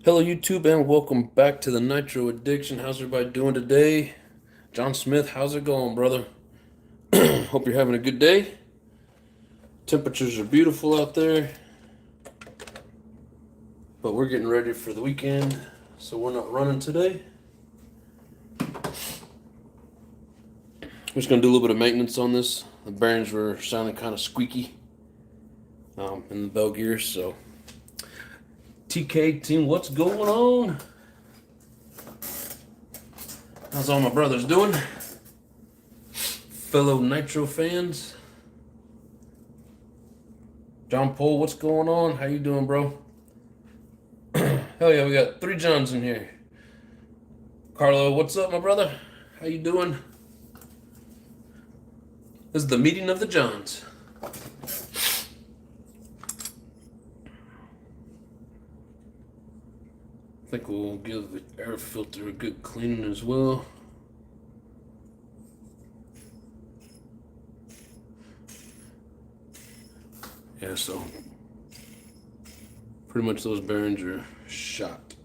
Hello YouTube and welcome back to the Nitro Addiction. How's everybody doing today? John Smith, how's it going, brother? Hope you're having a good day. Temperatures are beautiful out there, but we're getting ready for the weekend, so we're not running today. We're just gonna do a little bit of maintenance on this. The bearings were sounding kind of squeaky in the bell gears, so TK team, what's going on? How's all my brothers doing? Fellow Nitro fans. John Paul, what's going on? How you doing, bro? Hell yeah, we got 3 Johns in here. Carlo, what's up, my brother? How you doing? This is the meeting of the Johns. I think we'll give the air filter a good cleaning as well. Yeah, so pretty much those bearings are shot.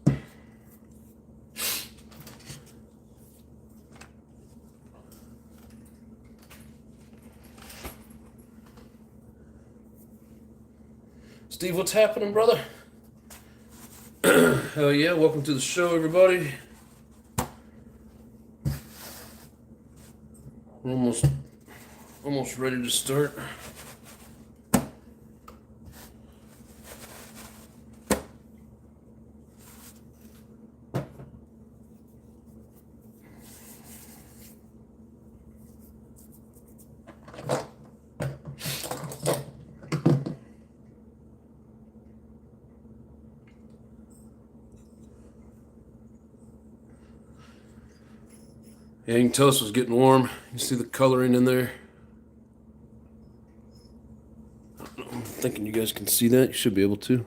Steve, what's happening, brother? Hell yeah, welcome to the show, everybody. We're almost ready to start. Yeah, you can tell this was getting warm. You see the coloring in there. I'm thinking you guys can see that. You should be able to.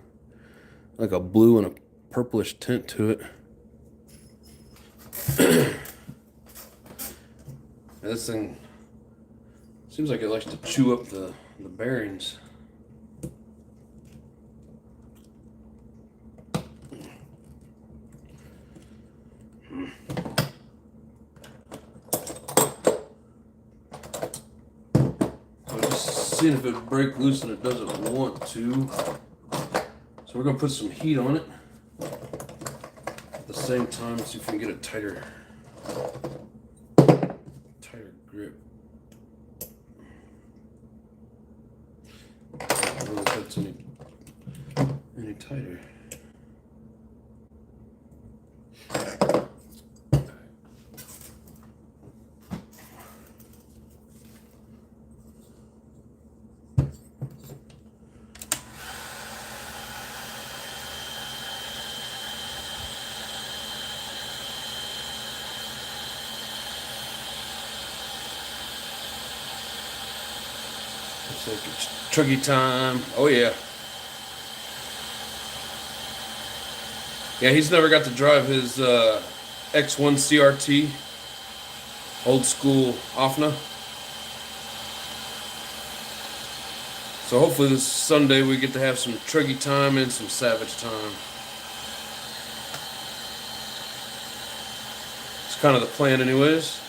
Like a blue and a purplish tint to it. This thing seems like it likes to chew up the bearings. Seeing if it would break loose, and it doesn't want to. So we're gonna put some heat on it at the same time, see if we can get a tighter grip. I don't know if that's any tighter. Looks like it's truggy time. Oh yeah. Yeah, he's never got to drive his X1 CRT, old school OFNA. So hopefully this Sunday we get to have some truggy time and some savage time. It's kind of the plan anyways.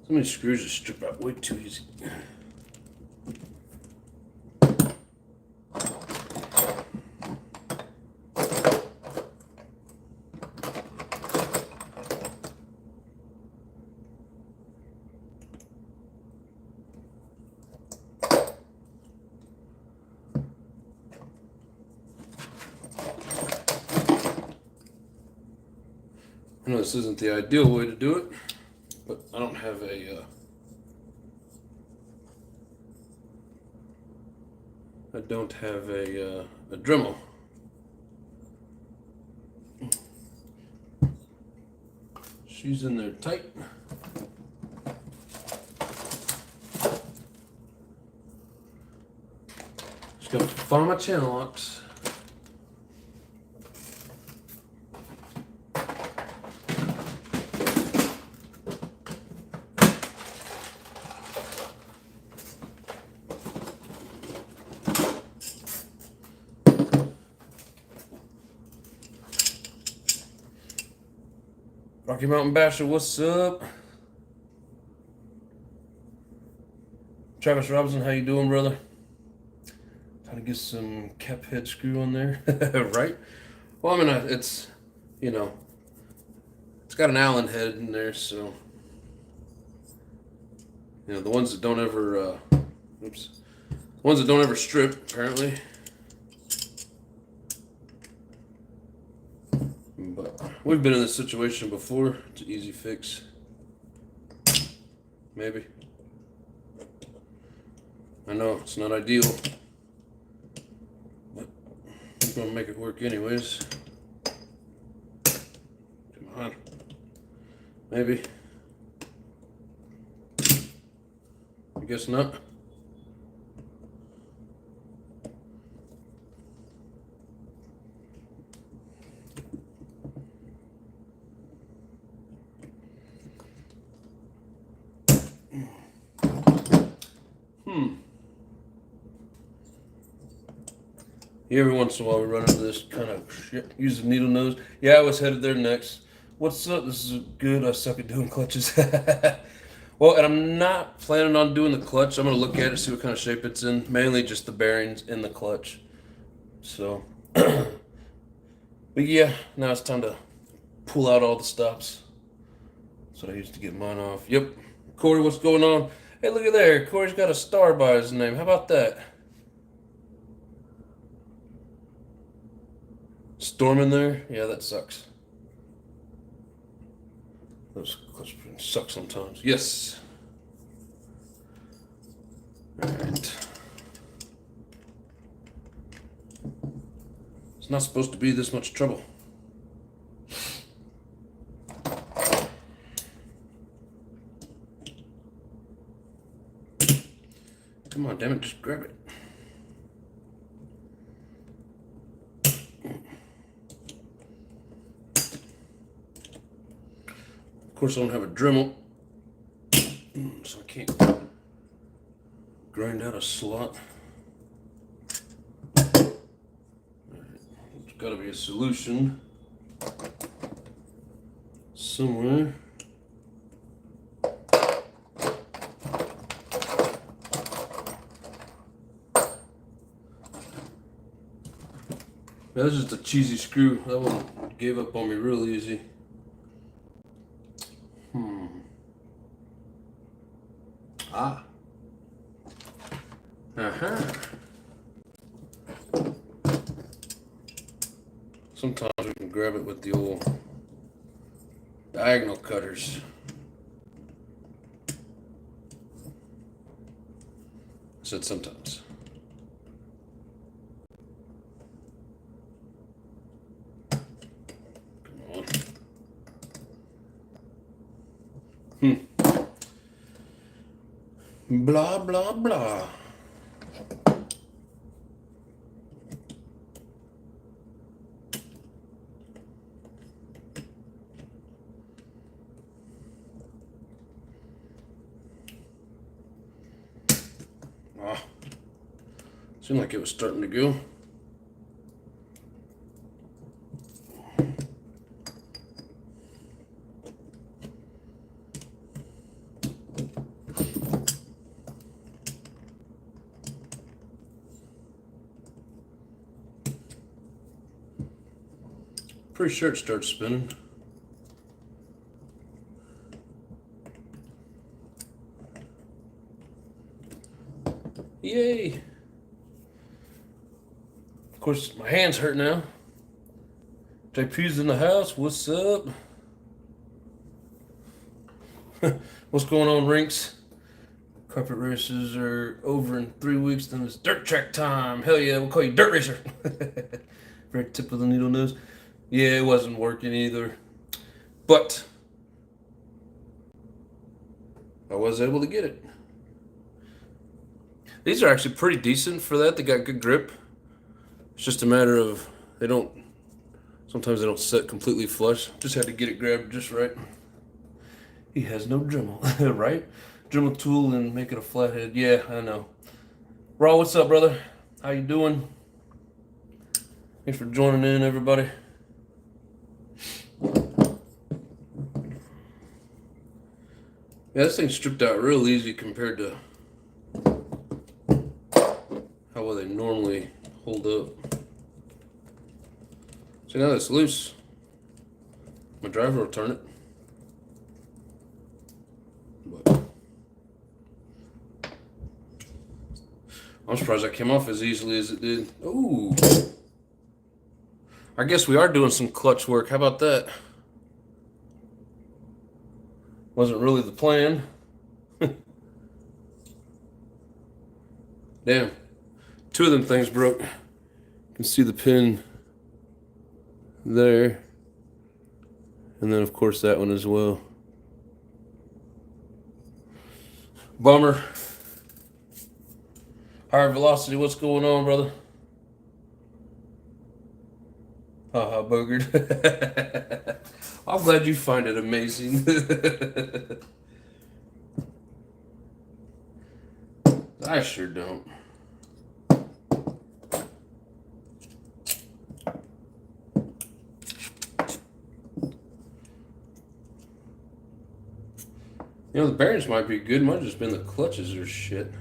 So many screws just strip out way too easy. I know this isn't the ideal way to do it, but I don't have a a Dremel. She's in there tight. Just gotta find my channel locks. Rocky Mountain Basher, what's up? Travis Robinson, how you doing, brother? Trying to get some cap head screw on there, right? Well, I mean, it's, you know, it's got an Allen head in there, so, you know, the ones that don't ever, ones that don't ever strip, apparently. But we've been in this situation before. It's an easy fix. Maybe. I know it's not ideal, but I'm gonna make it work anyways. Come on. Maybe. I guess not. Every once in a while we run into this kind of shit. Use the needle nose. Yeah, I was headed there next. What's up? This is good. I suck at doing clutches. Well, and I'm not planning on doing the clutch. I'm going to look at it, see what kind of shape it's in. Mainly just the bearings in the clutch. So, but yeah, now it's time to pull out all the stops. That's what I used to get mine off. Yep. Corey, what's going on? Hey, look at there. Corey's got a star by his name. How about that? Storm in there? Yeah, that sucks. Those clutch pins suck sometimes. Yes. Alright. It's not supposed to be this much trouble. Come on, damn it, just grab it. Of course, I don't have a Dremel, so I can't grind out a slot. There's got to be a solution somewhere. That's just a cheesy screw. That one gave up on me real easy. Sometimes we can grab it with the old diagonal cutters. I said sometimes. Come on. Blah, blah, blah. Seemed like it was starting to go. Pretty sure it starts spinning. Yay! Of course, my hands hurt now. JP's in the house. What's up? What's going on, Rinks? Carpet races are over in 3 weeks, then it's dirt track time. Hell yeah, we'll call you Dirt Racer. Very tip of the needle nose. Yeah, it wasn't working either. But I was able to get it. These are actually pretty decent for that. They got good grip. It's just a matter of sometimes they don't set completely flush. Just had to get it grabbed just right. He has no Dremel, right? Dremel tool and make it a flathead. Yeah, I know. Raw, what's up, brother? How you doing? Thanks for joining in, everybody. Yeah, this thing's stripped out real easy compared to how well they normally hold up. So now it's loose. My driver will turn it. But I'm surprised that came off as easily as it did. Ooh. I guess we are doing some clutch work. How about that? Wasn't really the plan. Damn. 2 of them things broke. You can see the pin there. And then, of course, that one as well. Bummer. Higher velocity, what's going on, brother? Haha, boogered. I'm glad you find it amazing. I sure don't. You know, the bearings might be good. Might have just been the clutches or shit.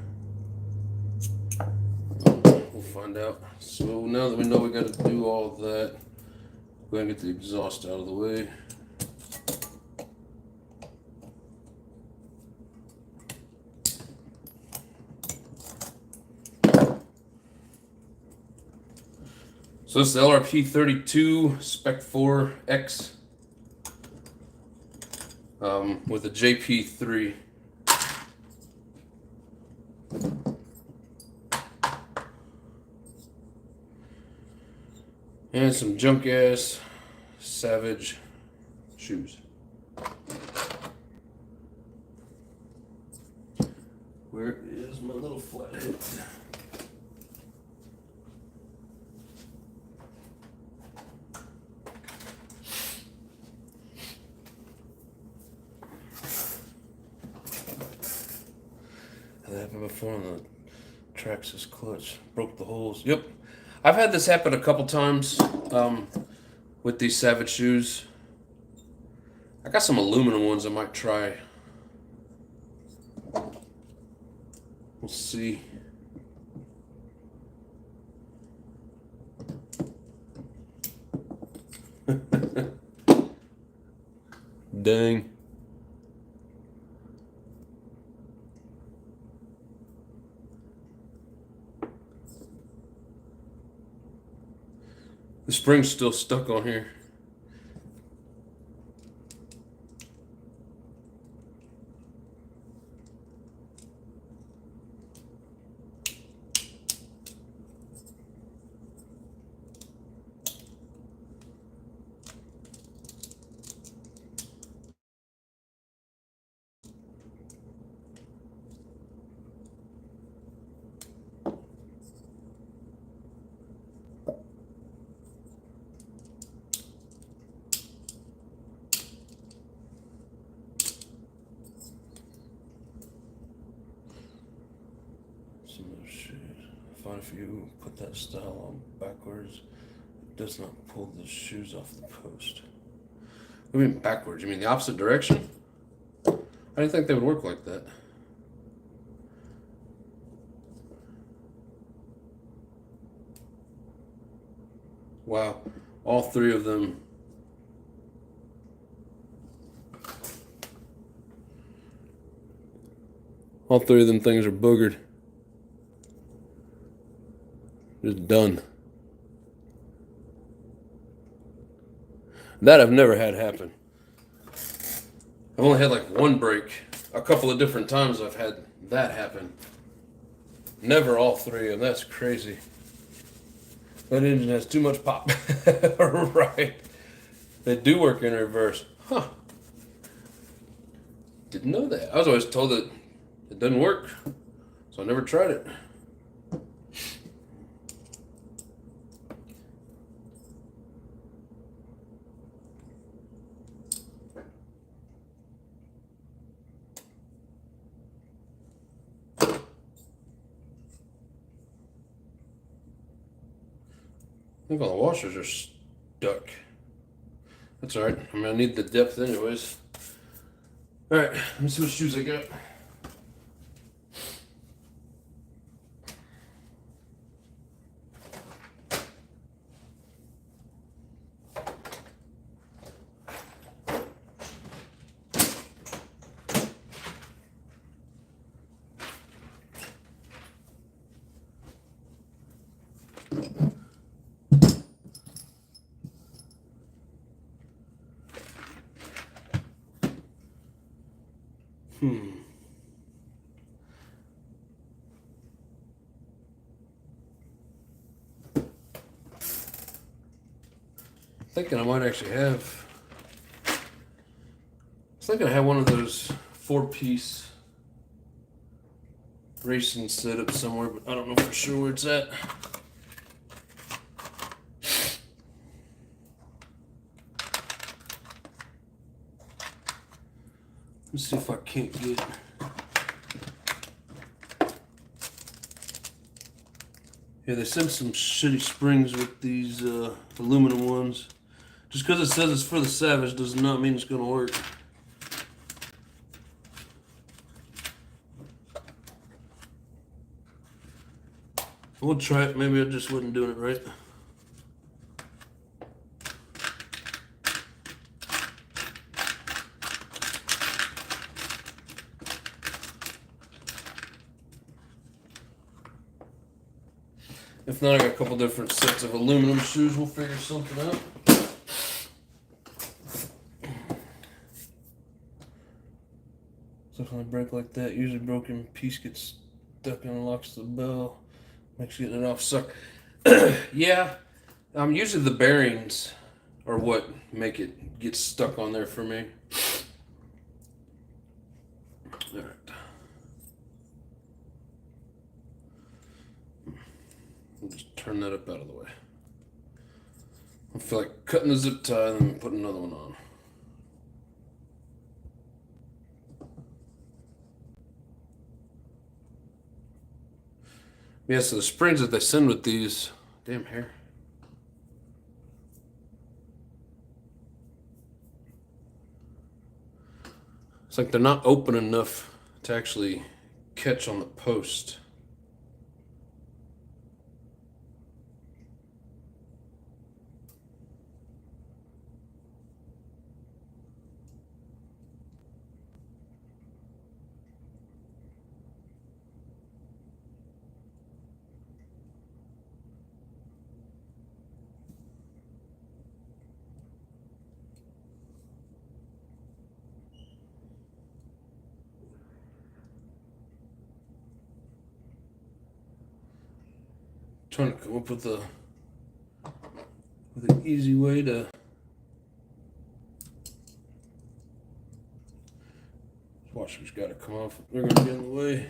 We'll find out. So now that we know we got to do all of that, go ahead and get the exhaust out of the way. So this is the LRP32 Spec 4X with a JP3. And some junk ass Savage shoes. Where is my little flathead? That happened before on the Traxxas clutch. Broke the holes. Yep. I've had this happen a couple times with these Savage shoes. I got some aluminum ones I might try. We'll see. Dang. The spring's still stuck on here. Some of those shoes. I find if you put that style on backwards, it does not pull the shoes off the post. What do you mean backwards? You mean the opposite direction? I didn't think they would work like that. Wow, all 3 of them. All 3 of them things are boogered. Just done. That I've never had happen. I've only had like one break. A couple of different times I've had that happen. Never all three, and that's crazy. That engine has too much pop. Right. They do work in reverse. Huh. Didn't know that. I was always told that it doesn't work, so I never tried it. I think all the washers are stuck. That's alright. I mean, I need the depth anyways. Alright, let me see what shoes I got. Thinking I might actually have. I was thinking I had one of those 4-piece racing setups somewhere, but I don't know for sure where it's at. Let's see if I can't get. Yeah, they sent some shitty springs with these aluminum ones. Just because it says it's for the Savage does not mean it's going to work. We'll try it. Maybe I just wasn't doing it right. If not, I got a couple different sets of aluminum shoes. We'll figure something out. So if I break like that, usually broken piece gets stuck and locks the bell. Makes getting it off suck. Yeah, usually the bearings are what make it get stuck on there for me. All right. I'll just turn that up out of the way. I feel like cutting the zip tie and then put another one on. Yeah, so the springs that they send with these, damn hair. It's like they're not open enough to actually catch on the post. Trying to come up with an easy way to washer's got to come off. They're going to get in the way.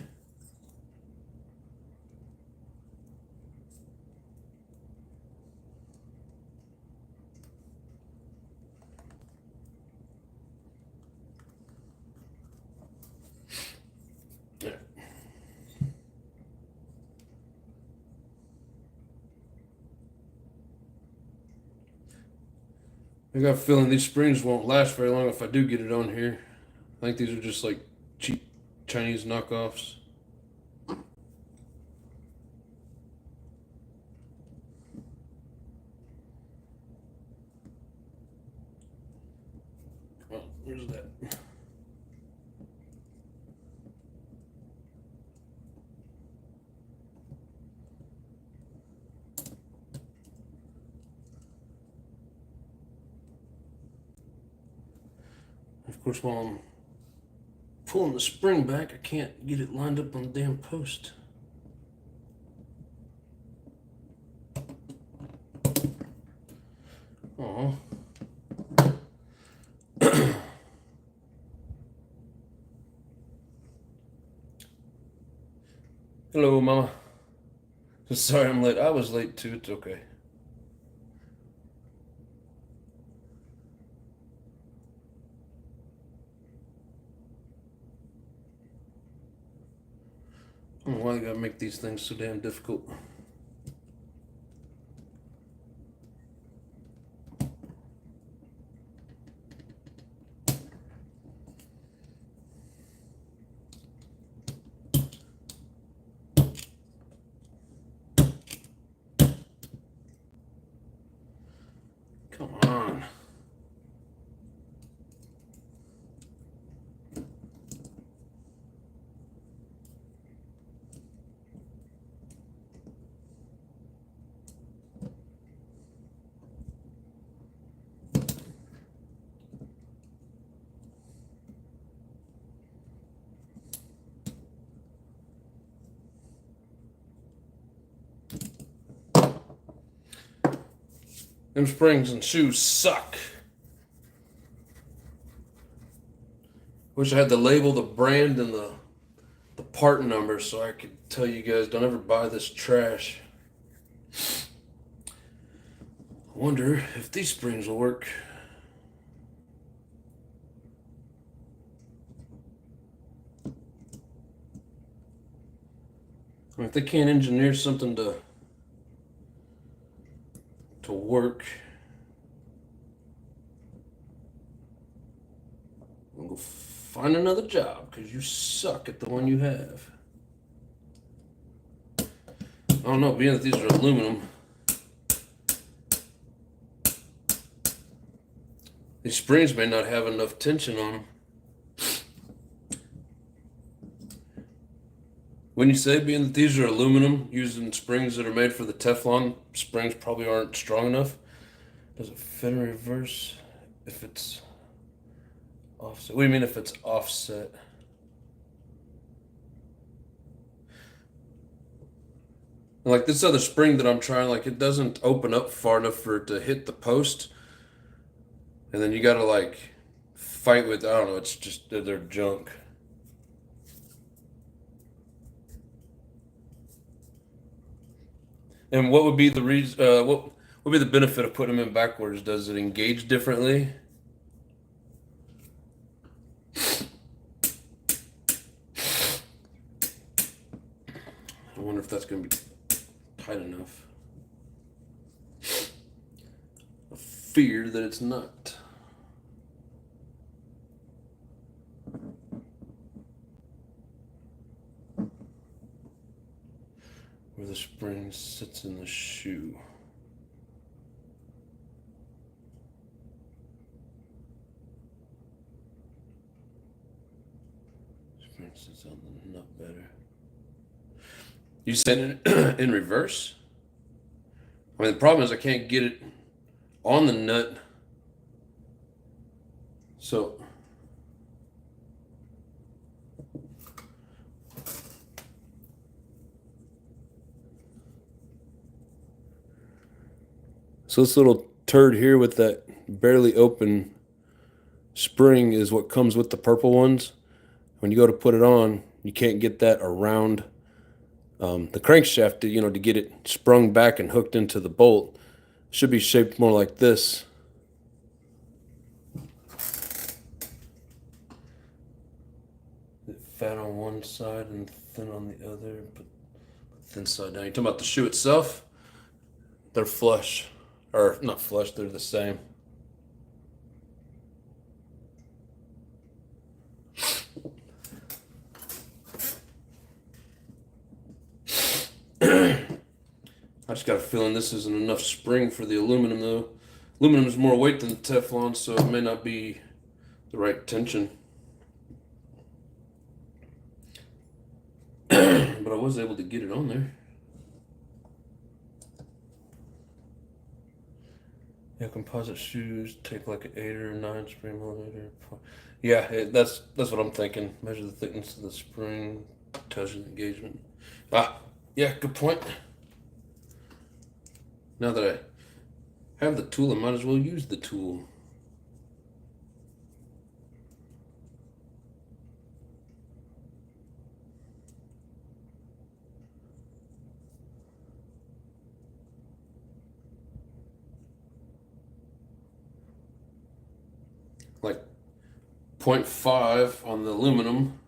I got a feeling these springs won't last very long if I do get it on here. I think these are just like cheap Chinese knockoffs. Come on, where's that? Of course, while I'm pulling the spring back, I can't get it lined up on the damn post. Oh. Hello, Mama. Sorry I'm late. I was late too. It's okay. I don't know why I gotta make these things so damn difficult. Come on. Them springs and shoes suck. Wish I had the label, the brand, and the part number so I could tell you guys don't ever buy this trash. I wonder if these springs will work. I mean, if they can't engineer something to work, I'm gonna go find another job because you suck at the one you have. I don't know, being that these are aluminum, these springs may not have enough tension on them. When you say being that these are aluminum, using springs that are made for the Teflon, springs probably aren't strong enough. Does it fit in reverse if it's offset? What do you mean if it's offset? Like this other spring that I'm trying, like it doesn't open up far enough for it to hit the post. And then you gotta like fight with, I don't know, it's just, they're junk. And what would be the reason, what would be the benefit of putting them in backwards? Does it engage differently? I wonder if that's going to be tight enough. I fear that it's not. Where the spring sits in the shoe. Spring sits on the nut better. You said it in reverse? I mean, the problem is I can't get it on the nut. So this little turd here with that barely open spring is what comes with the purple ones. When you go to put it on, you can't get that around the crankshaft to, to get it sprung back and hooked into the bolt. It should be shaped more like this. Fat on one side and thin on the other. Put thin side down. You're talking about the shoe itself? They're flush. Or not flush, they're the same. I just got a feeling this isn't enough spring for the aluminum though. Aluminum is more weight than Teflon, so it may not be the right tension. But I was able to get it on there. Yeah, composite shoes take like an 8 or 9 spring millimeter. Yeah, that's what I'm thinking. Measure the thickness of the spring, tells you the engagement. Yeah, good point. Now that I have the tool, I might as well use the tool. Like 0.5 on the aluminum.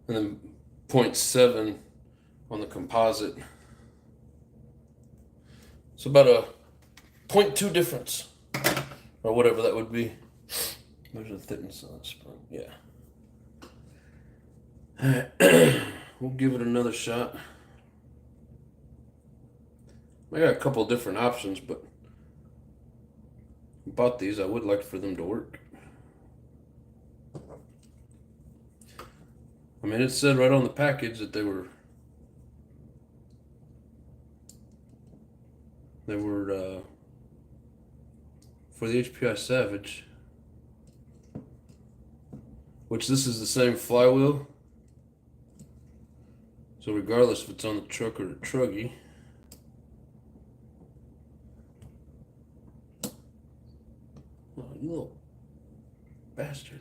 And then 0.7 on the composite. So about a 0.2 difference, or whatever that would be. Measure the thickness of the spring. Yeah. We'll give it another shot. I got a couple different options, but about these, I would like for them to work. I mean, it said right on the package that they were for the HPI Savage, which this is the same flywheel. So regardless if it's on the truck or the truggy. Oh, you little bastard.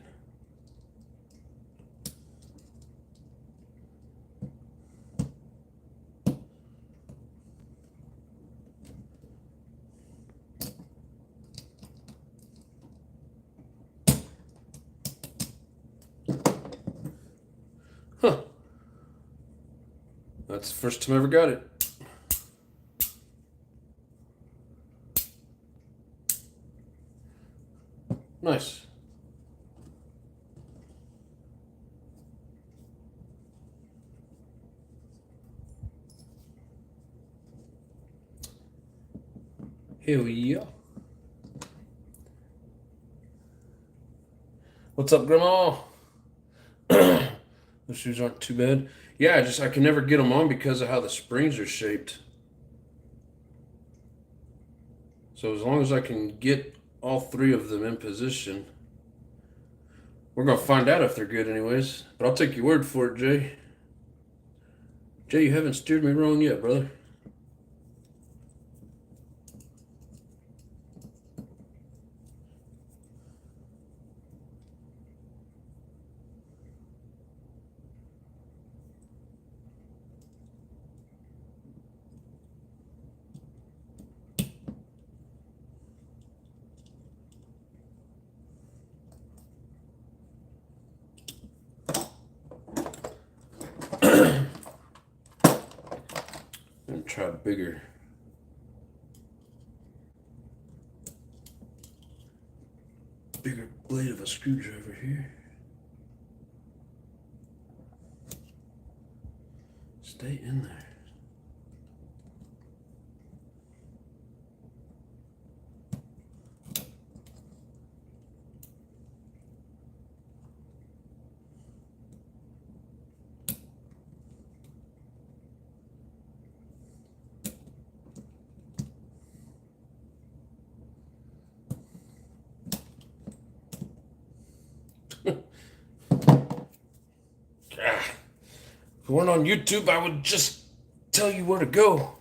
Huh. That's the first time I ever got it. Nice. Hell yeah. What's up, Grandma? Those shoes aren't too bad. Yeah, I can never get them on because of how the springs are shaped. So as long as I can get all 3 of them in position, we're gonna find out if they're good anyways. But I'll take your word for it, Jay. Jay, you haven't steered me wrong yet, brother. And try bigger blade of a screwdriver here. Stay in there. If we weren't on YouTube, I would just tell you where to go.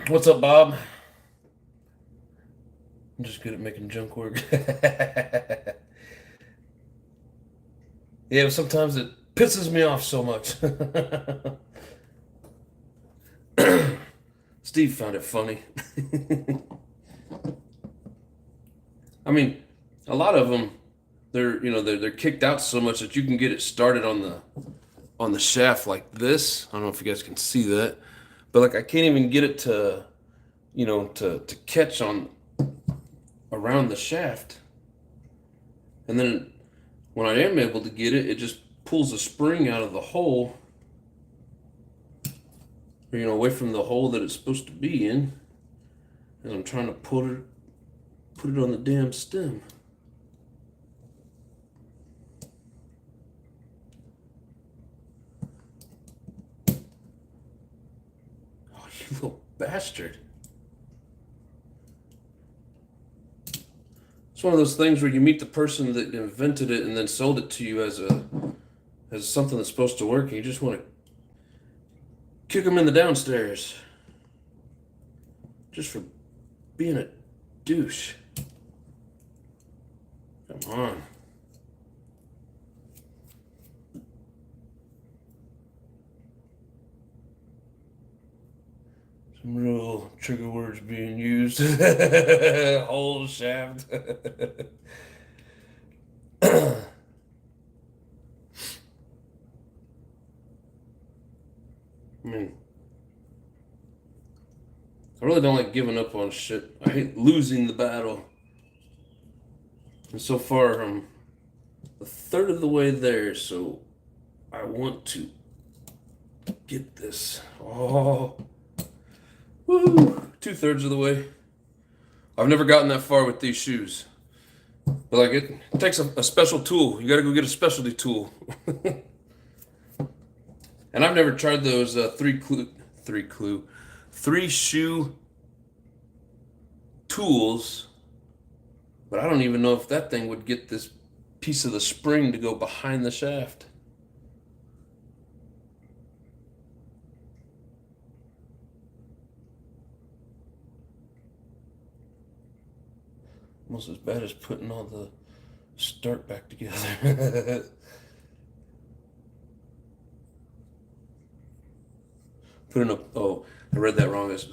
What's up, Bob? I'm just good at making junk work. Yeah, but sometimes it pisses me off so much. Steve found it funny. I mean, a lot of them, they're kicked out so much that you can get it started on the shaft like this. I don't know if you guys can see that, but like I can't even get it to to catch on around the shaft. And then when I am able to get it, it just pulls the spring out of the hole, or away from the hole that it's supposed to be in, as I'm trying to put it on the damn stem. You little bastard. It's one of those things where you meet the person that invented it and then sold it to you as something that's supposed to work, and you just want to kick them in the downstairs. Just for being a douche. Come on. Some real trigger words being used. Whole shaft. I mean, I really don't like giving up on shit. I hate losing the battle. And so far, I'm a third of the way there, so I want to get this. Oh. Woo! 2/3 of the way. I've never gotten that far with these shoes. But like it takes a special tool. You gotta go get a specialty tool. And I've never tried those three shoe tools, but I don't even know if that thing would get this piece of the spring to go behind the shaft. Almost as bad as putting all the start back together. I read that wrong. As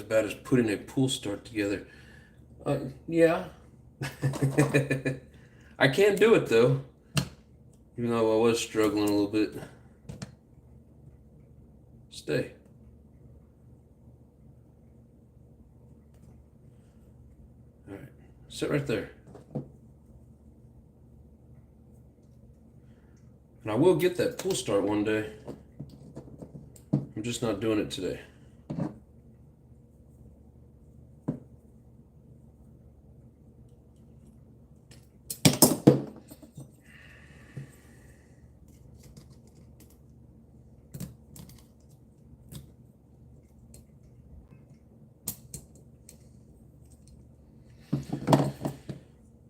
bad as putting a pull start together. Yeah. I can do it though. Even though I was struggling a little bit. Stay. Alright. Sit right there. And I will get that pull start one day. I'm just not doing it today.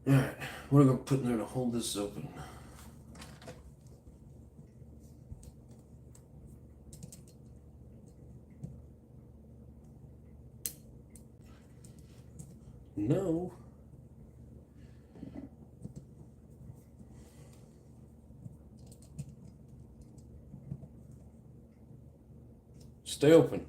Alright, what am I put in there to hold this open? No. Stay open.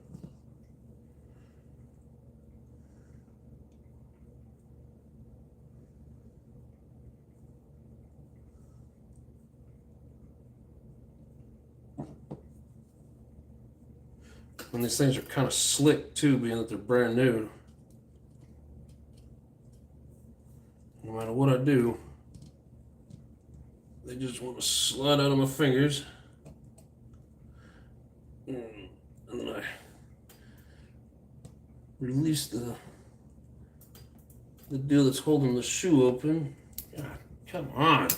And these things are kind of slick too, being that they're brand new. No matter what I do, they just want to slide out of my fingers. And then I release the deal that's holding the shoe open. God, come on.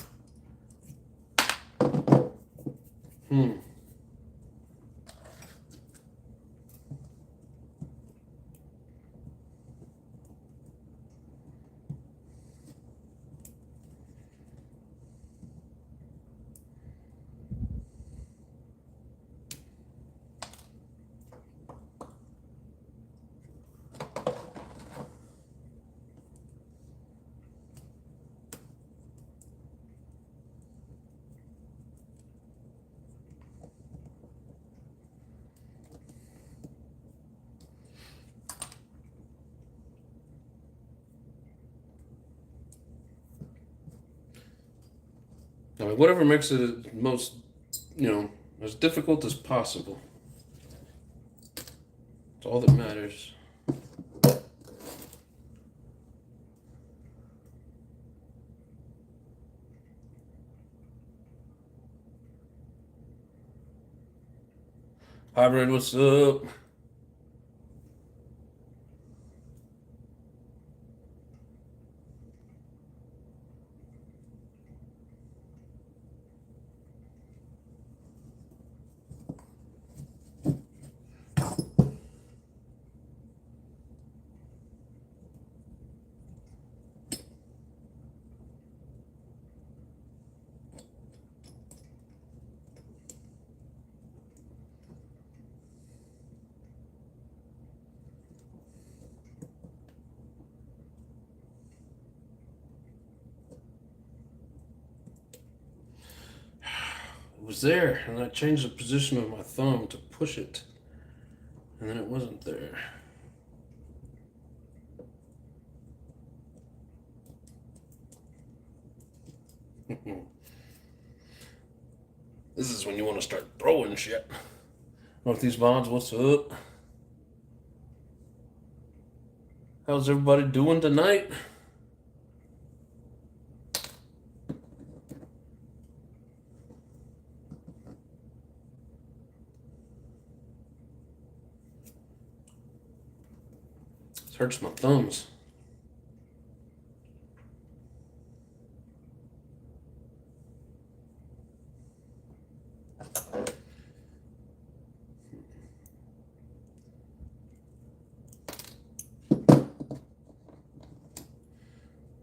I mean, whatever makes it most, as difficult as possible. It's all that matters. Hybrid, what's up? was there, and I changed the position of my thumb to push it, and then it wasn't there. This is when you want to start throwing shit. Northeast Bonds, what's up? How's everybody doing tonight? This hurts my thumbs.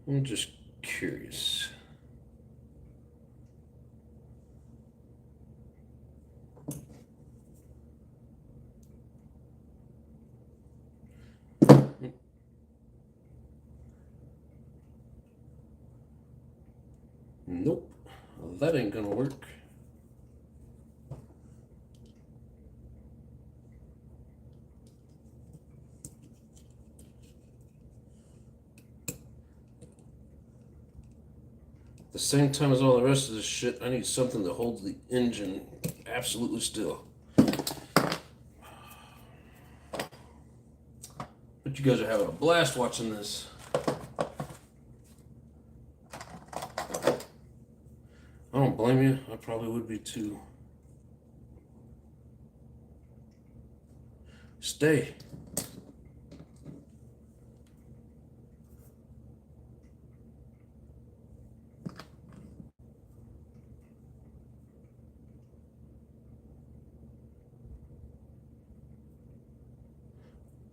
I'm just curious. Nope, that ain't gonna work. At the same time as all the rest of this shit, I need something that holds the engine absolutely still. But you guys are having a blast watching this. I don't blame you. I probably would be too. Stay.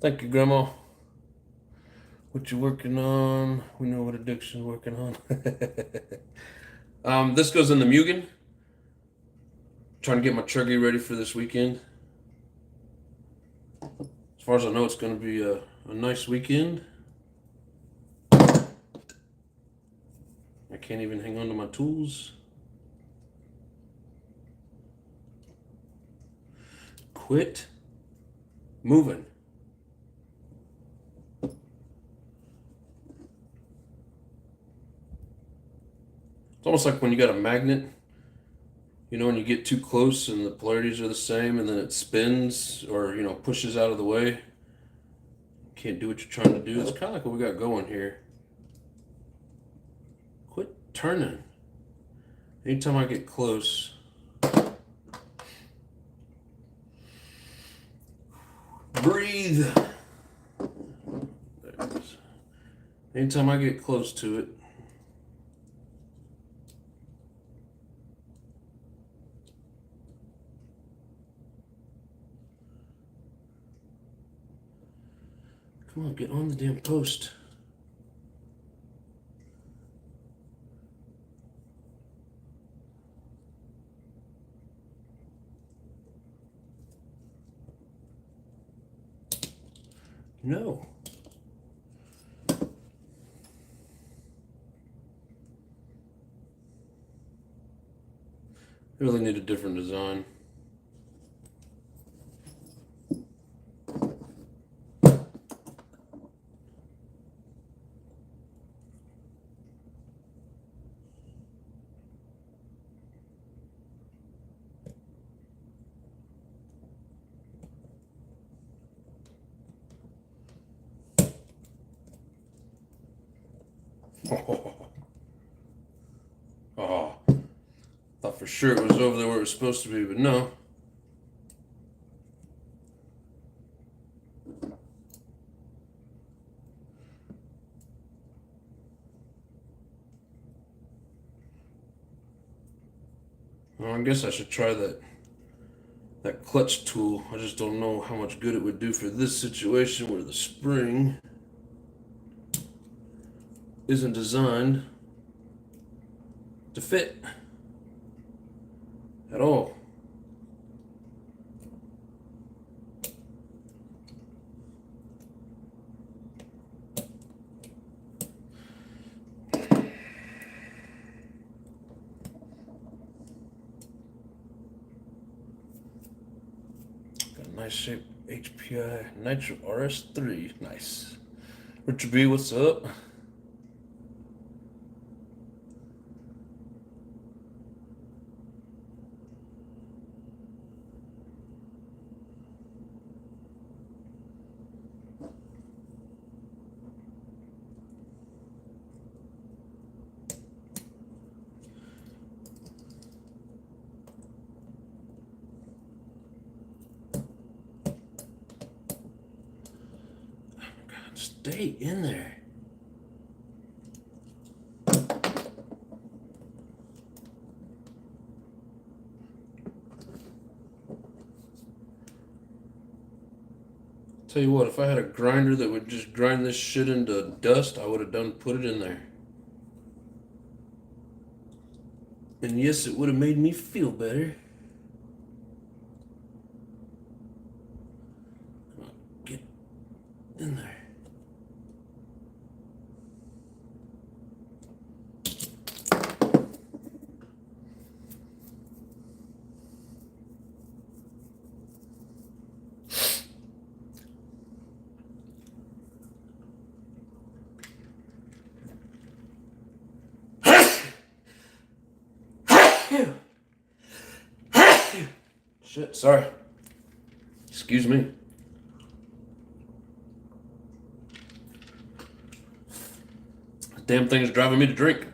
Thank you, Grandma. What you working on? We know what addiction working on. This goes in the Mugen. Trying to get my truggy ready for this weekend. As far as I know, it's going to be a nice weekend. I can't even hang on to my tools. Quit moving. It's almost like when you got a magnet, you know, when you get too close and the polarities are the same and then it spins or, you know, pushes out of the way. Can't do what you're trying to do. It's kind of like what we got going here. Quit turning. Anytime I get close, breathe. There it is. Anytime I get close to it, come on, get on the damn post. No. I really need a different design. Oh, thought for sure it was over there where it was supposed to be, but no. Well, I guess I should try that clutch tool. I just don't know how much good it would do for this situation where the spring isn't designed to fit at all. nice shape HPI Nitro RS3. Nice. Richard B, what's up? Stay in there. Tell you what, if I had a grinder that would just grind this shit into dust, I would have put it in there. And yes, it would have made me feel better. Come on, get in there. Shit, sorry. Excuse me. Damn thing is driving me to drink.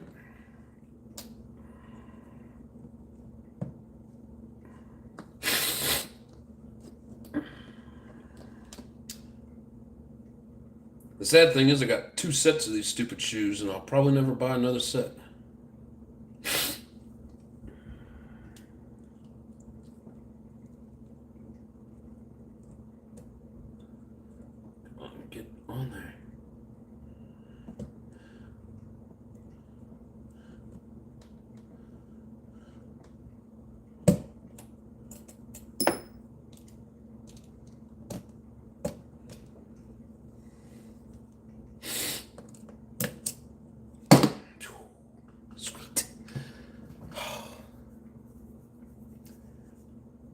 The sad thing is I got 2 sets of these stupid shoes and I'll probably never buy another set. Get on there. Sweet.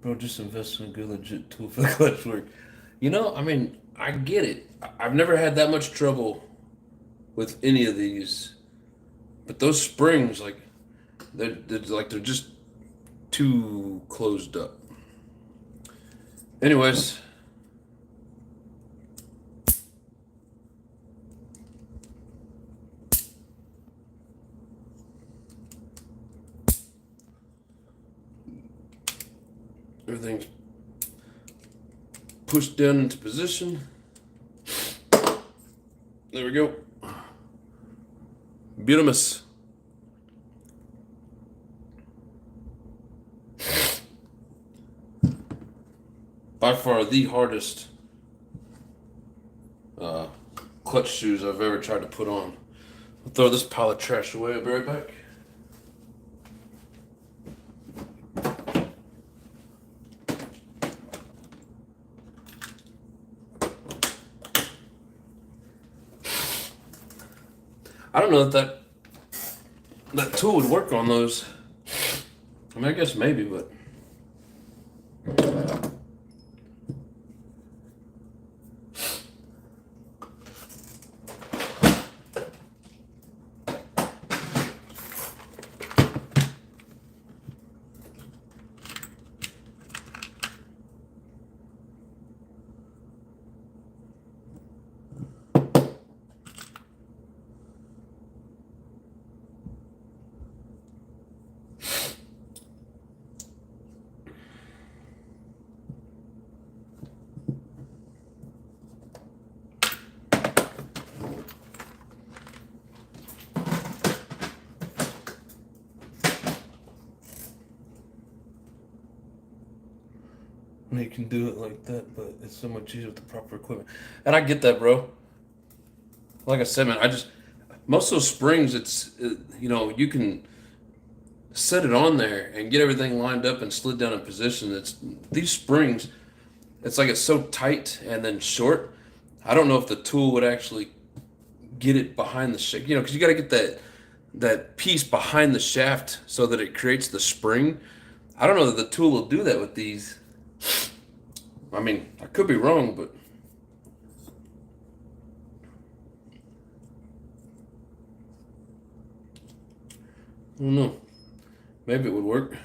Bro, just invest in a good legit tool for the clutch work. You know, I mean, I get it. I've never had that much trouble with any of these, but those springs, like, they're just too closed up. Anyways, everything's pushed down into position. There we go. Beautimous. By far the hardest clutch shoes I've ever tried to put on. I'll throw this pile of trash away. I'll be right back. I don't know if that tool would work on those. I mean, I guess maybe, but you can do it like that, but it's so much easier with the proper equipment. And I get that, bro. Like I said, man, most of those springs, you can set it on there and get everything lined up and slid down in position. These springs, it's like it's so tight and then short. I don't know if the tool would actually get it behind the shaft, because you got to get that piece behind the shaft so that it creates the spring. I don't know that the tool will do that with these. I mean, I could be wrong, but I don't know. Maybe it would work.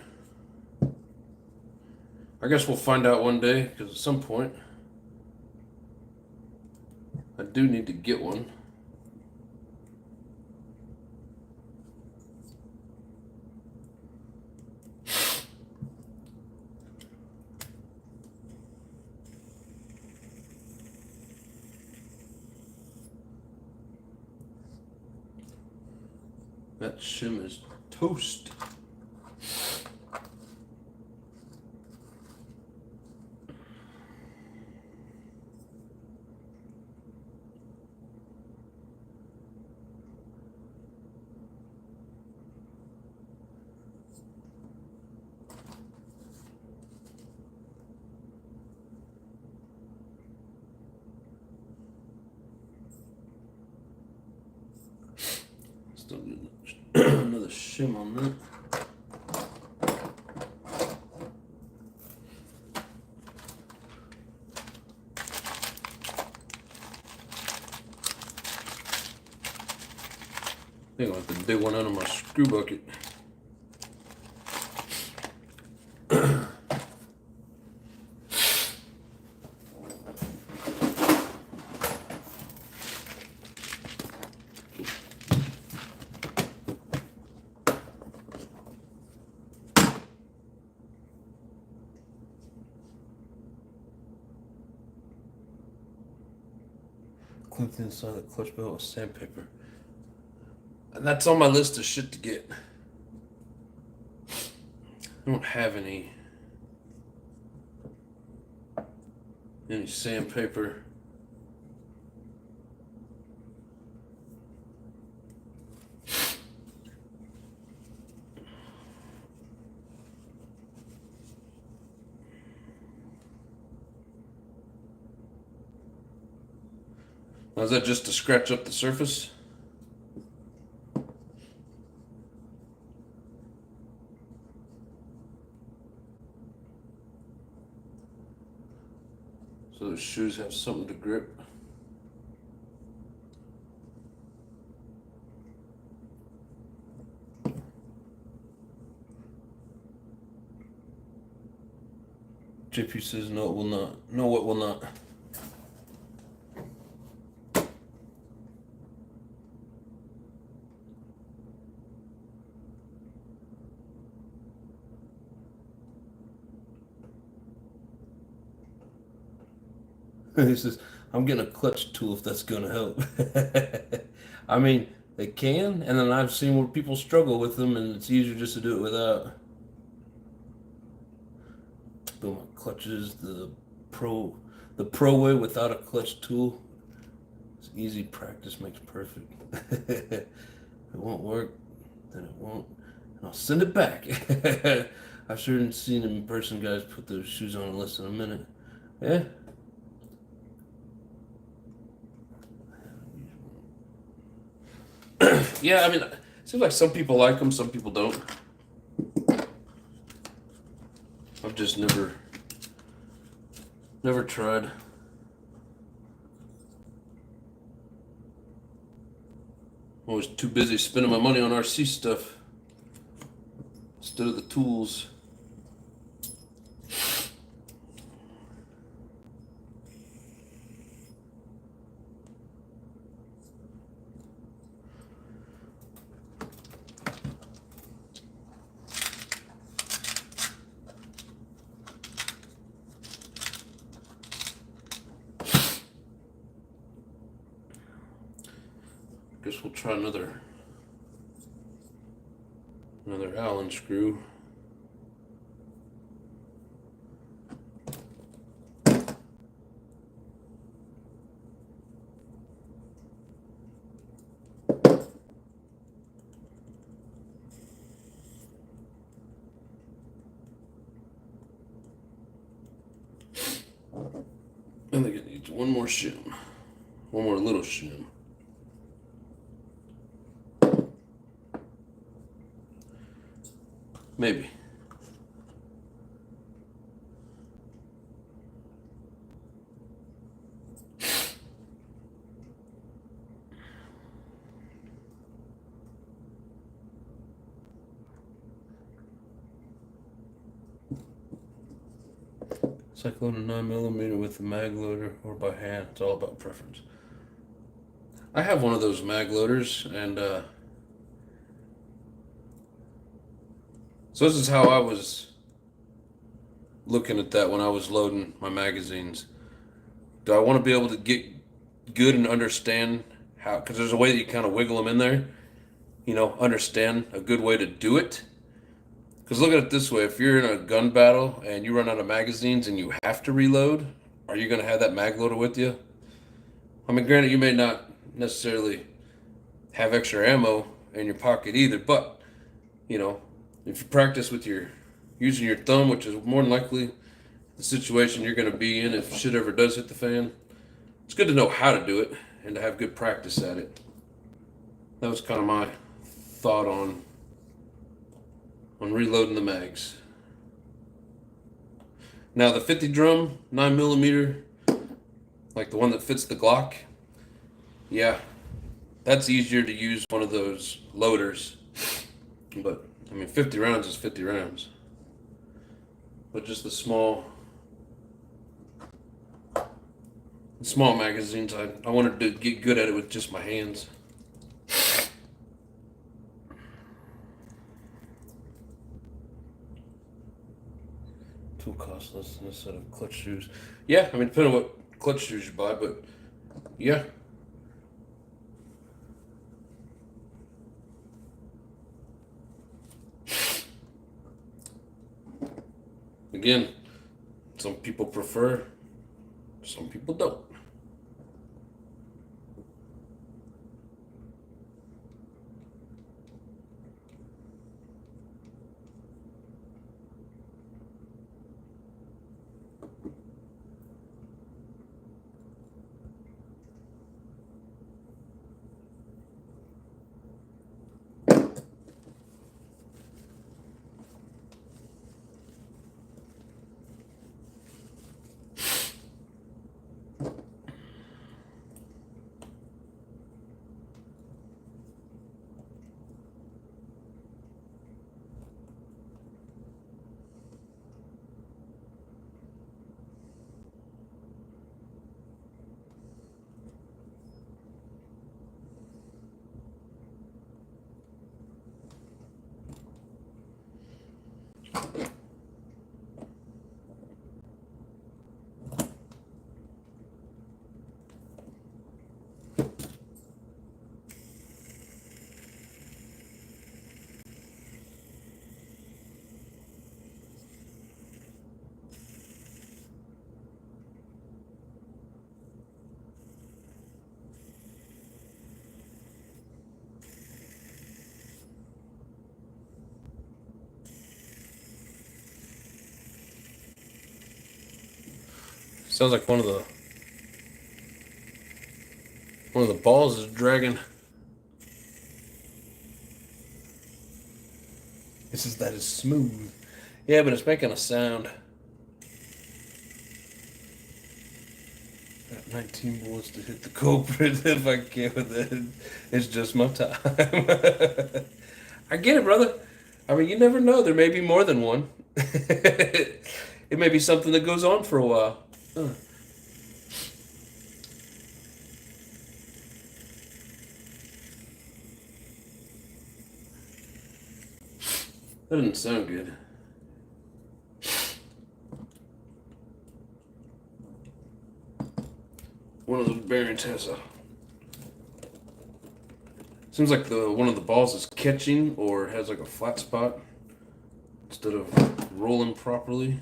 I guess we'll find out one day, because at some point I do need to get one. That shim is toast. Still getting another shim on that. I think I'll have to dig one out of my screw bucket. Clean the inside of the clutch belt with sandpaper. And that's on my list of shit to get. I don't have any sandpaper. Now, is that just to scratch up the surface? So the shoes have something to grip. JP says no, it will not. No, it will not. He says, I'm getting a clutch tool if that's going to help. I mean, they can, and then I've seen where people struggle with them, and it's easier just to do it without. Build my clutches the pro way without a clutch tool. It's easy. Practice makes perfect. If it won't work, then it won't, and I'll send it back. I've sure seen in person guys put those shoes on in less than a minute. Yeah. Yeah, I mean, it seems like some people like them, some people don't. I've just never tried. I'm always too busy spending my money on RC stuff instead of the tools. Guess we'll try another Allen screw. I think it needs one more shim. One more little shim. Maybe. Cyclone a 9mm with a mag loader or by hand. It's all about preference. I have one of those mag loaders, and so this is how I was looking at that when I was loading my magazines. Do I want to be able to get good and understand how, because there's a way that you kind of wiggle them in there, understand a good way to do it. Because look at it this way, if you're in a gun battle and you run out of magazines and you have to reload, are you going to have that mag loader with you? I mean, granted, you may not necessarily have extra ammo in your pocket either, but, if you practice with using your thumb, which is more than likely the situation you're going to be in if shit ever does hit the fan, it's good to know how to do it and to have good practice at it. That was kind of my thought on reloading the mags. Now the 50 drum 9mm, like the one that fits the Glock, yeah, that's easier to use one of those loaders. But I mean, 50 rounds is 50 rounds. But just the small magazines, I wanted to get good at it with just my hands. Tool cost less than a set of clutch shoes. Yeah, I mean, depending on what clutch shoes you buy, but yeah. Again, some people prefer, some people don't. Sounds like one of the balls is dragging. It's just that it's smooth. Yeah, but it's making a sound. Got 19 bullets to hit the culprit. If I get with it, it's just my time. I get it, brother. I mean, you never know. There may be more than one. It may be something that goes on for a while. That didn't sound good. One of those bearings has a... Seems like one of the balls is catching or has like a flat spot instead of rolling properly.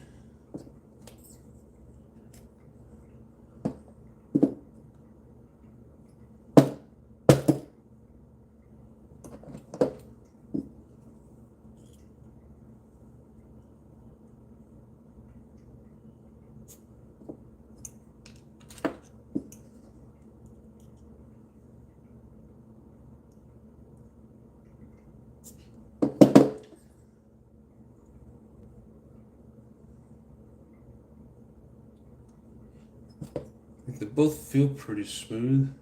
They both feel pretty smooth.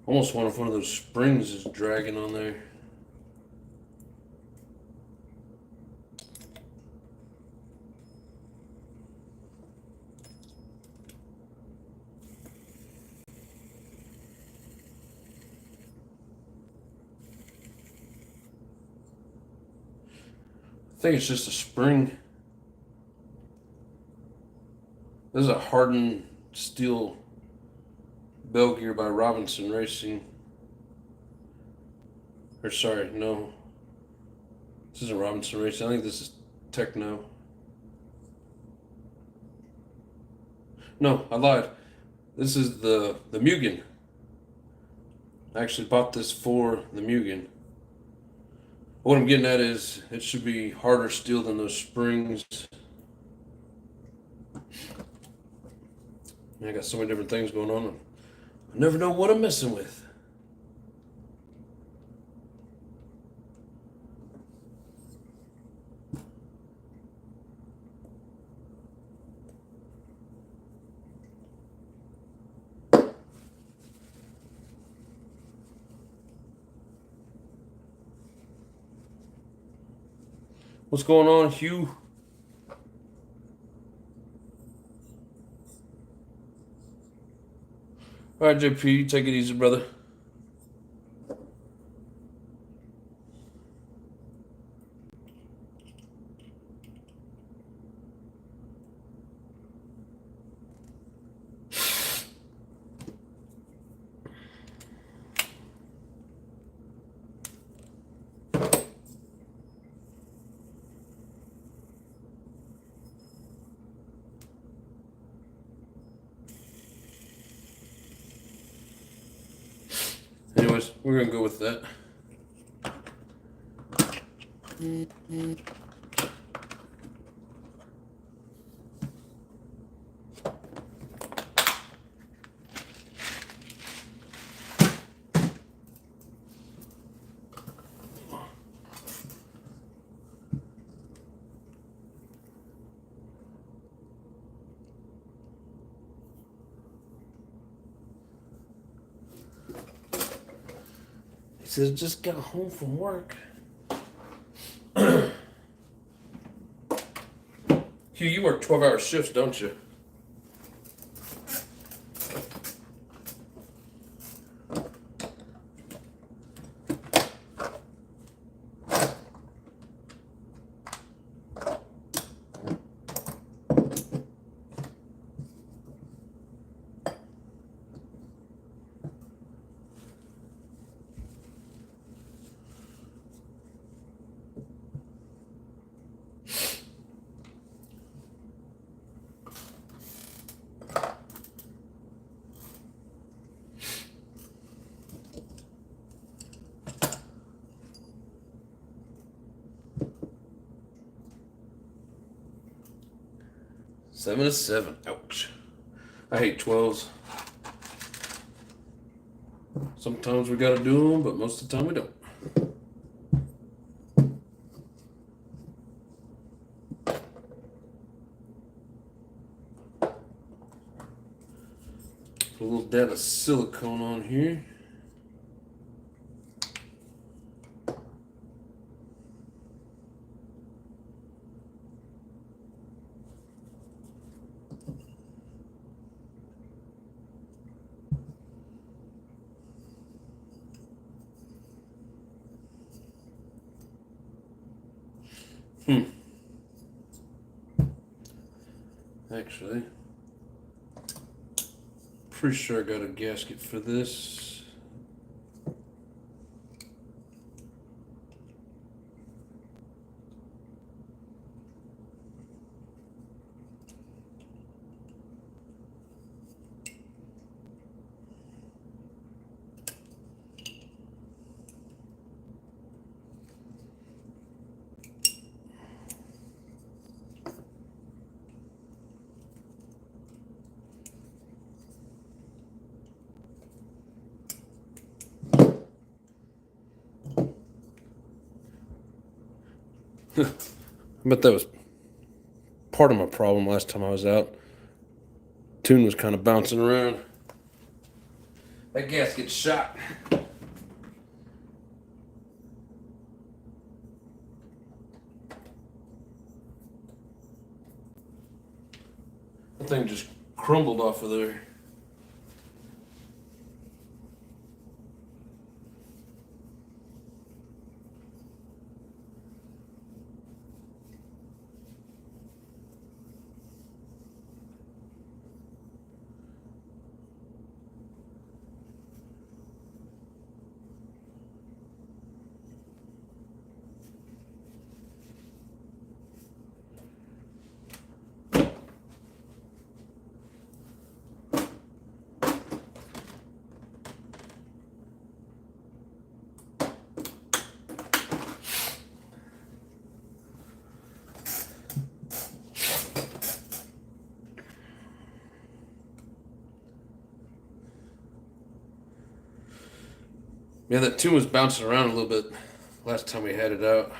Almost wonder if one of those springs is dragging on there. think it's just a spring. This is a hardened steel bell gear by Robinson Racing. Or sorry, no. This isn't Robinson Racing. I think this is Techno. No, I lied. This is the Mugen. I actually bought this for the Mugen. What I'm getting at is it should be harder steel than those springs. I got so many different things going on. I never know what I'm messing with. What's going on, Hugh? All right, JP, take it easy, brother. Anyways, we're gonna go with that. He says, just got home from work. Hugh, you work 12-hour shifts, don't you? Seven to seven. Ouch. I hate 12s. Sometimes we gotta do them, but most of the time we don't. Put a little dab of silicone on here. Actually, pretty sure I got a gasket for this. I bet that was part of my problem last time I was out. Tune was kind of bouncing around. That gasket's shot. That thing just crumbled off of there. Yeah, that tune was bouncing around a little bit last time we had it out.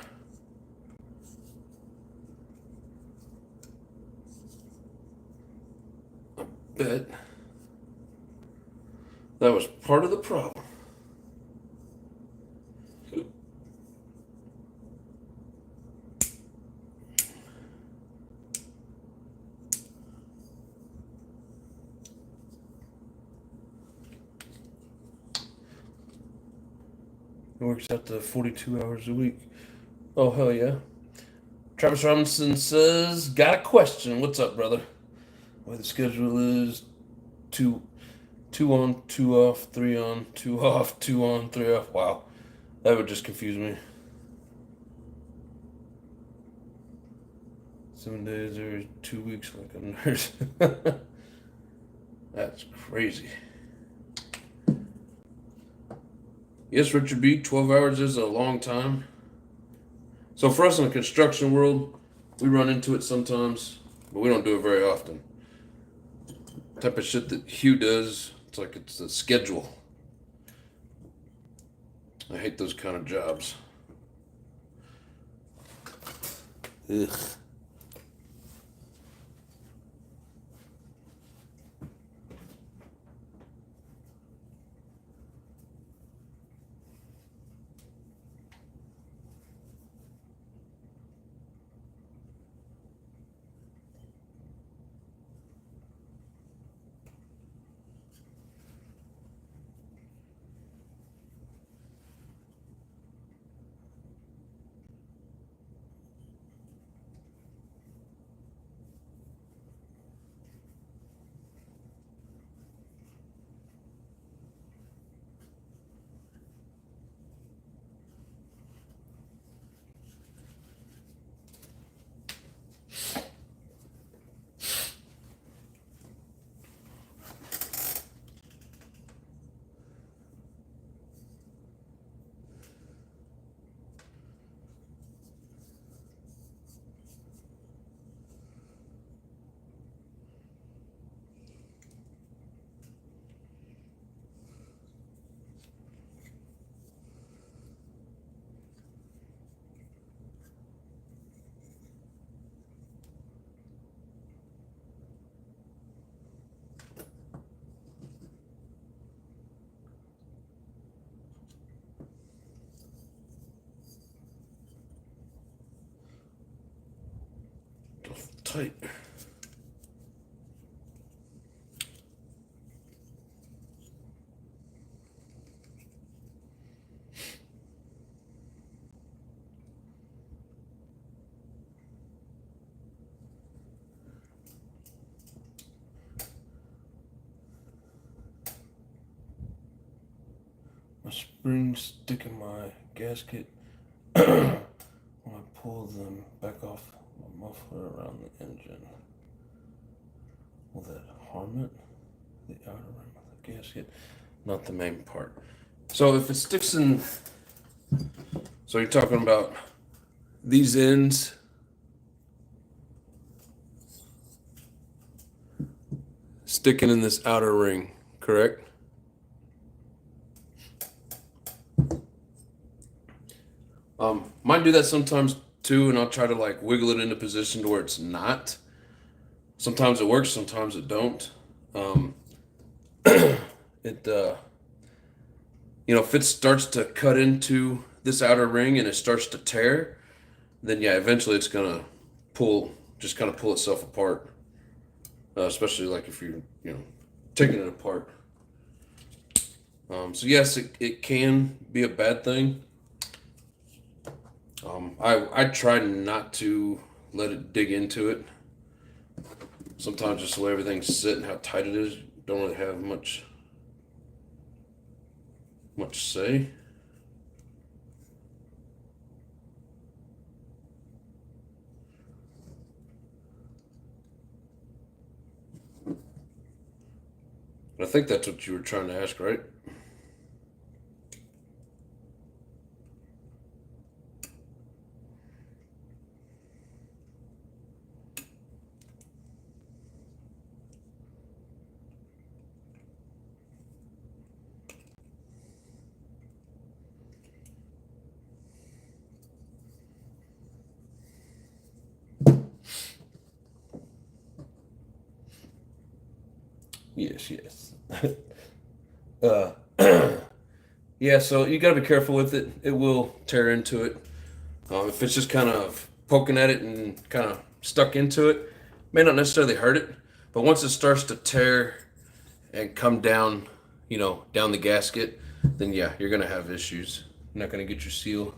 I bet that was part of the problem. It works out to 42 hours a week. Oh, hell yeah. Travis Robinson says, got a question. What's up, brother? Why the schedule is two on, two off, three on, two off, two on, three off. Wow. That would just confuse me. 7 days or 2 weeks like a nurse. That's crazy. Yes, Richard B., 12 hours is a long time. So for us in the construction world, we run into it sometimes, but we don't do it very often. The type of shit that Hugh does, it's like it's a schedule. I hate those kind of jobs. Ugh. Tight. My springs stick in my gasket when I pull them back off my muffler around the engine. Will that harm it? The outer rim of the gasket, not the main part. So if it sticks in, so you're talking about these ends sticking in this outer ring, correct? Mine do that sometimes too, and I'll try to like wiggle it into position to where it's not. Sometimes it works, sometimes it don't. It if it starts to cut into this outer ring and it starts to tear, then yeah, eventually it's gonna just kind of pull itself apart. Especially like if you're taking it apart. So yes, it can be a bad thing. I try not to let it dig into it. Sometimes just the way everything's sitting, how tight it is, don't really have much say. I think that's what you were trying to ask, right? Yes, yes. uh, yeah, so you got to be careful with it. It will tear into it. If it's just kind of poking at it and kind of stuck into it, may not necessarily hurt it. But once it starts to tear and come down, down the gasket, then yeah, you're going to have issues. You're not going to get your seal.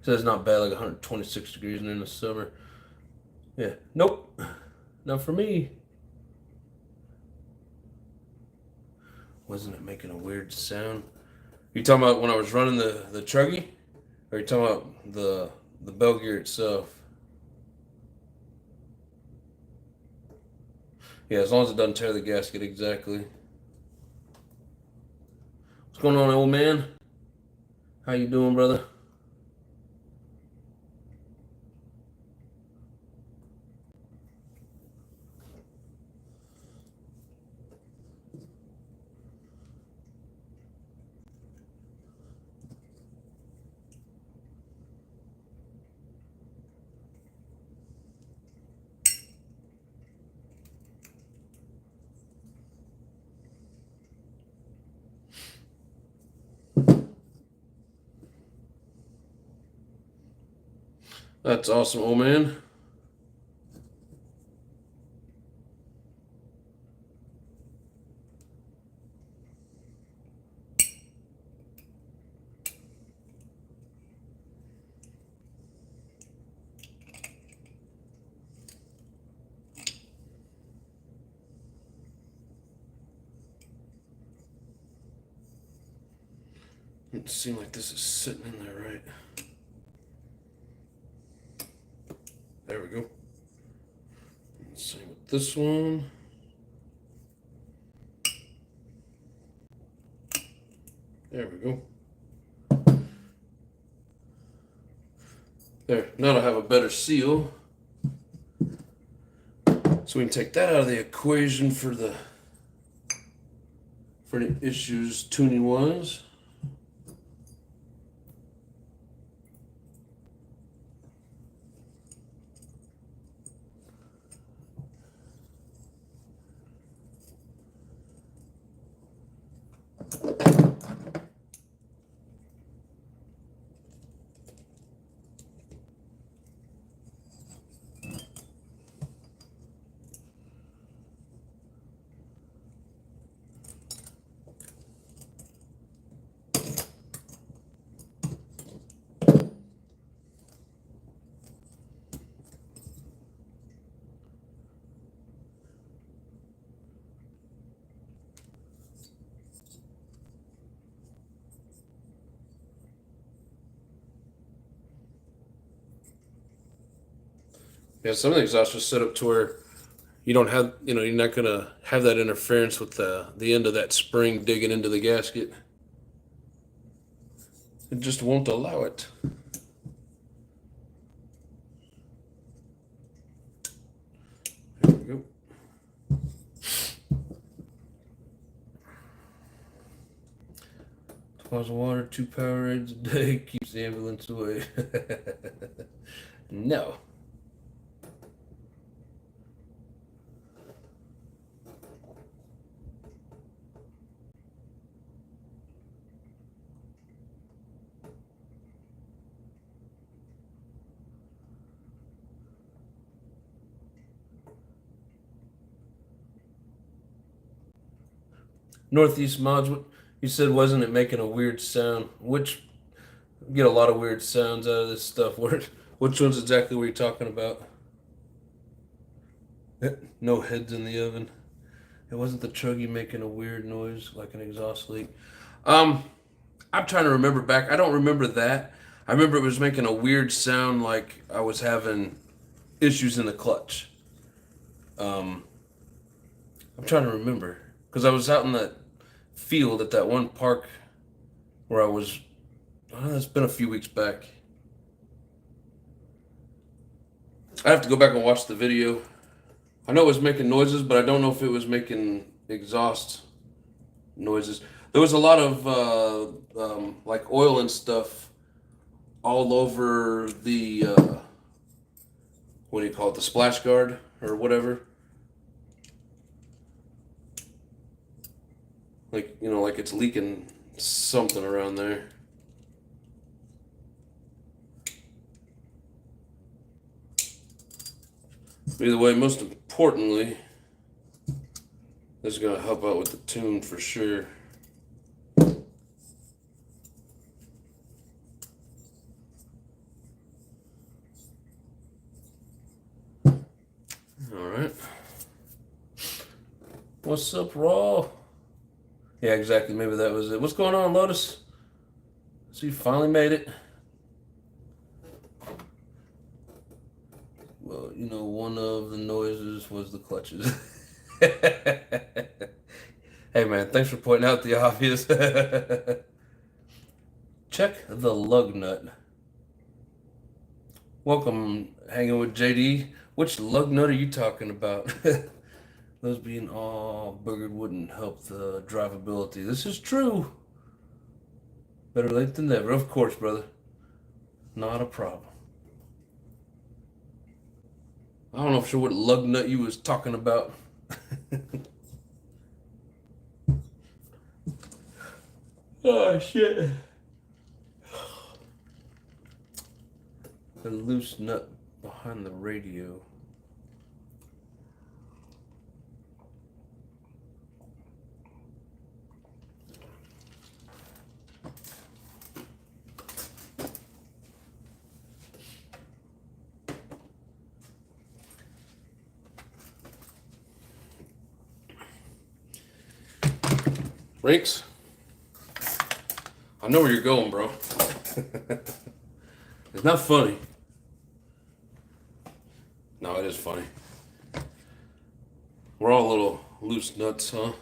So it's not bad, like 126 degrees in the summer. Yeah, nope, not for me. Wasn't it making a weird sound? You talking about when I was running the truggy? Or are you talking about the bell gear itself? Yeah, as long as it doesn't tear the gasket exactly. What's going on, old man? How you doing, brother? That's awesome, old man. It seems like this is sitting in there right. There we go. Same with this one. There we go. There, now I have a better seal. So we can take that out of the equation for any issues tuning wise. Yeah, some of the exhausts are set up to where you don't have, you're not gonna have that interference with the end of that spring digging into the gasket. It just won't allow it. There we go. Bottles of water, 2 Powerades a day keeps the ambulance away. No. Northeast Mods, what you said, wasn't it making a weird sound? Which get a lot of weird sounds out of this stuff. Which ones exactly were you talking about? No heads in the oven. It wasn't the chuggy making a weird noise like an exhaust leak. Um, I'm trying to remember back. I don't remember that. I remember it was making a weird sound like I was having issues in the clutch. Um, I'm trying to remember because I was out in that field at that one park where I was. It's been a few weeks back. I have to go back and watch the video. I know it was making noises, but I don't know if it was making exhaust noises. There was a lot of like oil and stuff all over the what do you call it, the splash guard or whatever. Like, you know, like it's leaking something around there. Either way, most importantly, this is going to help out with the tune for sure. Alright. What's up, Raw? Yeah, exactly. Maybe that was it. What's going on, Lotus? So you finally made it. Well, you know, one of the noises was the clutches. Hey, man, thanks for pointing out the obvious. Check the lug nut. Welcome, hanging with JD. Which lug nut are you talking about? Those being all boogered wouldn't help the drivability. This is true. Better late than never, of course, brother. Not a problem. I don't know for sure what lug nut you was talking about. Oh, shit. The loose nut behind the radio. Rinks, I know where you're going, bro. It's not funny. No, it is funny. We're all a little loose nuts, huh?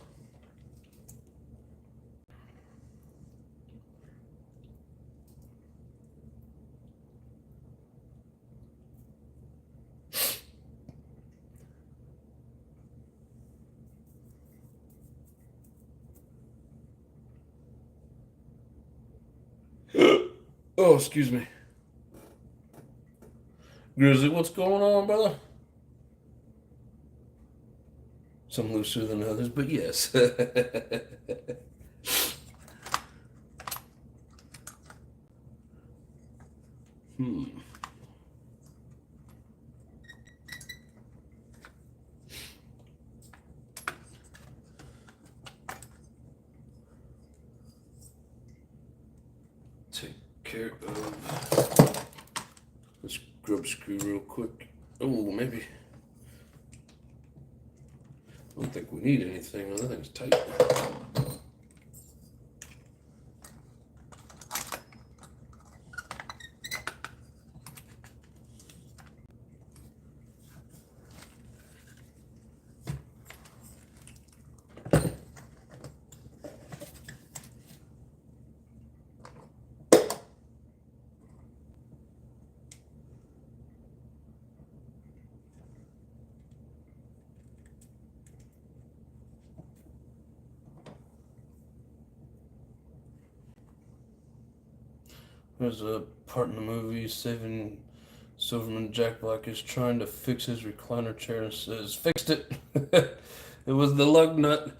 Oh, excuse me. Grizzly, what's going on, brother? Some looser than others, but yes. Take care of this grub screw real quick. Oh, maybe. I don't think we need anything. That thing's tight. There's a part in the movie saving Silverman Jack Black is trying to fix his recliner chair and says, "Fixed it." It was the lug nut.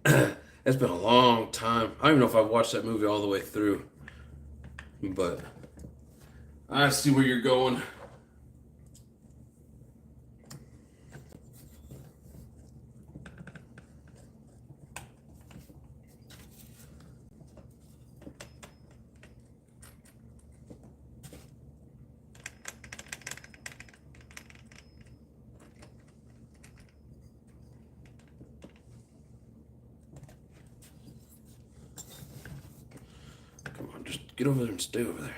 It's been a long time. I don't even know if I've watched that movie all the way through. But I see where you're going. Come on, just get over there and stay over there.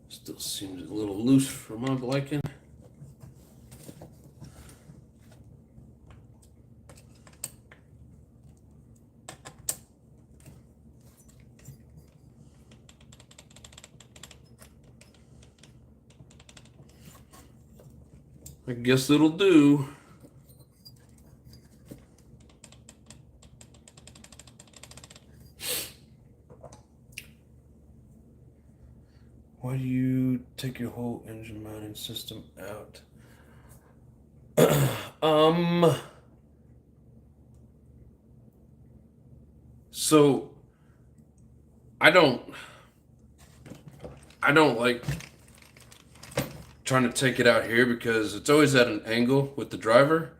Still seems a little loose for my liking. I guess it'll do. Why do you take your whole engine mounting system out? So I don't like trying to take it out here because it's always at an angle with the driver,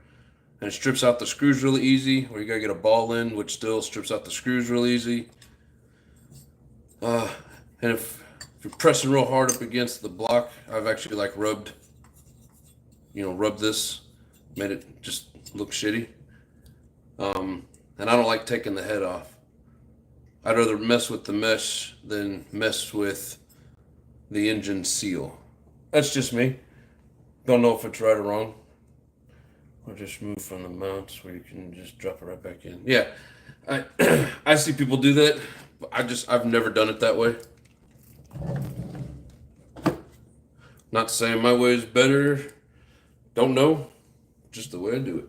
and it strips out the screws really easy, or you gotta get a ball in, which still strips out the screws real easy. And if you're pressing real hard up against the block, I've actually like rubbed this, made it just look shitty. And I don't like taking the head off. I'd rather mess with the mesh than mess with the engine seal. That's just me. Don't know if it's right or wrong. Or just move from the mounts where you can just drop it right back in. Yeah, I see people do that. But I've never done it that way. Not saying my way is better. Don't know. Just the way I do it.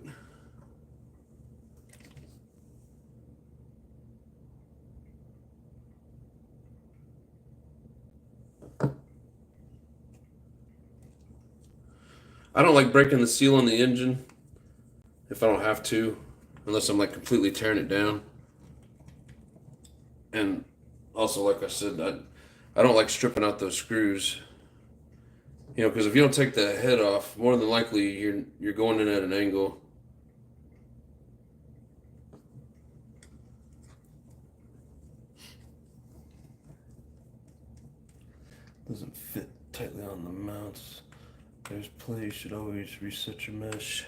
I don't like breaking the seal on the engine if I don't have to, unless I'm like completely tearing it down. And also, like I said, I don't like stripping out those screws. You know, because if you don't take the head off, more than likely you're going in at an angle. Doesn't fit tightly on the mounts. There's play. You should always reset your mesh.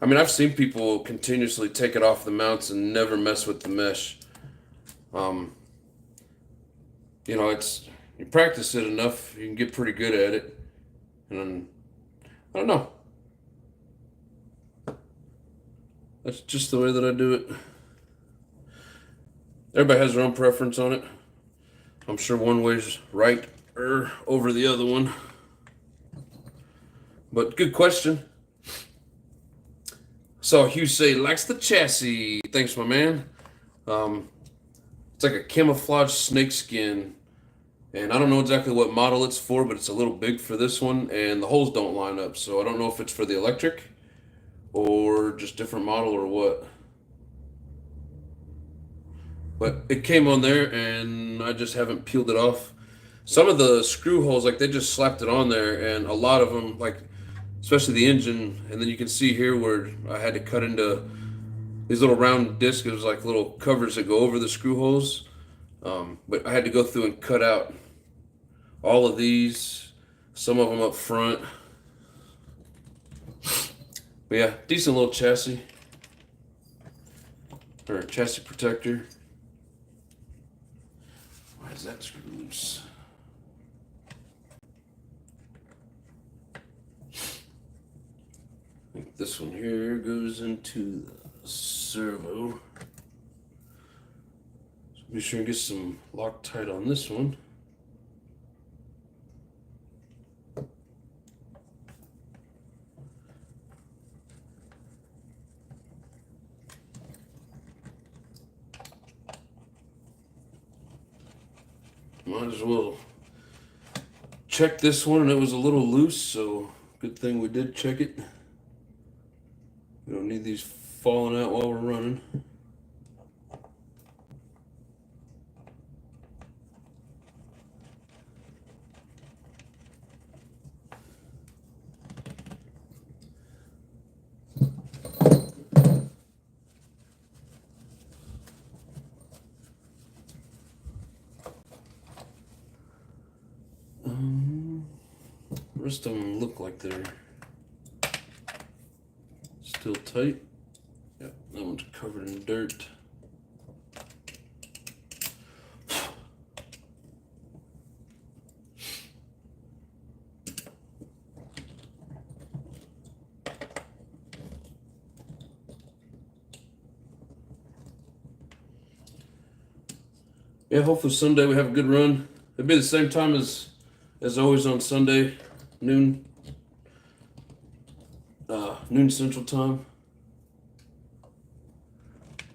I mean, I've seen people continuously take it off the mounts and never mess with the mesh. You know, you practice it enough, you can get pretty good at it. And I don't know. That's just the way that I do it. Everybody has their own preference on it. I'm sure one way's right or over the other one. But good question. Saw Hugh say, likes the chassis. Thanks, my man. It's like a camouflage snakeskin. And I don't know exactly what model it's for, but it's a little big for this one. And the holes don't line up. So I don't know if it's for the electric or just different model or what. But it came on there and I just haven't peeled it off. Some of the screw holes, like they just slapped it on there, and a lot of them, like especially the engine, and then you can see here where I had to cut into these little round discs. It was like little covers that go over the screw holes. But I had to go through and cut out all of these, some of them up front. But yeah, decent little chassis, or chassis protector. Why is that screw loose? I think this one here goes into the servo. So be sure and get some Loctite on this one. Might as well check this one, and it was a little loose, so good thing we did check it. We don't need these falling out while we're running. The rest of them look like they're still tight. Yep, that one's covered in dirt. Yeah, hopefully Sunday we have a good run. It'll be the same time as always on Sunday, noon Central Time.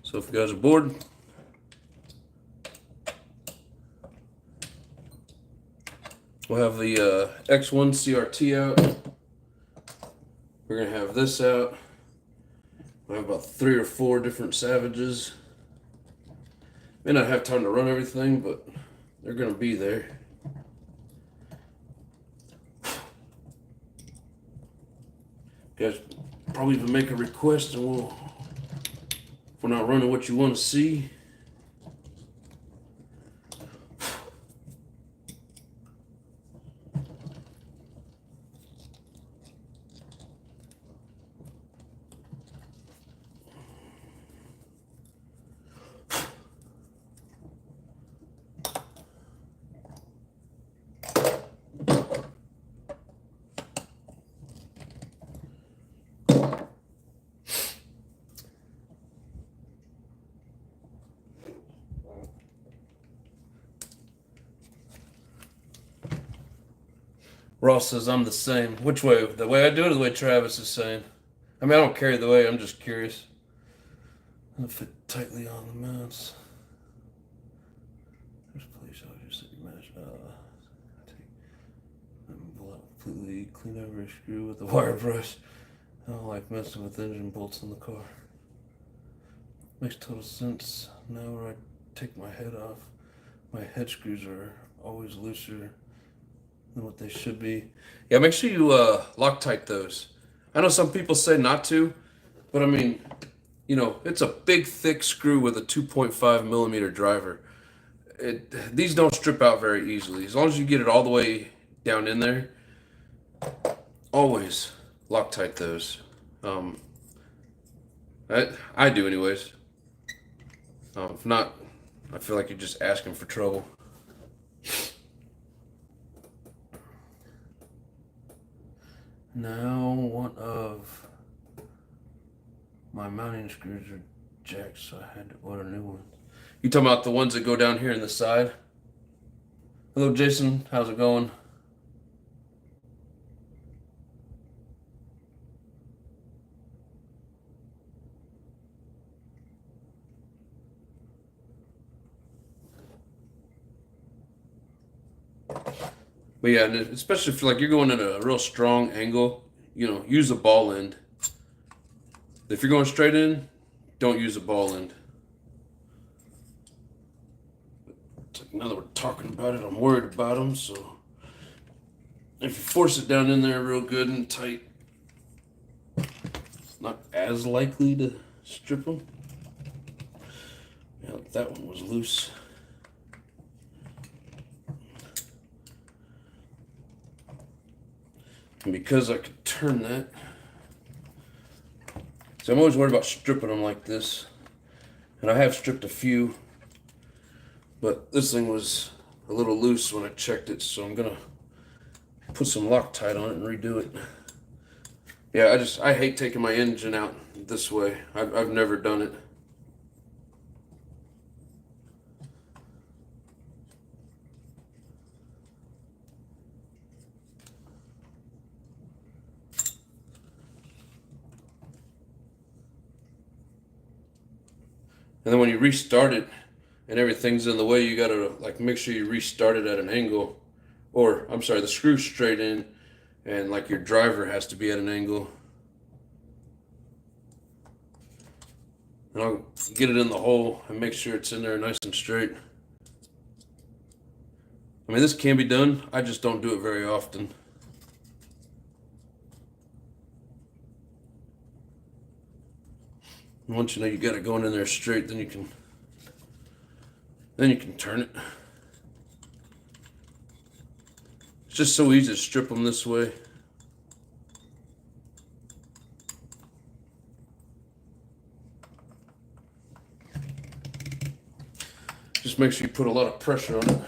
So if you guys are bored, we'll have the X1 CRT out. We're gonna have this out. I have about 3 or 4 different Savages. May not have time to run everything, but they're gonna be there. You guys probably even make a request, and if we're not running what you want to see. Ross says I'm the same. Which way? The way I do it or the way Travis is saying? I mean, I don't carry the way, I'm just curious. I'm gonna fit tightly on the mounts. There's a place I'll just mesh. Completely clean every screw with the wire brush. I don't like messing with engine bolts in the car. Makes total sense. Now where I take my head off, my head screws are always looser than what they should be. Yeah, make sure you Loctite those. I know some people say not to, but I mean, you know, it's a big thick screw with a 2.5 millimeter driver. These don't strip out very easily. As long as you get it all the way down in there, always Loctite those. I do anyways. If not, I feel like you're just asking for trouble. Now one of my mounting screws are jacked, so I had to order new ones. You talking about the ones that go down here in the side? Hello, Jason. How's it going? But yeah, and especially if you're going at a real strong angle, you know, use a ball end. If you're going straight in, don't use a ball end. But now that we're talking about it, I'm worried about them. So if you force it down in there real good and tight, it's not as likely to strip them. Yeah, that one was loose. And because I could turn that, so I'm always worried about stripping them like this. And I have stripped a few, but this thing was a little loose when I checked it, so I'm gonna put some Loctite on it and redo it. Yeah, I hate taking my engine out this way. I've never done it. And then when you restart it and everything's in the way, you gotta like make sure you restart it at an angle. Or, I'm sorry, the screw's straight in and like your driver has to be at an angle. And I'll get it in the hole and make sure it's in there nice and straight. I mean, this can be done. I just don't do it very often. And once you know you got it going in there straight, then you can turn it. It's just so easy to strip them this way. Just make sure you put a lot of pressure on it.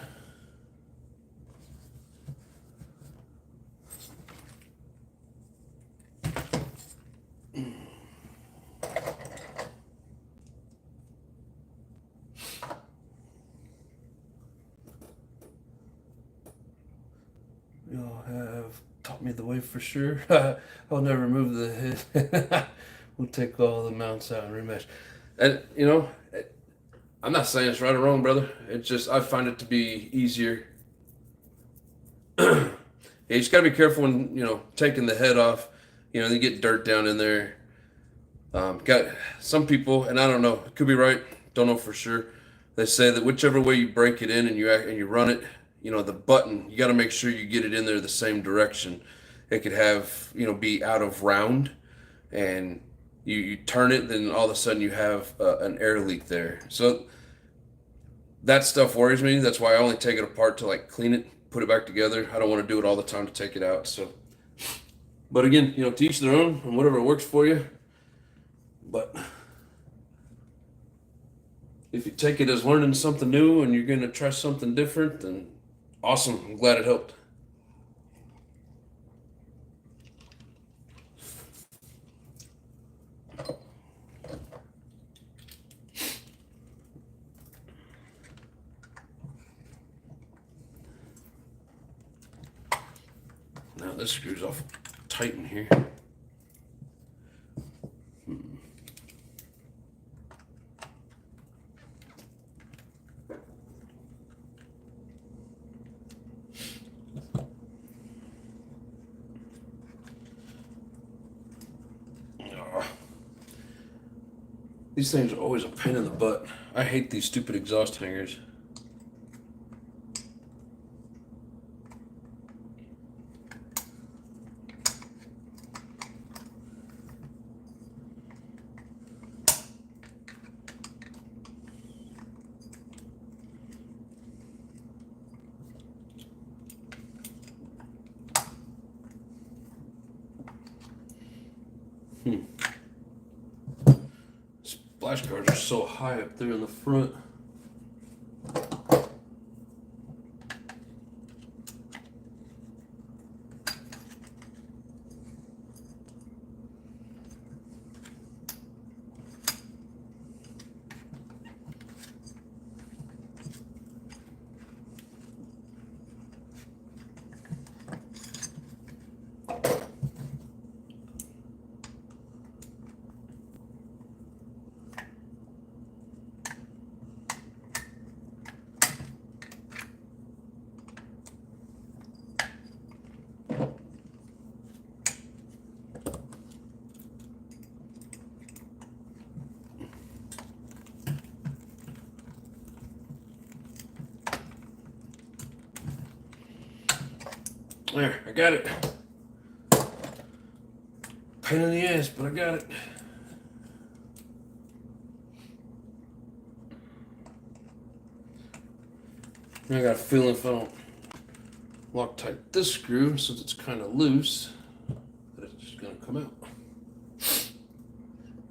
y'all have taught me the way for sure. I'll never remove the head. We'll take all the mounts out and remesh. And you know, I'm not saying it's right or wrong, brother. It's just I find it to be easier. Yeah, you just gotta be careful when taking the head off. You get dirt down in there. Got some people, and I don't know, it could be right. Don't know for sure. They say that whichever way you break it in and you run it, the button, you got to make sure you get it in there the same direction. It could have be out of round, and you turn it, then all of a sudden you have an air leak there. So that stuff worries me. That's why I only take it apart to like clean it, put it back together. I don't want to do it all the time to take it out. So, but again, to each their own, and whatever works for you. But if you take it as learning something new and you're going to try something different, then awesome. I'm glad it helped. Now this screws off tight in here. These things are always a pain in the butt. I hate these stupid exhaust hangers. Splash guards are so high up there in the front. There, I got it. Pain in the ass, but I got it. I got a feeling if I don't Loctite this screw, since it's kind of loose, that it's just going to come out.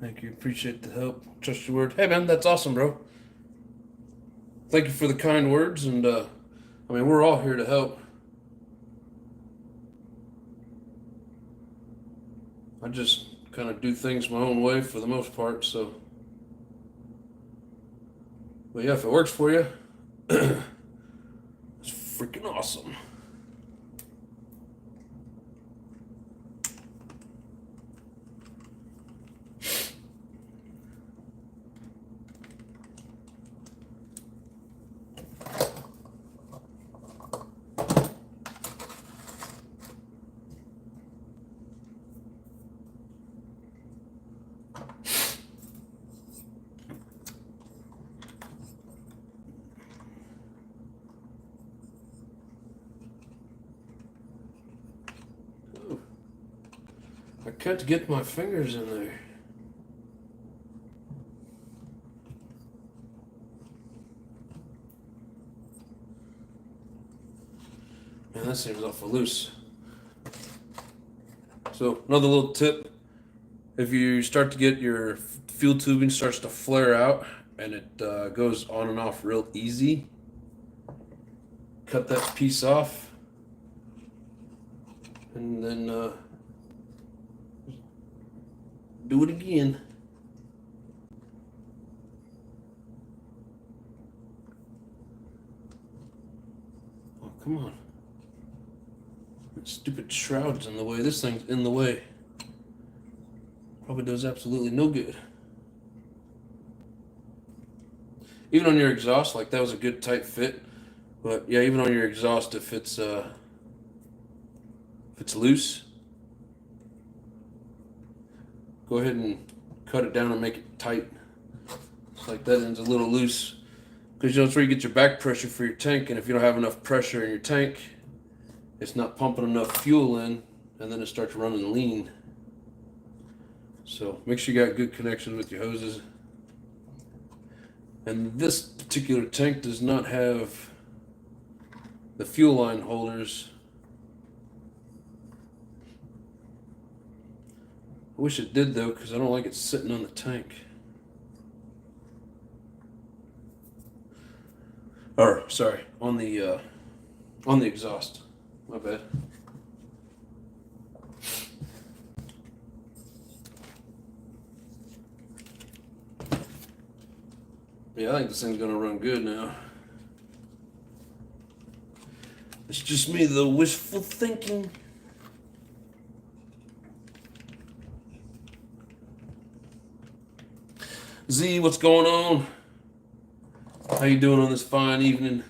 Thank you. Appreciate the help. Trust your word. Hey, man, that's awesome, bro. Thank you for the kind words, and we're all here to help. I just kind of do things my own way for the most part, so. But yeah, if it works for you, it's freaking awesome. I can't get my fingers in there. Man, that seems awful loose. So another little tip, if you start to get your fuel tubing starts to flare out and it goes on and off real easy, cut that piece off and then do it again. Oh, come on. Stupid shroud's in the way. This thing's in the way. Probably does absolutely no good. Even on your exhaust, like that was a good tight fit. But yeah, even on your exhaust, if it's loose, go ahead and cut it down and make it tight. It's like that end's a little loose. Because you know, it's where you get your back pressure for your tank, and if you don't have enough pressure in your tank, it's not pumping enough fuel in, and then it starts running lean. So make sure you got good connections with your hoses. And this particular tank does not have the fuel line holders. I wish it did though, because I don't like it sitting on the tank. Or sorry, on the exhaust. My bad. Yeah, I think this thing's gonna run good now. It's just me though, wishful thinking. Z, what's going on? How you doing on this fine evening?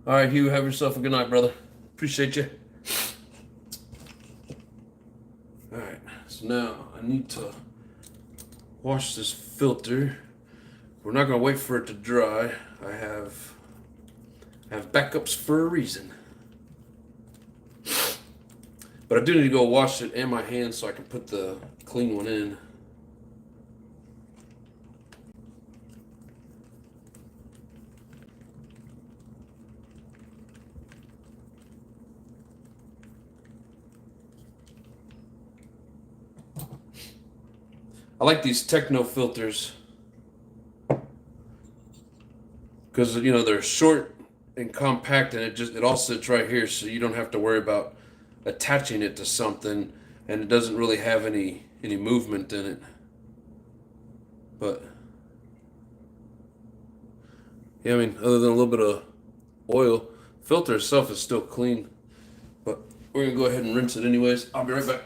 All right, Hugh, have yourself a good night, brother. Appreciate you. All right, so now I need to wash this filter. We're not gonna wait for it to dry. I have backups for a reason. But I do need to go wash it and my hands so I can put the clean one in. I like these techno filters because you know they're short and compact, and it all sits right here, so you don't have to worry about attaching it to something, and it doesn't really have any movement in it. But yeah, I mean, other than a little bit of oil, filter itself is still clean. But we're gonna go ahead and rinse it anyways. I'll be right back.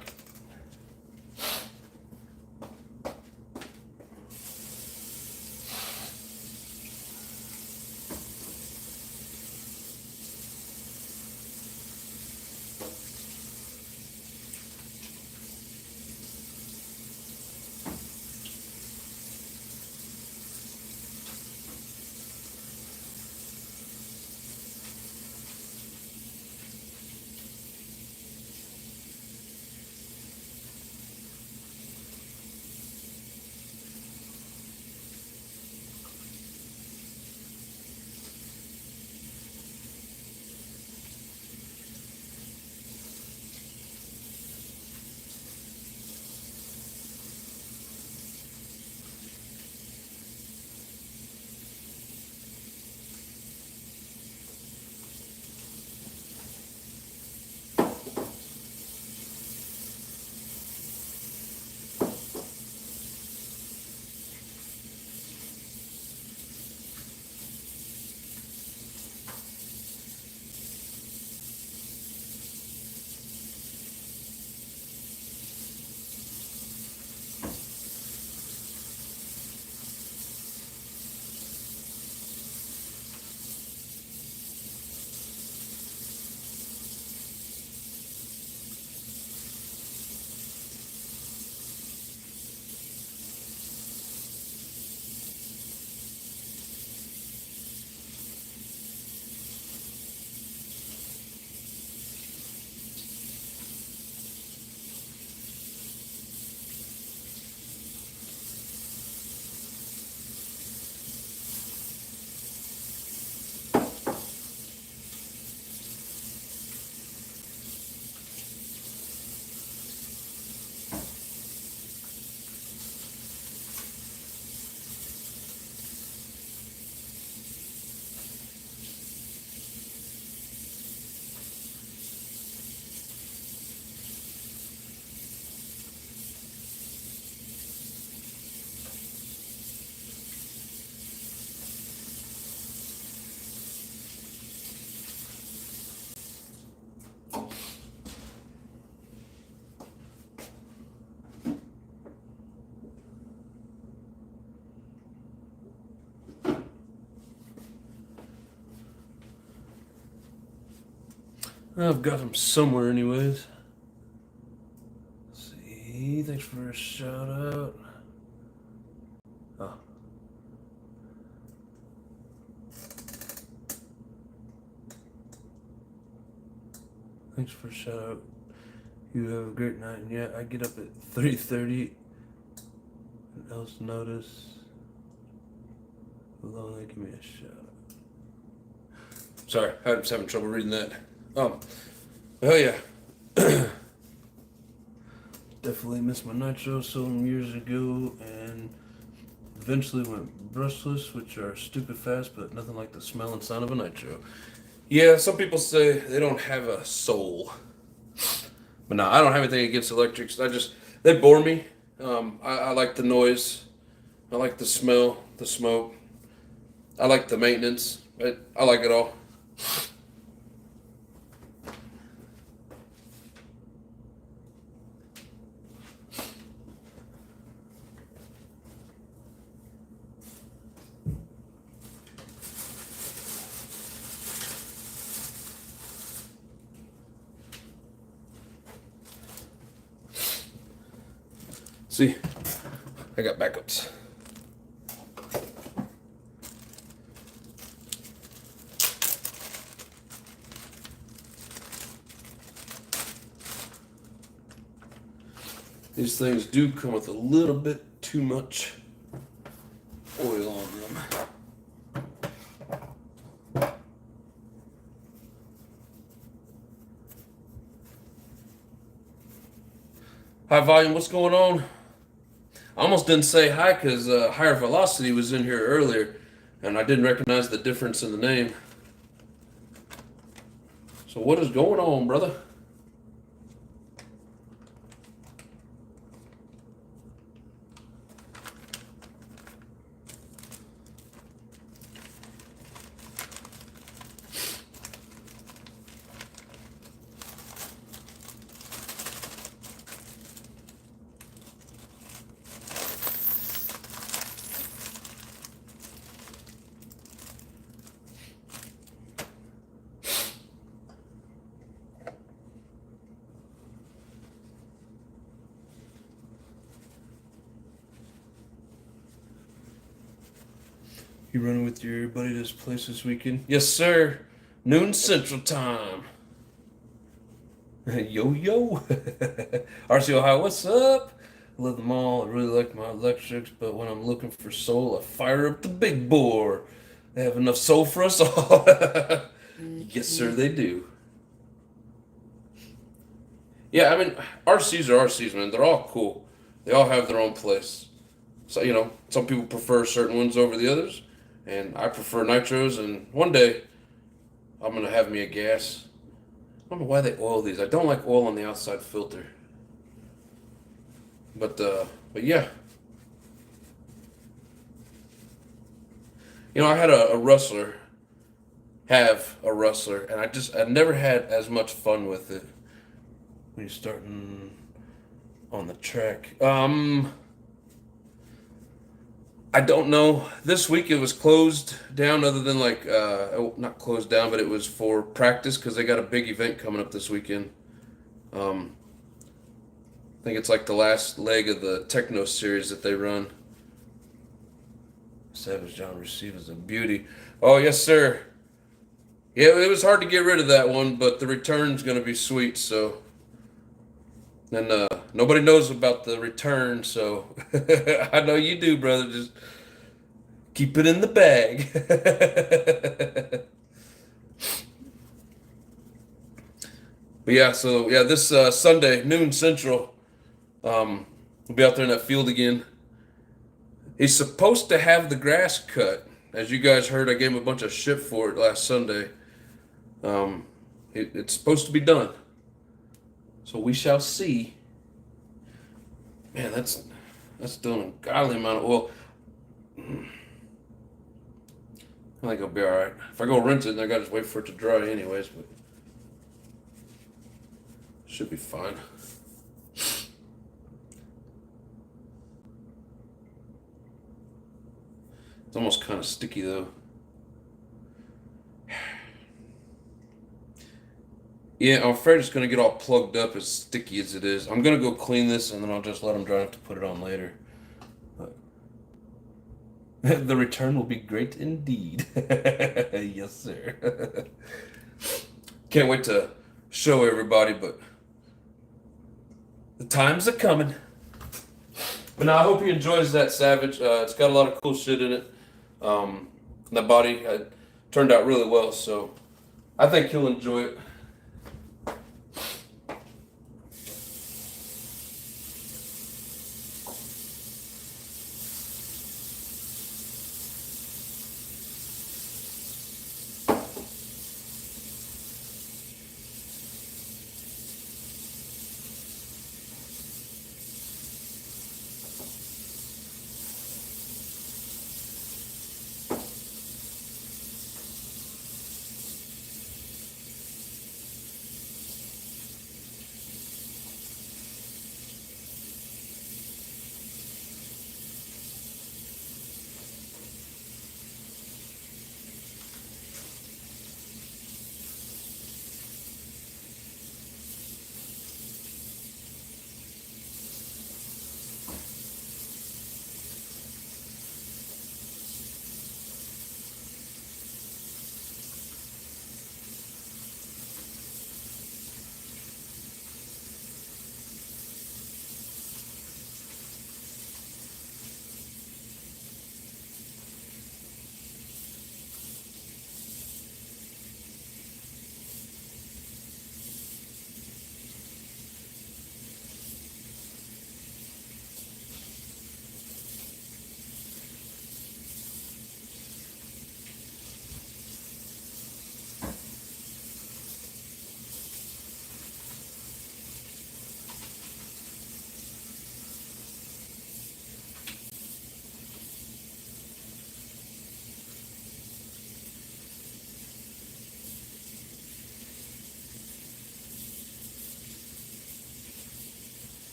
I've got them somewhere anyways. Let's see, thanks for a shout out. Oh. Thanks for a shout out. You have a great night. And yeah, I get up at 3:30. And else notice. Lonely, give me a shout out. Sorry, I was having trouble reading that. Oh yeah. Definitely missed my nitro some years ago, and eventually went brushless, which are stupid fast, but nothing like the smell and sound of a nitro. Yeah, some people say they don't have a soul. But no, I don't have anything against electrics. They bore me. I like the noise. I like the smell, the smoke. I like the maintenance. I like it all. See, I got backups. These things do come with a little bit too much oil on them. High volume, what's going on? I almost didn't say hi because Higher Velocity was in here earlier, and I didn't recognize the difference in the name. So what is going on, brother? You running with your buddy to this place this weekend? Yes, sir. Noon Central Time. Yo, yo. RC Ohio, what's up? I love them all. I really like my electrics, but when I'm looking for soul, I fire up the big bore. They have enough soul for us all. Yes, sir, they do. Yeah, I mean, RCs are RCs, man. They're all cool. They all have their own place. So, some people prefer certain ones over the others, and I prefer nitros, and one day I'm going to have me a gas. I don't know why they oil these. I don't like oil on the outside filter. But yeah. I had a rustler, and I never had as much fun with it when you're starting on the track. I don't know. This week it was closed down, other than not closed down, but it was for practice because they got a big event coming up this weekend. I think it's like the last leg of the Techno series that they run. Savage John Receiver's a beauty. Oh, yes, sir. Yeah, it was hard to get rid of that one, but the return's going to be sweet, so. And nobody knows about the return, so I know you do, brother. Just keep it in the bag. But yeah, so yeah, this Sunday, noon Central, we'll be out there in that field again. He's supposed to have the grass cut. As you guys heard, I gave him a bunch of shit for it last Sunday. It's supposed to be done. So we shall see. Man, that's doing a godly amount of oil. I think I'll be alright. If I go rinse it, then I gotta just wait for it to dry anyways, but should be fine. It's almost kind of sticky though. Yeah, I'm afraid it's gonna get all plugged up as sticky as it is. I'm gonna go clean this and then I'll just let them dry enough to put it on later. But the return will be great indeed. Yes, sir. Can't wait to show everybody, but the times are coming. But now I hope he enjoys that Savage. It's got a lot of cool shit in it. The body turned out really well, so I think he'll enjoy it.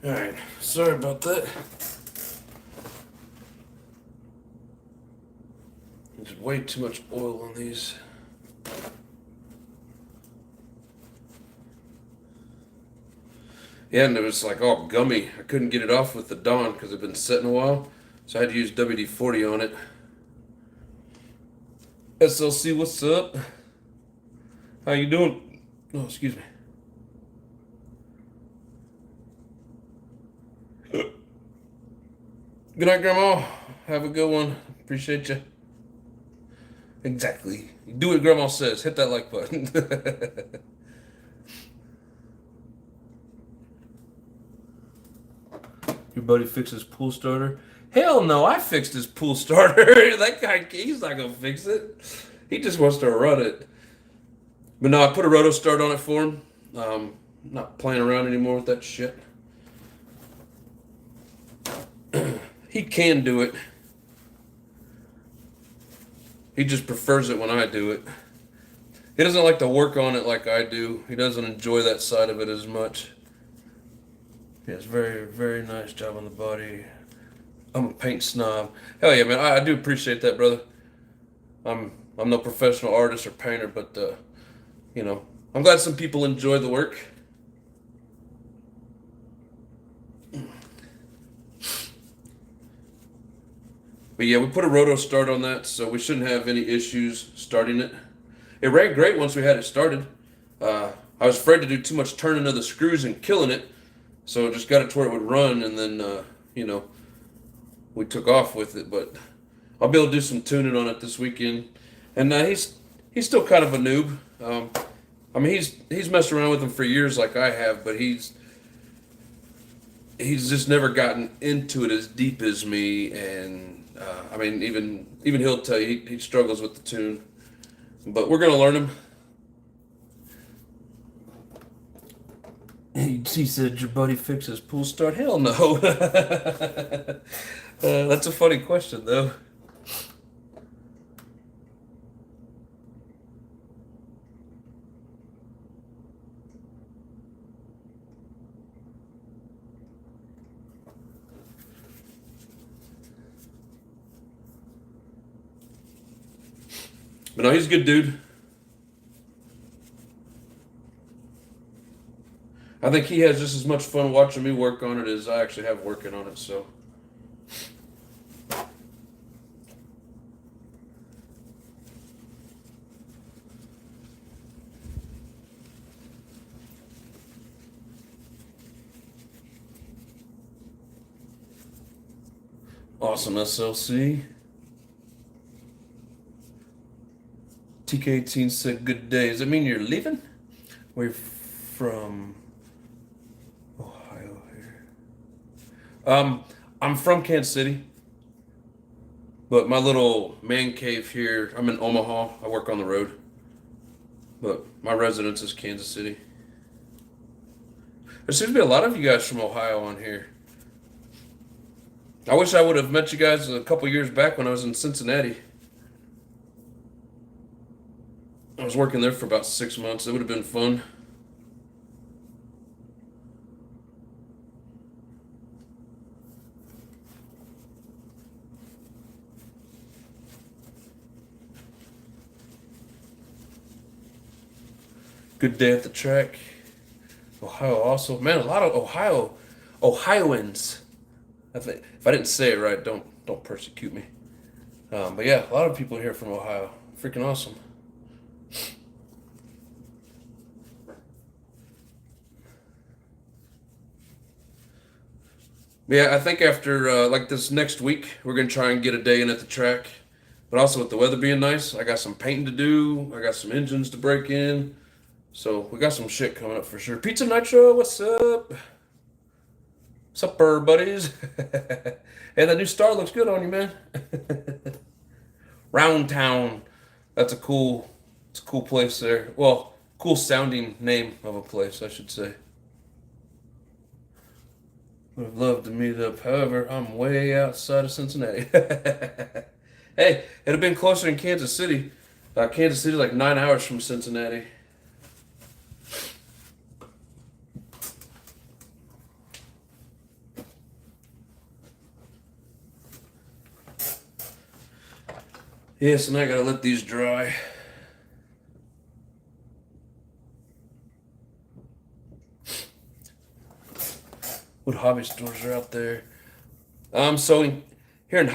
All right, sorry about that. There's way too much oil on these. Yeah, and it was like all gummy. I couldn't get it off with the Dawn because it'd been sitting a while, so I had to use WD-40 on it. SLC, what's up? How you doing? Oh, excuse me. Good night, Grandma. Have a good one. Appreciate you. Exactly. Do what Grandma says. Hit that like button. Your buddy fixed his pool starter? Hell no, I fixed his pool starter. That guy, he's not gonna fix it. He just wants to run it. But no, I put a roto start on it for him. Not playing around anymore with that shit. He can do it. He just prefers it when I do it. He doesn't like to work on it like I do. He doesn't enjoy that side of it as much. Yes, very, very nice job on the body. I'm a paint snob. Hell yeah, man. I do appreciate that, brother. I'm no professional artist or painter, but you know, I'm glad some people enjoy the work. But yeah, we put a roto start on that, so we shouldn't have any issues starting it. It ran great once we had it started. I was afraid to do too much turning of the screws and killing it, so just got it to where it would run, and then you know, we took off with it. But I'll be able to do some tuning on it this weekend. And he's still kind of a noob. I mean, he's messed around with them for years like I have, but he's just never gotten into it as deep as me. And I mean, even he'll tell you he struggles with the tune. But we're gonna learn him. He said your buddy fixes pool start. Hell no. That's a funny question though. But no, he's a good dude. I think he has just as much fun watching me work on it as I actually have working on it, so. Awesome SLC. TK18 said good day. Does it mean you're leaving? We're from Ohio here. I'm from Kansas City, but my little man cave here, I'm in Omaha. I work on the road, but my residence is Kansas City. There seems to be a lot of you guys from Ohio on here. I wish I would have met you guys a couple years back when I was in Cincinnati. I was working there for about 6 months. It would have been fun. Good day at the track. Ohio also. Man, a lot of Ohioans. If I didn't say it right, don't persecute me. But yeah, a lot of people here from Ohio. Freaking awesome. Yeah, I think after like this next week, we're gonna try and get a day in at the track. But also with the weather being nice, I got some painting to do. I got some engines to break in. So we got some shit coming up for sure. Pizza Nitro, what's up? Supper buddies. Hey, that new star looks good on you, man. Round Town. That's it's a cool place there. Well, cool sounding name of a place, I should say. Would have loved to meet up. However, I'm way outside of Cincinnati. Hey, it'd have been closer in Kansas City. Kansas City, like 9 hours from Cincinnati. Yes, and I gotta let these dry. What hobby stores are out there? Here in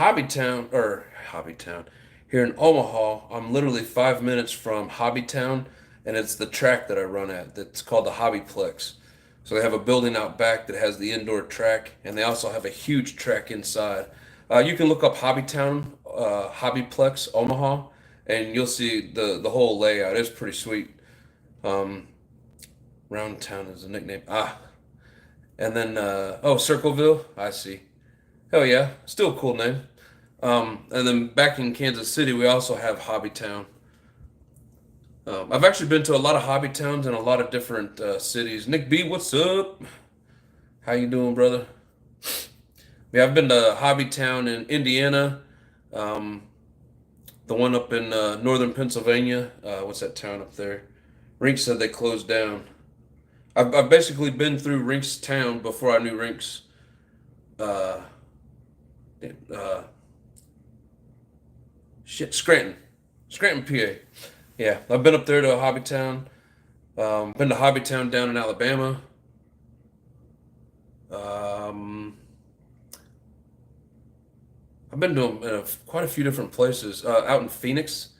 here in Omaha, I'm literally 5 minutes from Hobbytown, and it's the track that I run at. That's called the Hobbyplex. So they have a building out back that has the indoor track, and they also have a huge track inside. You can look up Hobbytown, Hobbyplex Omaha, and you'll see the whole layout. It's pretty sweet. Um, Round Town is a nickname. And then Circleville. I see. Hell yeah, still a cool name. And then back in Kansas City, we also have Hobbytown. I've actually been to a lot of hobby towns in a lot of different cities. Nick B, what's up? How you doing, brother? Yeah, I've been to Hobby Town in Indiana, um, the one up in northern Pennsylvania. What's that town up there? Rinks said they closed down. I've basically been through Rinks Town before I knew Rinks. Uh, uh, Scranton, PA. Yeah, I've been up there to Hobby Town. Been to Hobby Town down in Alabama. Um, I've been to them in quite a few different places. Out in Phoenix,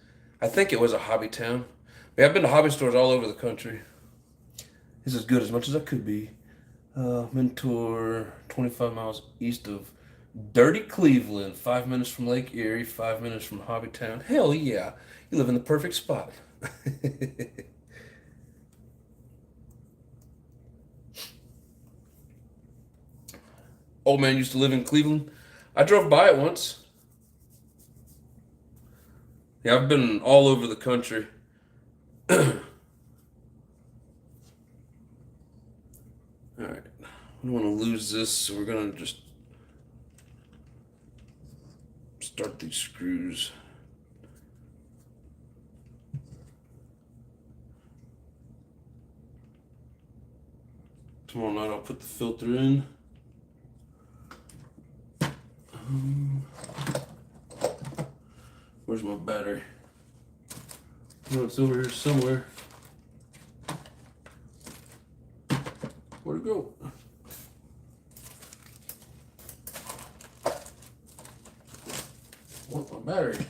I think it was a hobby town. Yeah, I've been to hobby stores all over the country. It's as good as much as I could be. Mentor, 25 miles east of dirty Cleveland, 5 minutes from Lake Erie, 5 minutes from Hobby Town. Hell yeah, you live in the perfect spot. Old man used to live in Cleveland. I drove by it once. Yeah, I've been all over the country. All right, I don't want to lose this, so we're gonna just start these screws. Tomorrow night I'll put the filter in. Where's my battery? Oh, it's over here somewhere. Where'd it go? Where's my battery?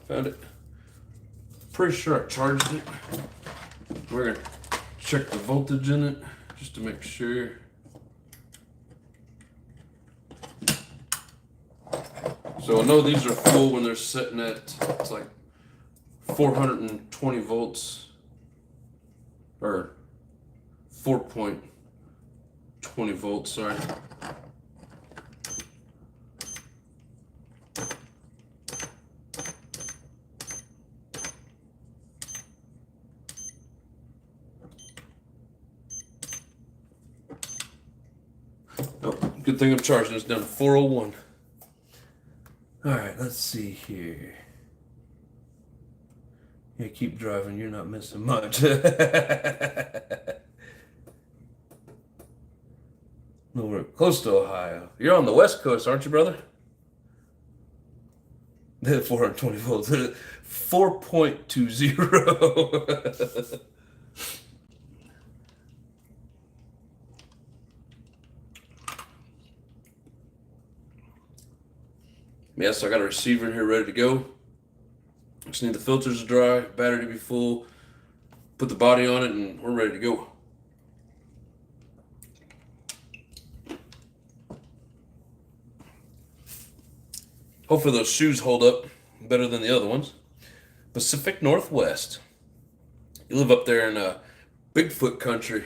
Found it. Pretty sure I charged it. We're gonna check the voltage in it just to make sure. So I know these are full when they're sitting at, it's like 420 volts or 4.20 volts, sorry. Oh, good thing I'm charging this down to 401. All right, let's see here. Yeah, keep driving. You're not missing much. No, we're close to Ohio. You're on the West Coast, aren't you, brother? 420 volts. 4.20. Yes, I got a receiver in here ready to go. Just need the filters to dry, battery to be full, put the body on it, and we're ready to go. Hopefully those shoes hold up better than the other ones. Pacific Northwest. You live up there in Bigfoot country.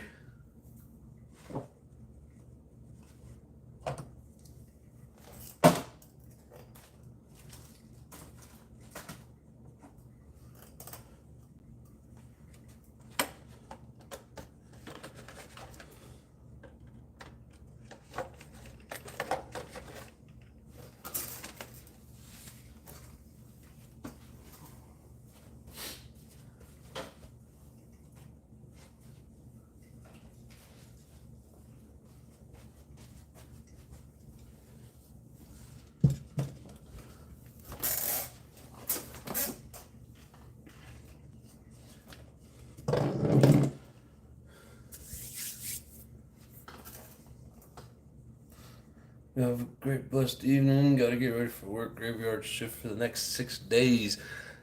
You have a great, blessed evening. Got to get ready for work. Graveyard shift for the next 6 days.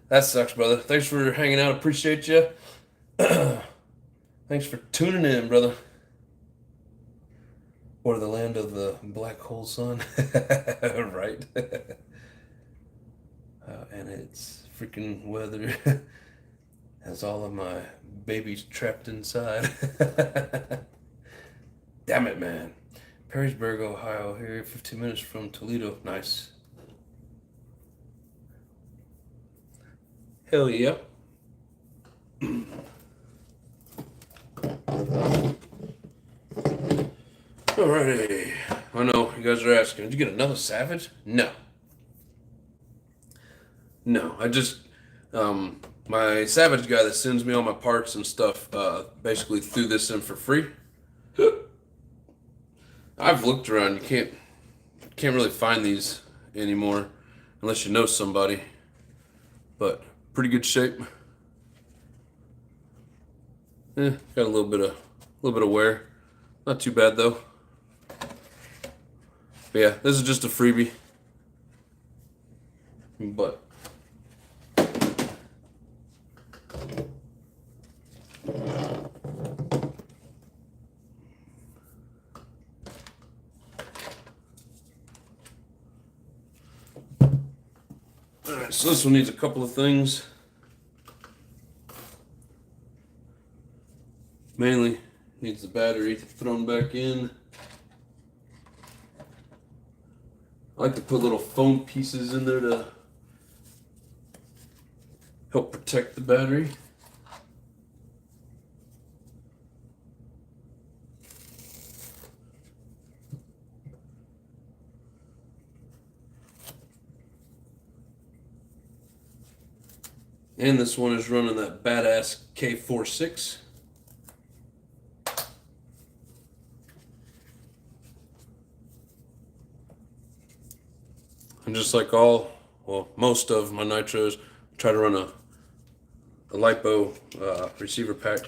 That sucks, brother. Thanks for hanging out. Appreciate you. Thanks for tuning in, brother. Or the land of the black hole sun. Right? And it's freaking weather. Has all of my babies trapped inside. Damn it, man. Perrysburg, Ohio, here, 15 minutes from Toledo. Nice. Hell yeah. Alrighty. I know, you guys are asking, did you get another Savage? No. No, I just, my Savage guy that sends me all my parts and stuff, basically threw this in for free. I've looked around. You can't really find these anymore unless you know somebody. But pretty good shape. Got a little bit of wear. Not too bad though. But yeah, this is just a freebie. But alright, so this one needs a couple of things. Mainly needs the battery thrown back in. I like to put little foam pieces in there to help protect the battery. And this one is running that badass K46. And just like most of my nitros, try to run a LiPo receiver pack.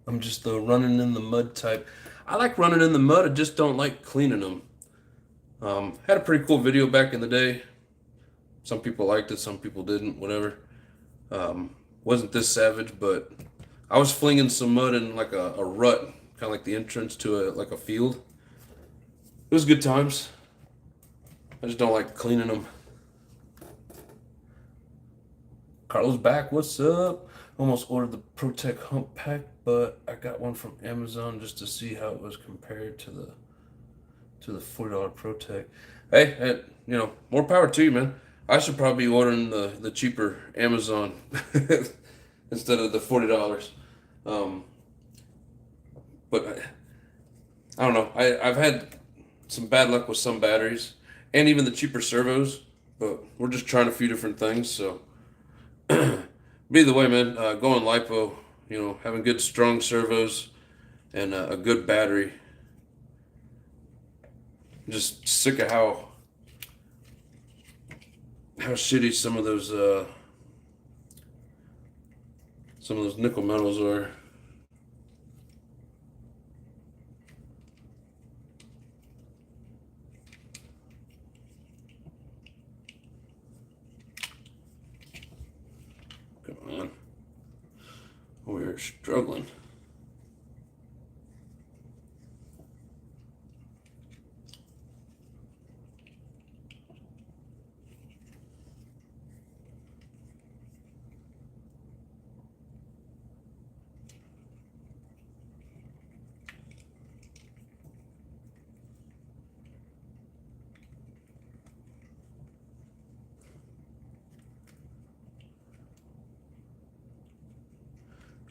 I'm just the running in the mud type. I like running in the mud, I just don't like cleaning them. Had a pretty cool video back in the day. Some people liked it, some people didn't, whatever. Wasn't this savage, but I was flinging some mud in like a rut, kind of like the entrance to a field. It was good times. I just don't like cleaning them. Carlos back, what's up? Almost ordered the ProTech hump pack, but I got one from Amazon just to see how it was compared to the $40 ProTech. Hey, more power to you, man. I should probably be ordering the cheaper Amazon instead of the $40. But I don't know. I've had some bad luck with some batteries and even the cheaper servos, but we're just trying a few different things, so. But either way, man, going LiPo, having good strong servos and a good battery. I'm just sick of how shitty some of those nickel metals are. Come on. We're struggling.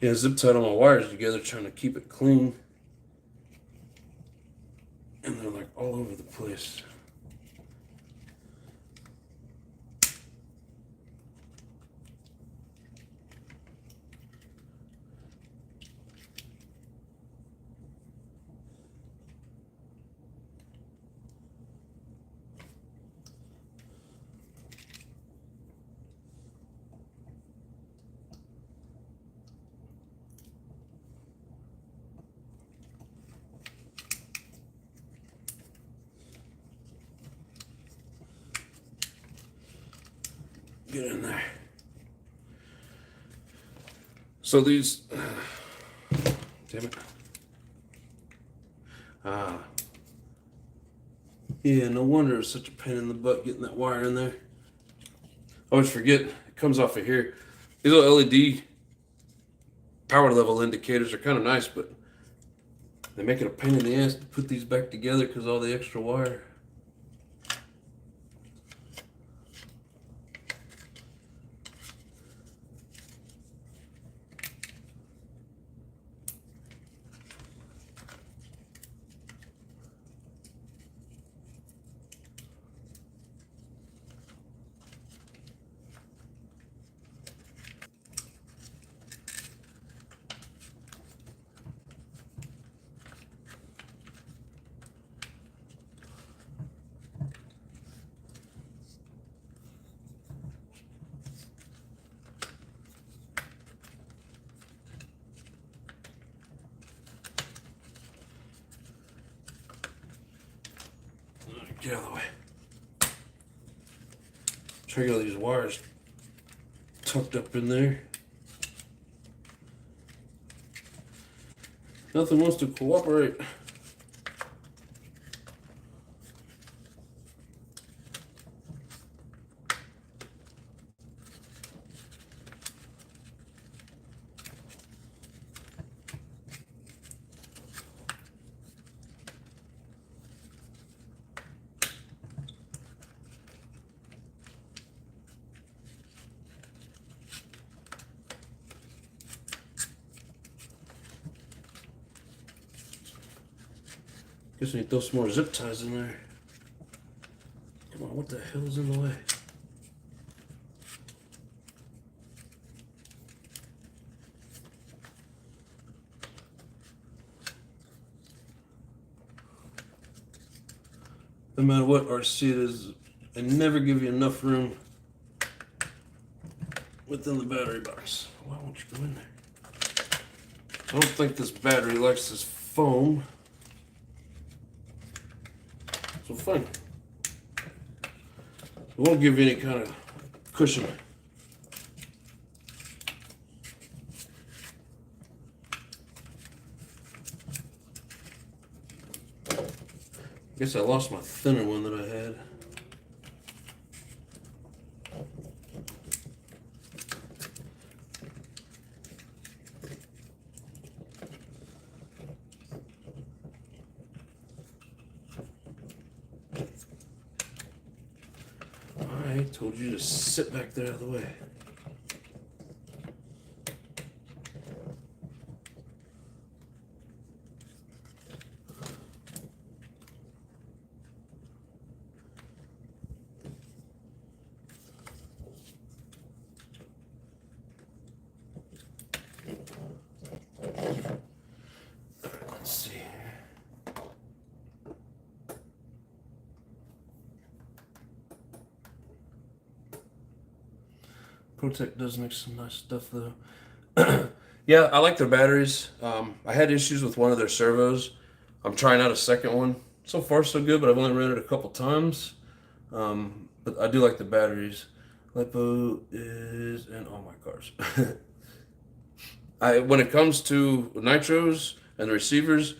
Yeah, zip tied all my wires together, trying to keep it clean. And they're like all over the place. Get in there. So these, damn it. Yeah, no wonder it's such a pain in the butt getting that wire in there. I always forget, it comes off of here. These little LED power level indicators are kind of nice, but they make it a pain in the ass to put these back together because all the extra wire. Get out of the way. Try to get all these wires tucked up in there. Nothing wants to cooperate. Guess we need to throw some more zip ties in there. Come on, what the hell's in the way? No matter what RC it is, they never give you enough room within the battery box. Why won't you go in there? I don't think this battery likes this foam. So fine. It won't give you any kind of cushion. Guess I lost my thinner one that I had. I told you to sit back there out of the way. Let's see. ProTech does make some nice stuff though. Yeah, I like their batteries. I had issues with one of their servos. I'm trying out a second one. So far so good, but I've only ran it a couple times. But I do like the batteries. LiPo is in all my cars. When it comes to nitros and the receivers,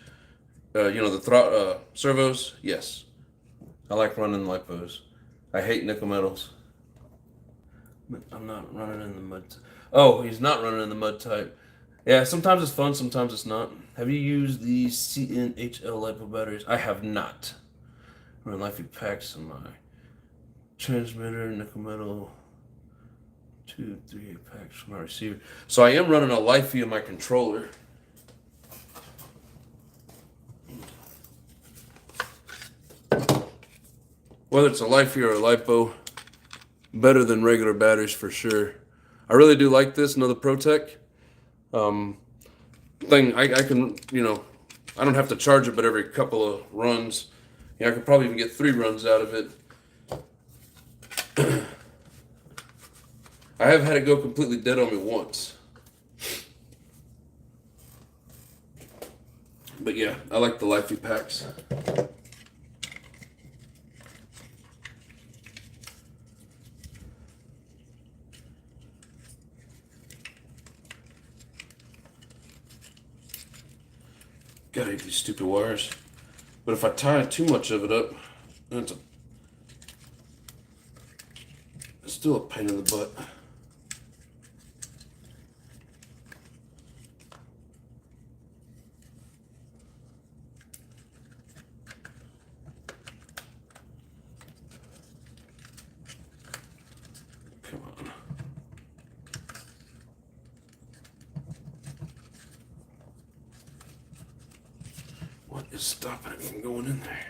the servos, yes. I like running LiPos. I hate nickel metals. But I'm not running in the mud. Oh, he's not running in the mud type. Yeah, sometimes it's fun, sometimes it's not. Have you used the CNHL LiPo batteries? I have not. Run Lifey packs on my transmitter, nickel metal, 2, 3 packs for my receiver. So I am running a Lifey in my controller. Whether it's a Lifey or a LiPo, better than regular batteries for sure. I really do like this, another ProTech thing. I can, I don't have to charge it, but every couple of runs, I could probably even get 3 runs out of it. I have had it go completely dead on me once. But yeah, I like the Lifey packs. Gotta hate these stupid wires. But if I tie too much of it up, it's still a pain in the butt. Come on. What is stopping it from going in there?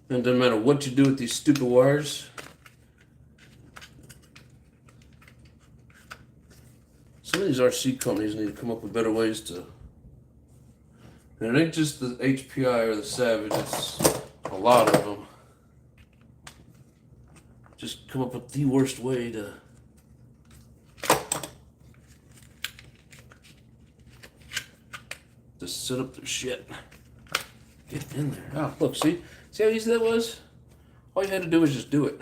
And it doesn't matter what you do with these stupid wires. Some of these RC companies need to come up with better ways to. And it ain't just the HPI or the Savage, it's a lot of them. Just come up with the worst way to set up their shit. Get in there. Oh, look, see how easy that was? All you had to do was just do it.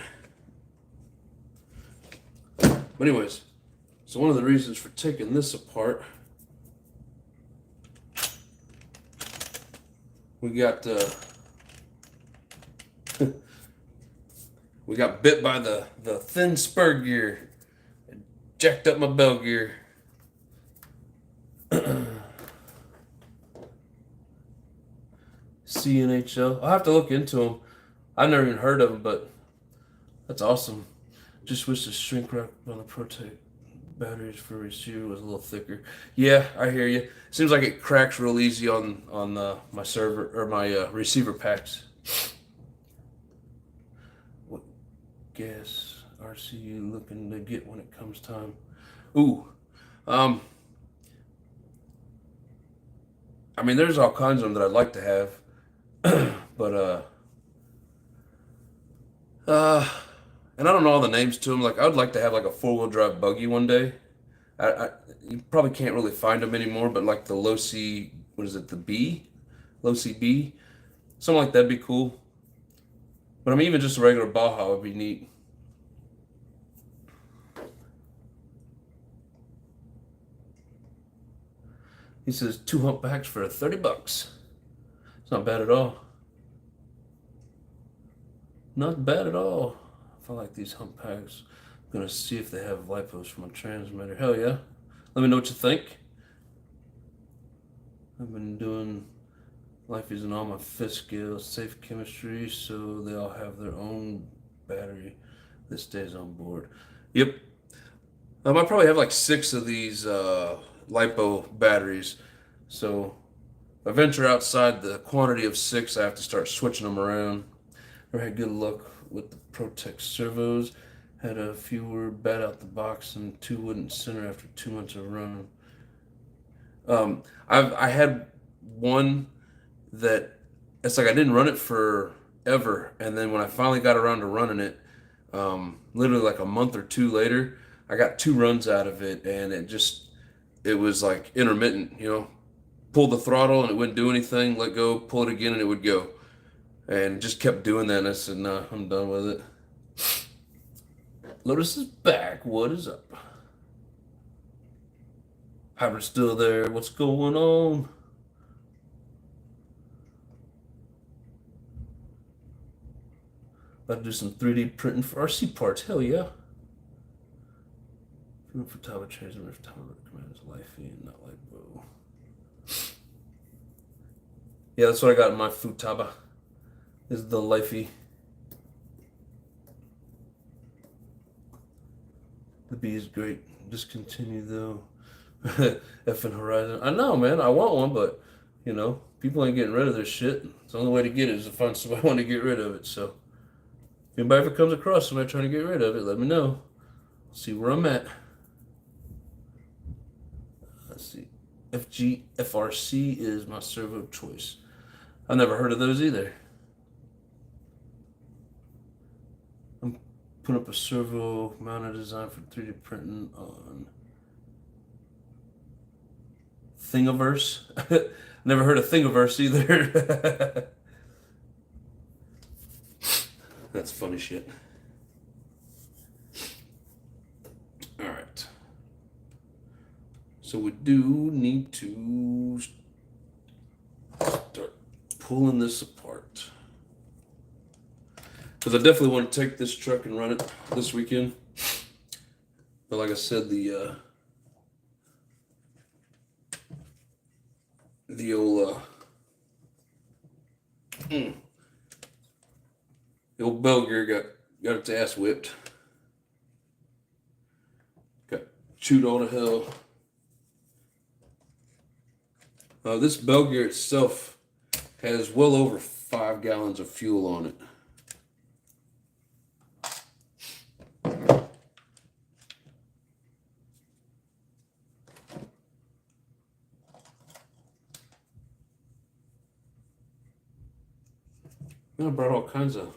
But anyways, so one of the reasons for taking this apart, we got we got bit by the thin spur gear. It jacked up my bell gear. CNHL. I'll have to look into them. I've never even heard of them, but that's awesome. Just wish the shrink wrap on the Protect batteries for receiver was a little thicker. Yeah, I hear you. Seems like it cracks real easy on my server or my receiver packs. What gas RC you looking to get when it comes time? Ooh, I mean, there's all kinds of them that I'd like to have. But and I don't know all the names to them. Like, I would like to have like a 4-wheel drive buggy one day. You probably can't really find them anymore, but like the low C, what is it, the B? Low C B? Something like that'd be cool. But I mean, even just a regular Baja would be neat. He says 2 humpbacks for $30. It's not bad at all. Not bad at all. I like these humpbacks. I'm gonna see if they have lipos for my transmitter. Hell yeah. Let me know what you think. I've been doing lifeys in all my fifth scales, safe chemistry, so they all have their own battery that stays on board. Yep. I probably have like 6 of these lipo batteries. So if I venture outside the quantity of 6, I have to start switching them around. Never had good luck with the Protect servos. Had a few were bad out the box and 2 wouldn't center after 2 months of running. I had one that it's like I didn't run it forever, and then when I finally got around to running it, literally like a month or 2 later, I got 2 runs out of it, and it was like intermittent, you know. Pull the throttle and it wouldn't do anything, let go, pull it again and it would go. And just kept doing that, and I said, nah, I'm done with it. Lotus is back. What is up? Hybrid's still there. What's going on? About to do some 3D printing for RC parts. Hell yeah. For Futaba transmitter, Futaba recommends Lifey and not Lipo. Yeah, that's what I got in my Futaba. Is the Lifey. The B is great. Discontinue though. Effing Horizon. I know, man. I want one, but you know, people ain't getting rid of their shit. It's the only way to get it is to find somebody wanting to get rid of it. So if anybody ever comes across somebody trying to get rid of it, let me know. See where I'm at. Let's see. FRC is my servo of choice. I've never heard of those either. I'm putting up a servo mounted design for 3D printing on Thingiverse. Never heard of Thingiverse either. That's funny shit. Alright. So we do need to pulling this apart. Because I definitely want to take this truck and run it this weekend. But like I said, the old bell gear got its ass whipped. Got chewed all to hell. This bell gear itself has well over 5 gallons of fuel on it. I brought all kinds of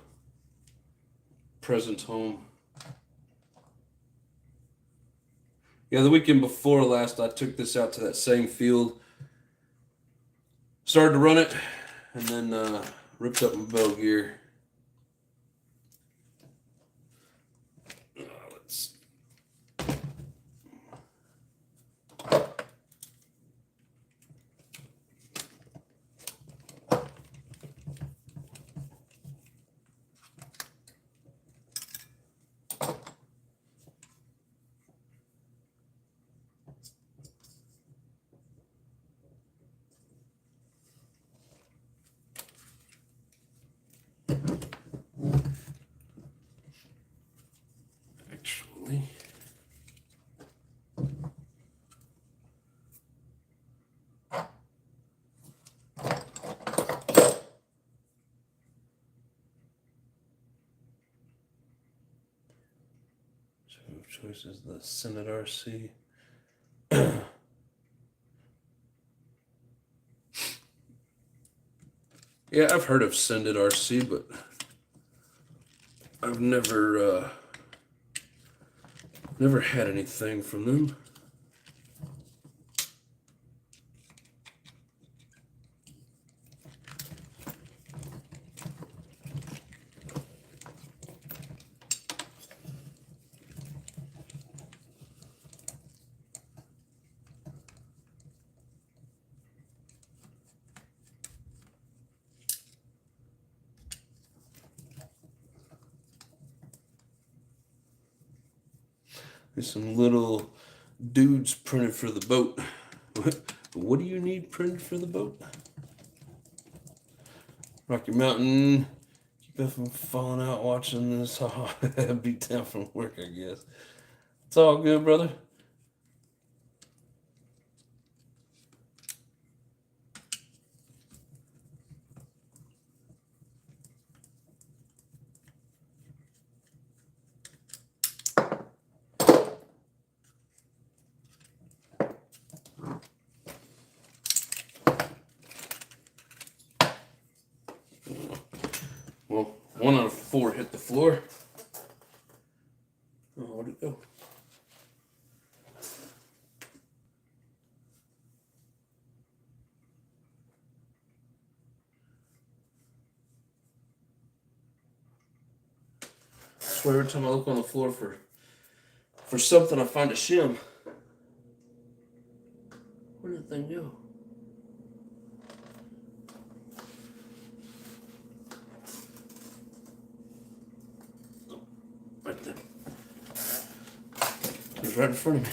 presents home. Yeah, the weekend before last, I took this out to that same field. Started to run it, and then ripped up my bell gear. Let's... Actually, choice is the Senate RC. Yeah, I've heard of Senate RC, but I've never had anything from them. There's some little dudes printed for the boat. What do you need printed for the boat? Rocky Mountain, keep it from falling out watching this. Beat down from work, I guess. It's all good, brother. Well, 1 out of 4 hit the floor. Oh, where'd it go? I swear every time I look on the floor for something, I find a shim. Where did that thing go? Right there. It was right in front of me.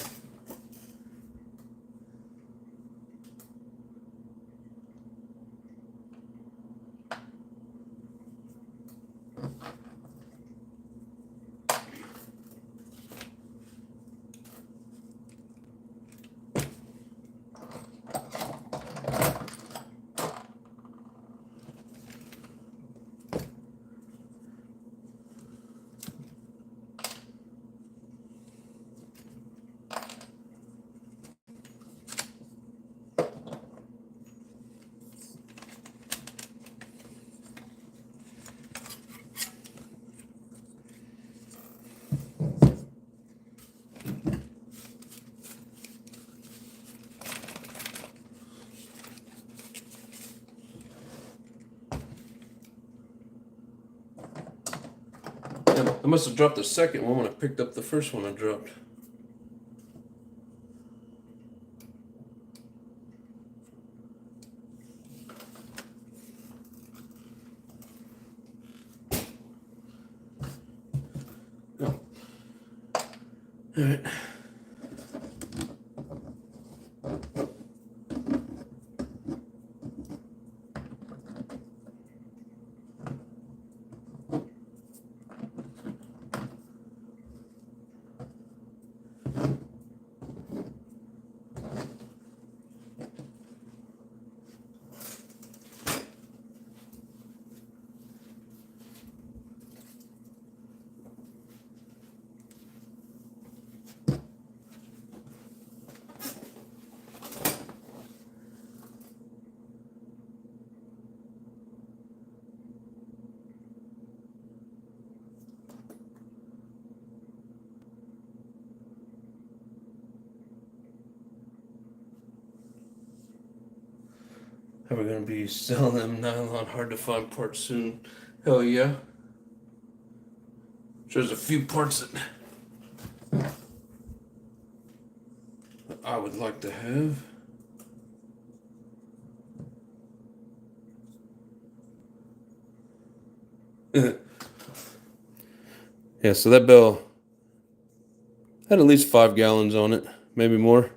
I must have dropped the second one when I picked up the first one I dropped. All right. Are we going to be selling them nylon hard to find parts soon? Hell yeah. There's a few parts that I would like to have. Yeah, so that bell had at least 5 gallons on it, maybe more.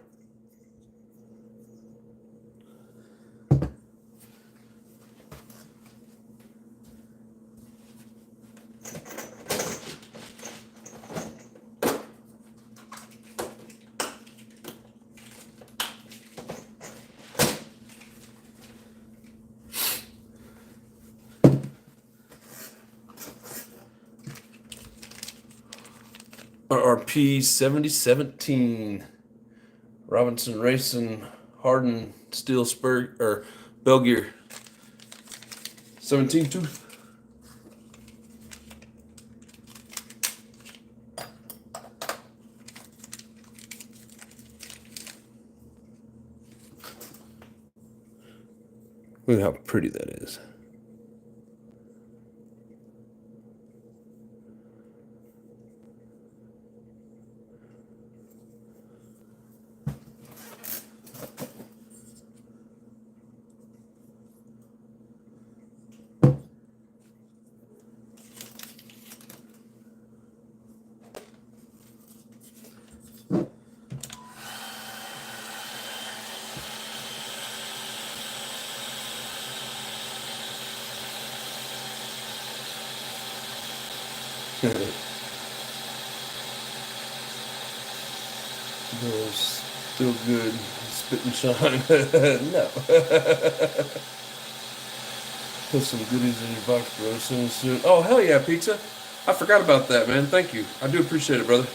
RRP 7017 Robinson Racing Hardened Steel Spur or Bell Gear 17 tooth. Look at how pretty that is. Bill's still good. Spit and shine. No. Put some goodies in your box, bro. Soon. Oh, hell yeah, pizza. I forgot about that, man. Thank you. I do appreciate it, brother.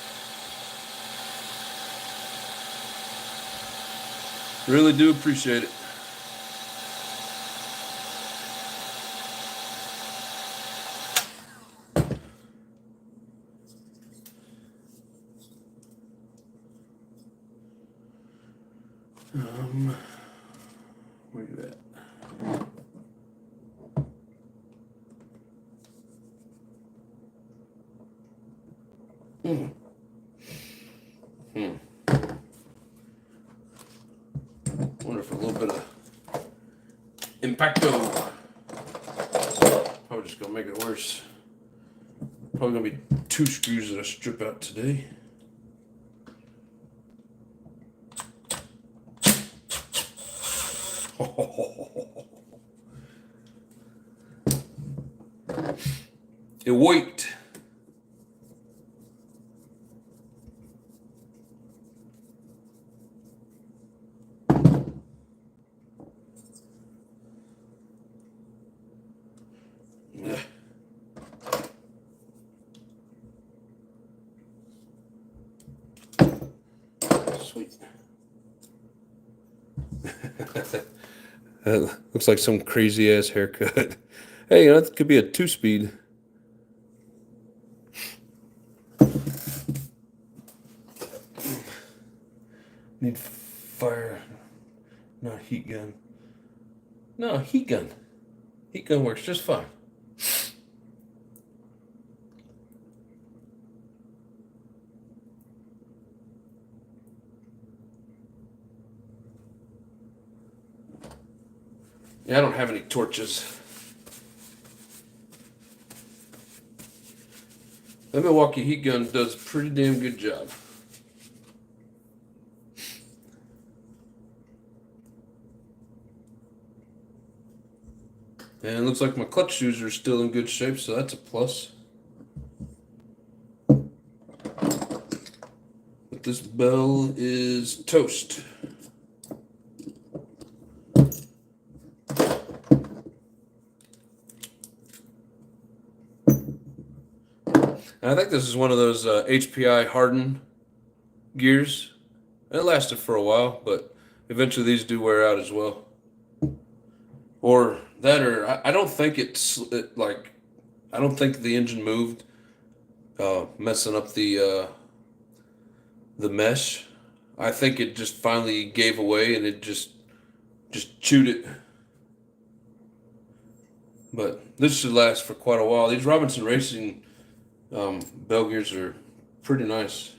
Really do appreciate it. Where you at? Wonder if a little bit of Impacto probably just gonna make it worse. Probably gonna be 2 screws that I strip out today. It worked. Yeah. Sweet. Looks like some crazy ass haircut. Hey, you know, that could be a 2-speed. Need fire, not heat gun. No, heat gun. Heat gun works just fine. Yeah, I don't have any torches. That Milwaukee heat gun does a pretty damn good job. And it looks like my clutch shoes are still in good shape, so that's a plus. But this bell is toast. And I think this is one of those HPI hardened gears. It lasted for a while, but eventually these do wear out as well. Or that, or I don't think I don't think the engine moved, messing up the mesh. I think it just finally gave away and it just chewed it. But this should last for quite a while. These Robinson Racing bell gears are pretty nice.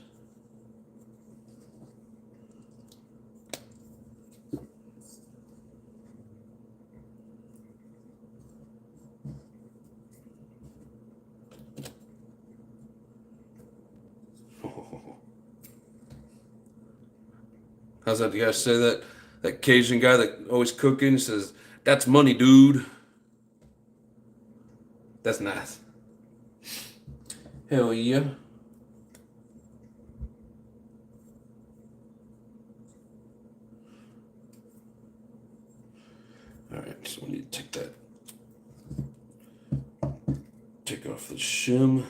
How's that? You guys say that? That Cajun guy that always cooking says, "That's money, dude." That's nice. Hell yeah. Alright, so we need to take off the shim.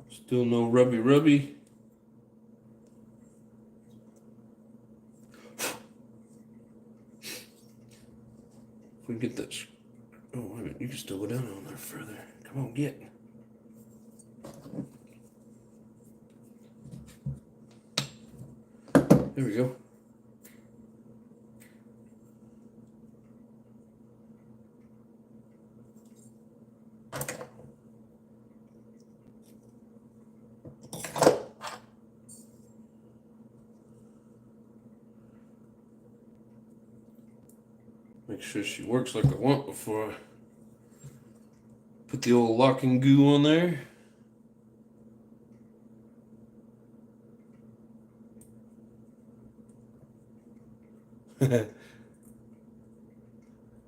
Still no rubby. If we can get that. Oh, wait a minute. You can still go down on there further. Come on, get. There we go. Make sure she works like I want before I put the old locking goo on there.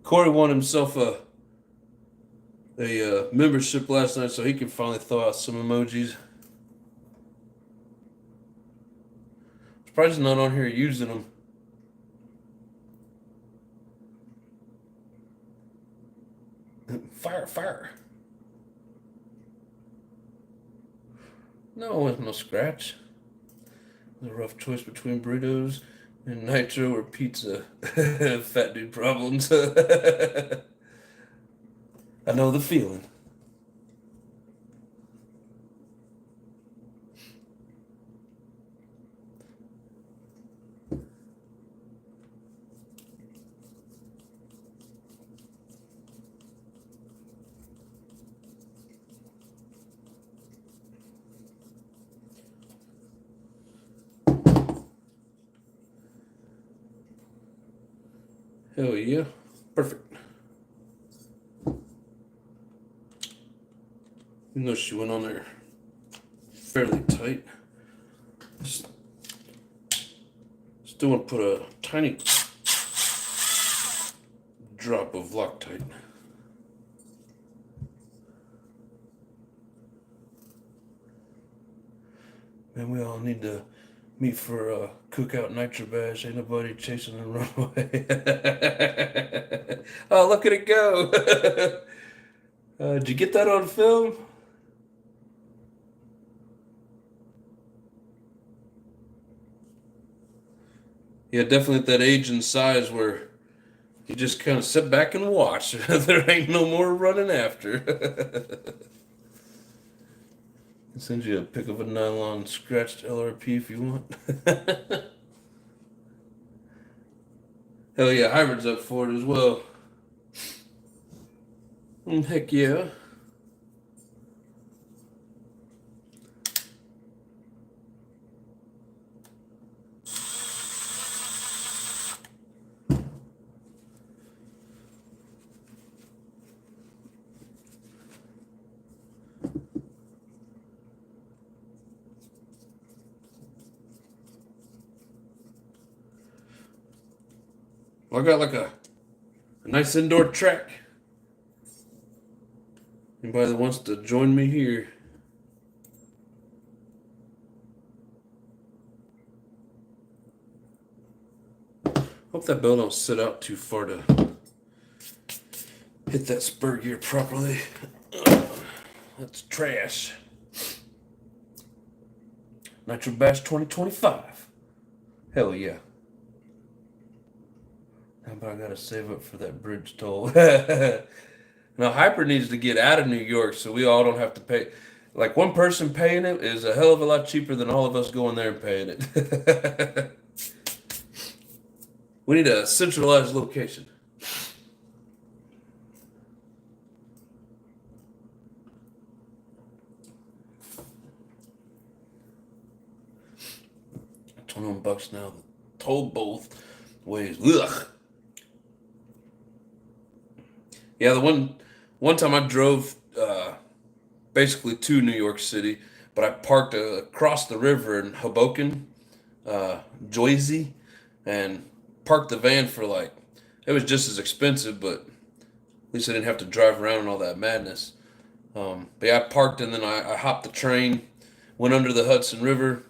Corey won himself a membership last night so he can finally throw out some emojis. Surprised he's not on here using them. Fire. No, it wasn't no scratch. It was a rough choice between burritos and nitro or pizza. Fat dude problems. I know the feeling. Hell yeah. Perfect. Even though she went on there fairly tight, still want to put a tiny drop of Loctite. Man, we all need to meet for a cookout nitro bash. Ain't nobody chasing the runaway. Oh, look at it go. Did you get that on film? Yeah, definitely at that age and size where you just kind of sit back and watch. There ain't no more running after. I'll send you a pic of a nylon scratched LRP if you want. Hell yeah, hybrid's up for it as well. Heck yeah. Well, I got like a nice indoor track. Anybody that wants to join me here. Hope that bell don't sit out too far to hit that spur gear properly. That's trash. Nitro Bash 2025. Hell yeah. How about I gotta save up for that bridge toll? Now, Hyper needs to get out of New York so we all don't have to pay. Like, one person paying it is a hell of a lot cheaper than all of us going there and paying it. We need a centralized location. $21 now. Toll both ways. Ugh. Yeah, the one time I drove basically to New York City, but I parked across the river in Hoboken, Jersey, and parked the van for like, it was just as expensive, but at least I didn't have to drive around and all that madness. But yeah, I parked and then I hopped the train, went under the Hudson River,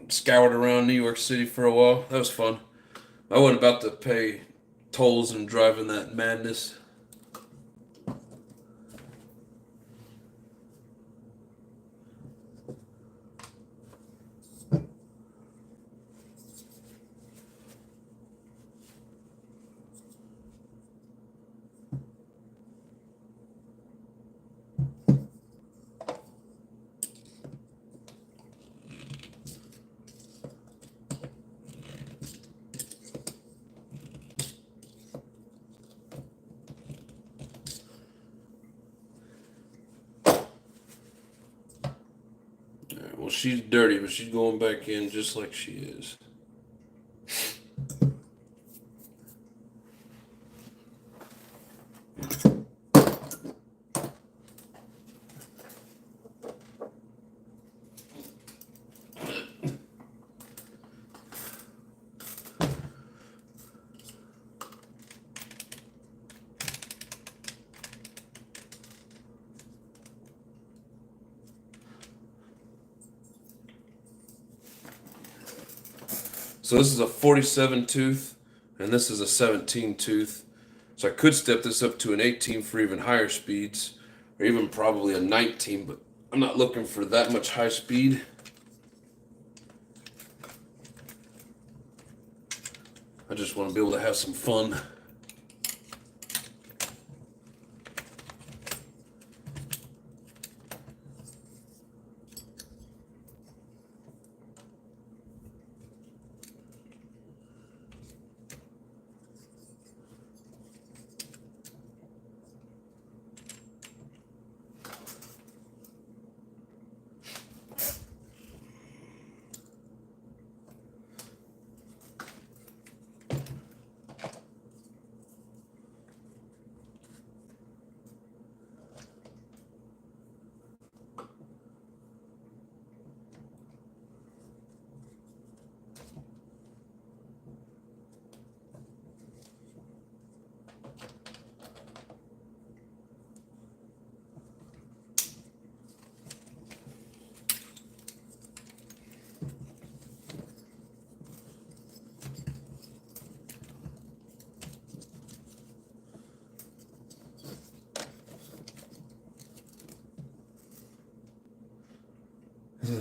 scoured around New York City for a while. That was fun. I wasn't about to pay tolls and driving that madness. Well, she's dirty, but she's going back in just like she is. So this is a 47 tooth, and this is a 17 tooth. So I could step this up to an 18 for even higher speeds, or even probably a 19, but I'm not looking for that much high speed. I just want to be able to have some fun.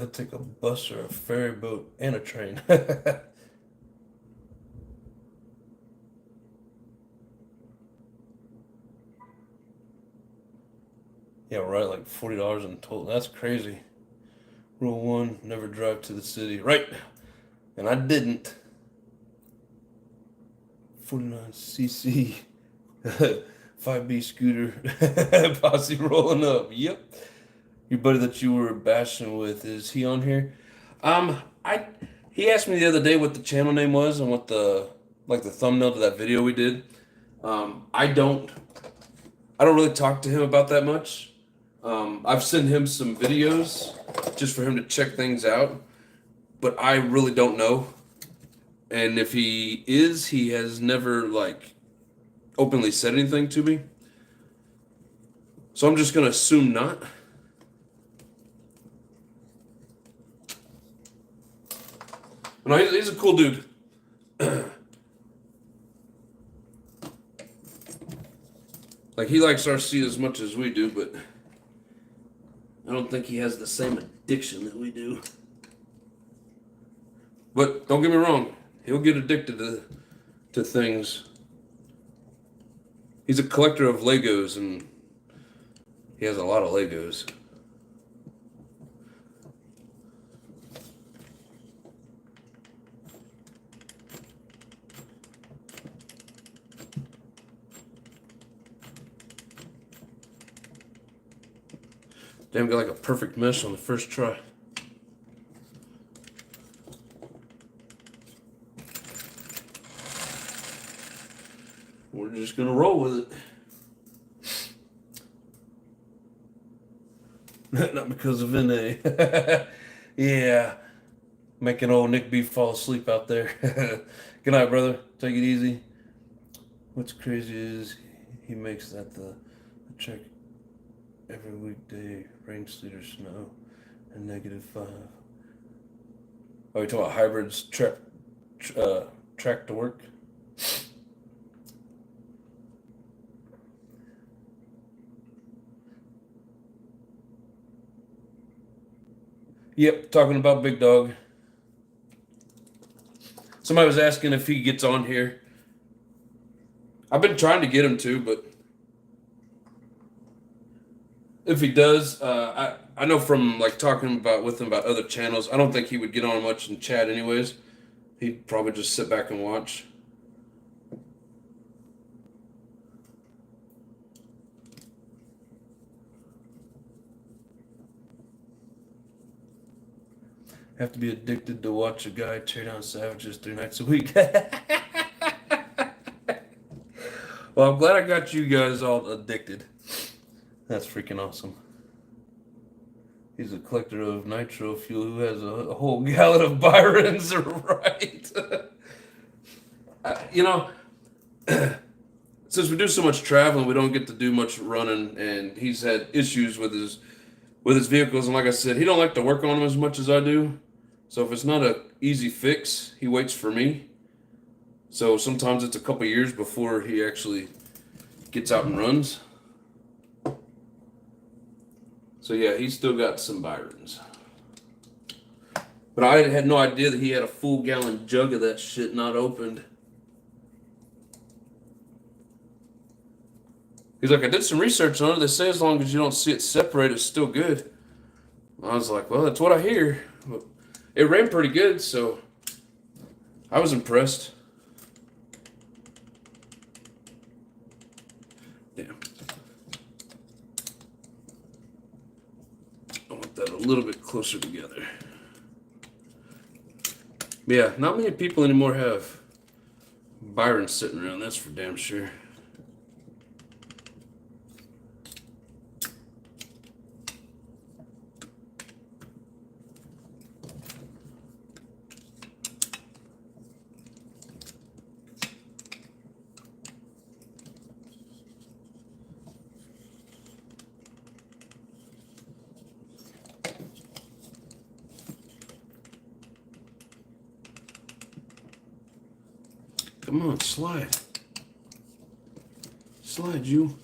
I'll take a bus or a ferry boat and a train. Yeah, right, like $40 in total. That's crazy. Rule 1, never drive to the city. Right. And I didn't. 49cc 5B scooter posse rolling up. Yep. Your buddy that you were bashing with, is he on here? He asked me the other day what the channel name was and what the thumbnail to that video we did. I don't really talk to him about that much. I've sent him some videos just for him to check things out, but I really don't know. And if he is, he has never like openly said anything to me. So I'm just gonna assume not. No, he's a cool dude. Like, he likes RC as much as we do, but I don't think he has the same addiction that we do. But don't get me wrong, he'll get addicted to things. He's a collector of Legos, and he has a lot of Legos. Damn, got like a perfect mesh on the first try. We're just gonna roll with it. Not because of NA. Yeah, making old Nick B fall asleep out there. Good night, brother. Take it easy. What's crazy is he makes that the check every weekday, rain, sleet, or snow, and -5. Oh, you talking about hybrids track to work? Yep, talking about Big Dog. Somebody was asking if he gets on here. I've been trying to get him to, but if he does, I know from like talking with him about other channels, I don't think he would get on much in chat anyways. He'd probably just sit back and watch. Have to be addicted to watch a guy tear down savages 3 nights a week. Well, I'm glad I got you guys all addicted. That's freaking awesome. He's a collector of nitro fuel who has a whole gallon of Byron's, right? You know, since we do so much traveling, we don't get to do much running, and he's had issues with his vehicles. And like I said, he don't like to work on them as much as I do. So if it's not an easy fix, he waits for me. So sometimes it's a couple years before he actually gets out and runs. So yeah, he's still got some Byrons. But I had no idea that he had a full gallon jug of that shit not opened. He's like, I did some research on it. They say as long as you don't see it separate, it's still good. I was like, well, that's what I hear. But it ran pretty good, so I was impressed. Damn. I want that a little bit closer together. Yeah, not many people anymore have Byron sitting around, that's for damn sure. Come on, slide. Slide, you.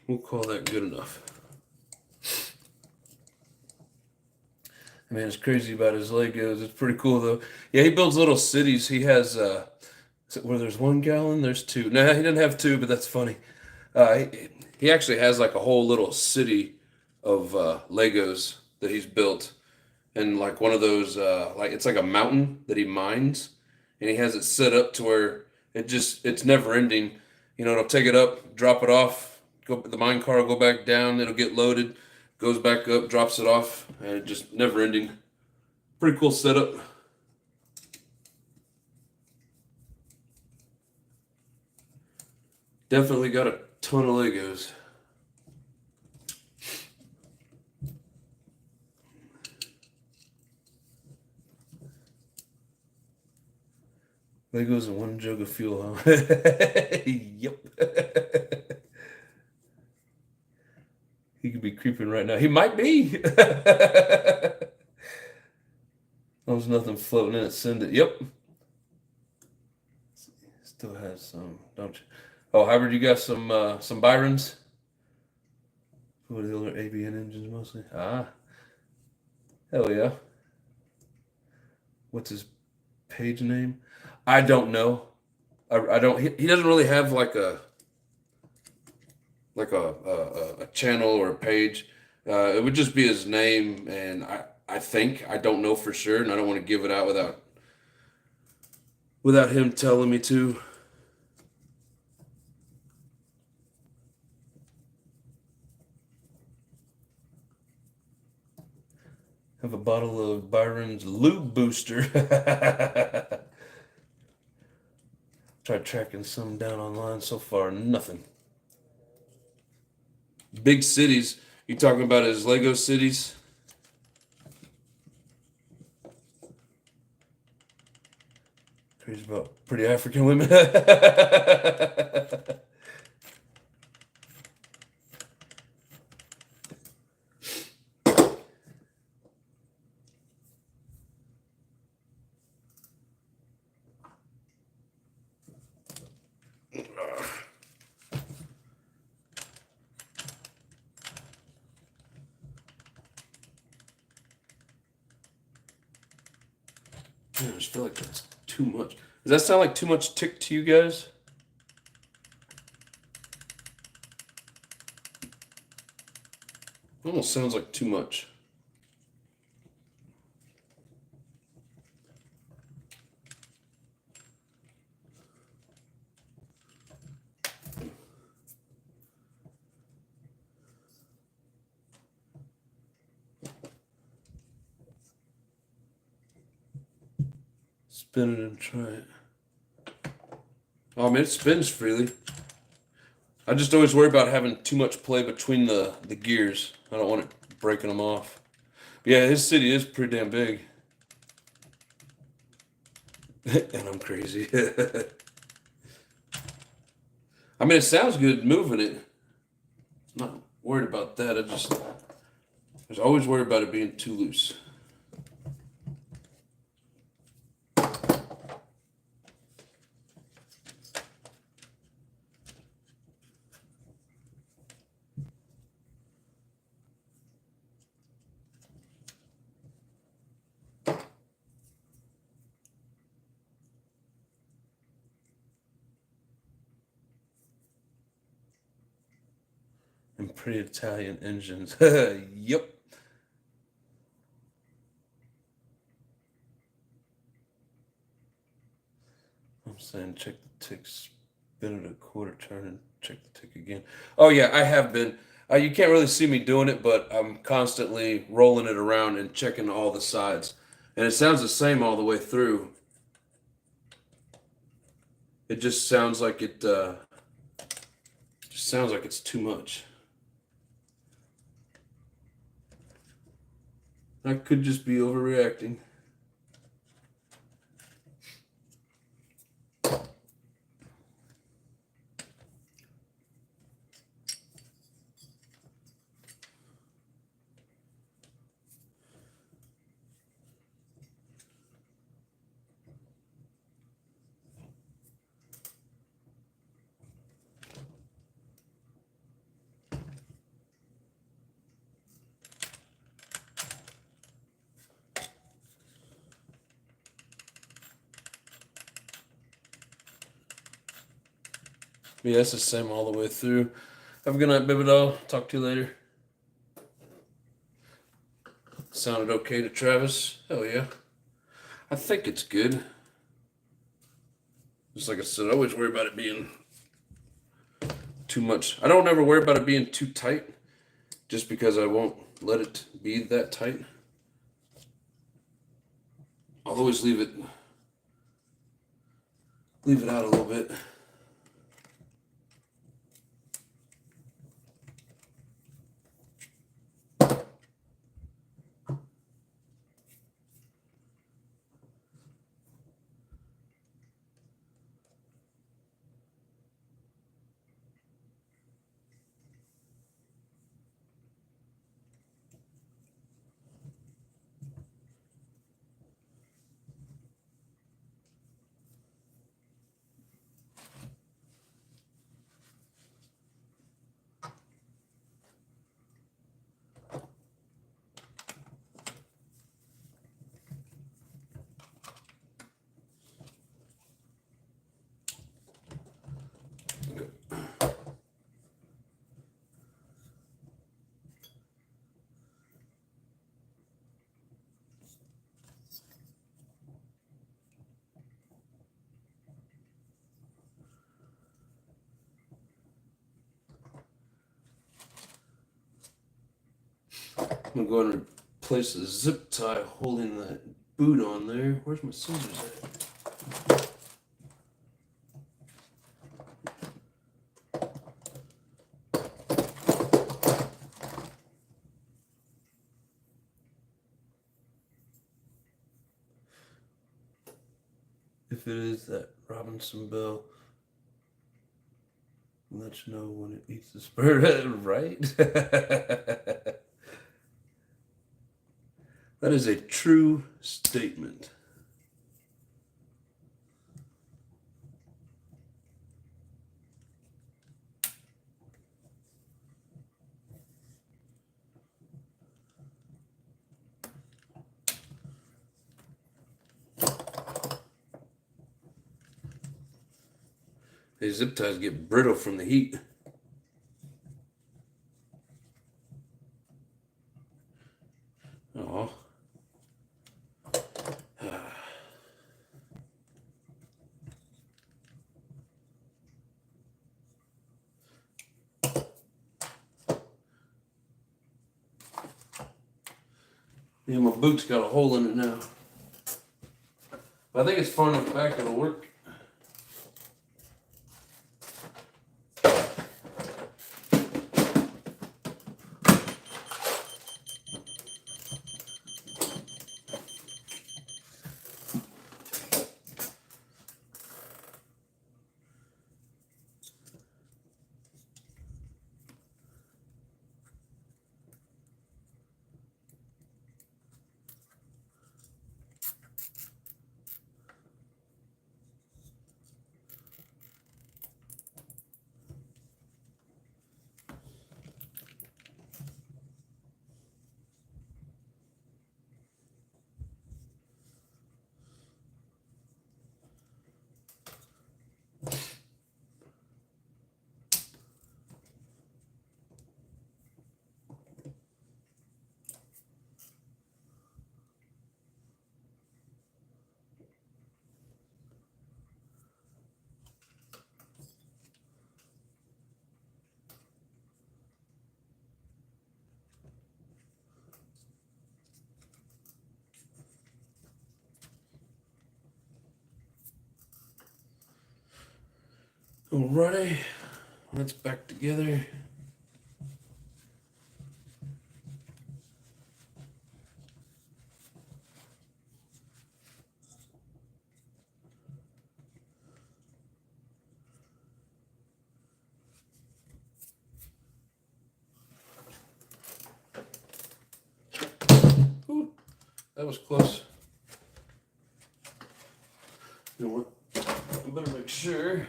We'll call that good enough. I mean, it's crazy about his Legos. It's pretty cool, though. Yeah, he builds little cities. He has, where there's 1 gallon, there's 2. Nah, he didn't have 2, but that's funny. He actually has like a whole little city of Legos that he's built. And like one of those, like it's like a mountain that he mines. And he has it set up to where It's never ending. You know, it'll take it up, drop it off, go the mine car will go back down, it'll get loaded, goes back up, drops it off, and it just never ending. Pretty cool setup. Definitely got a ton of Legos. Legos and one jug of fuel, huh? Yep. He could be creeping right now. He might be. There's nothing floating in it. Send it. Yep. Still has some, don't you? Oh, Hybrid, you got some Byrons? What are the other ABN engines mostly? Ah. Hell yeah. What's his page name? I don't know. I don't. He doesn't really have like a channel or a page. It would just be his name, and I think I don't know for sure, and I don't want to give it out without him telling me to. Have a bottle of Byron's Lube Booster. Tried tracking some down online so far, nothing. Big cities. You talking about his Lego cities? Crazy about pretty African women. Man, I just feel like that's too much. Does that sound like too much tick to you guys? Almost sounds like too much. Spin it and try it. Oh man, it spins freely. I just always worry about having too much play between the gears. I don't want it breaking them off. But yeah, his city is pretty damn big. And I'm crazy. I mean, it sounds good moving it. Not worried about that. I was always worried about it being too loose. And pretty Italian engines. Yep. I'm saying check the tick, spin it a quarter turn, and check the tick again. Oh yeah, I have been. You can't really see me doing it, but I'm constantly rolling it around and checking all the sides. And it sounds the same all the way through. It just sounds like it's too much. I could just be overreacting. Yeah, it's the same all the way through. Have a good night, baby doll. Talk to you later. Sounded okay to Travis? Hell yeah. I think it's good. Just like I said, I always worry about it being too much. I don't ever worry about it being too tight, just because I won't let it be that tight. I'll always leave it out a little bit. I'm gonna go ahead and replace the zip tie holding that boot on there. Where's my scissors at? If it is that Robinson bell, let you know when it eats the spirit, right? That is a true statement. These zip ties get brittle from the heat. Oh. Yeah, my boot's got a hole in it now. But I think it's far enough back it'll work. Alrighty, that's back together. Ooh, that was close. You know what? I better make sure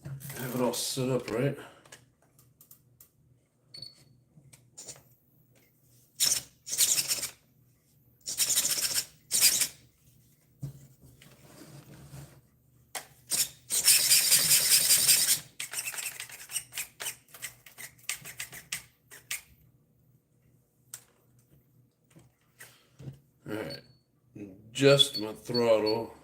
I have it all set up right. Alright, adjust my throttle.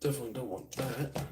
definitely don't want that.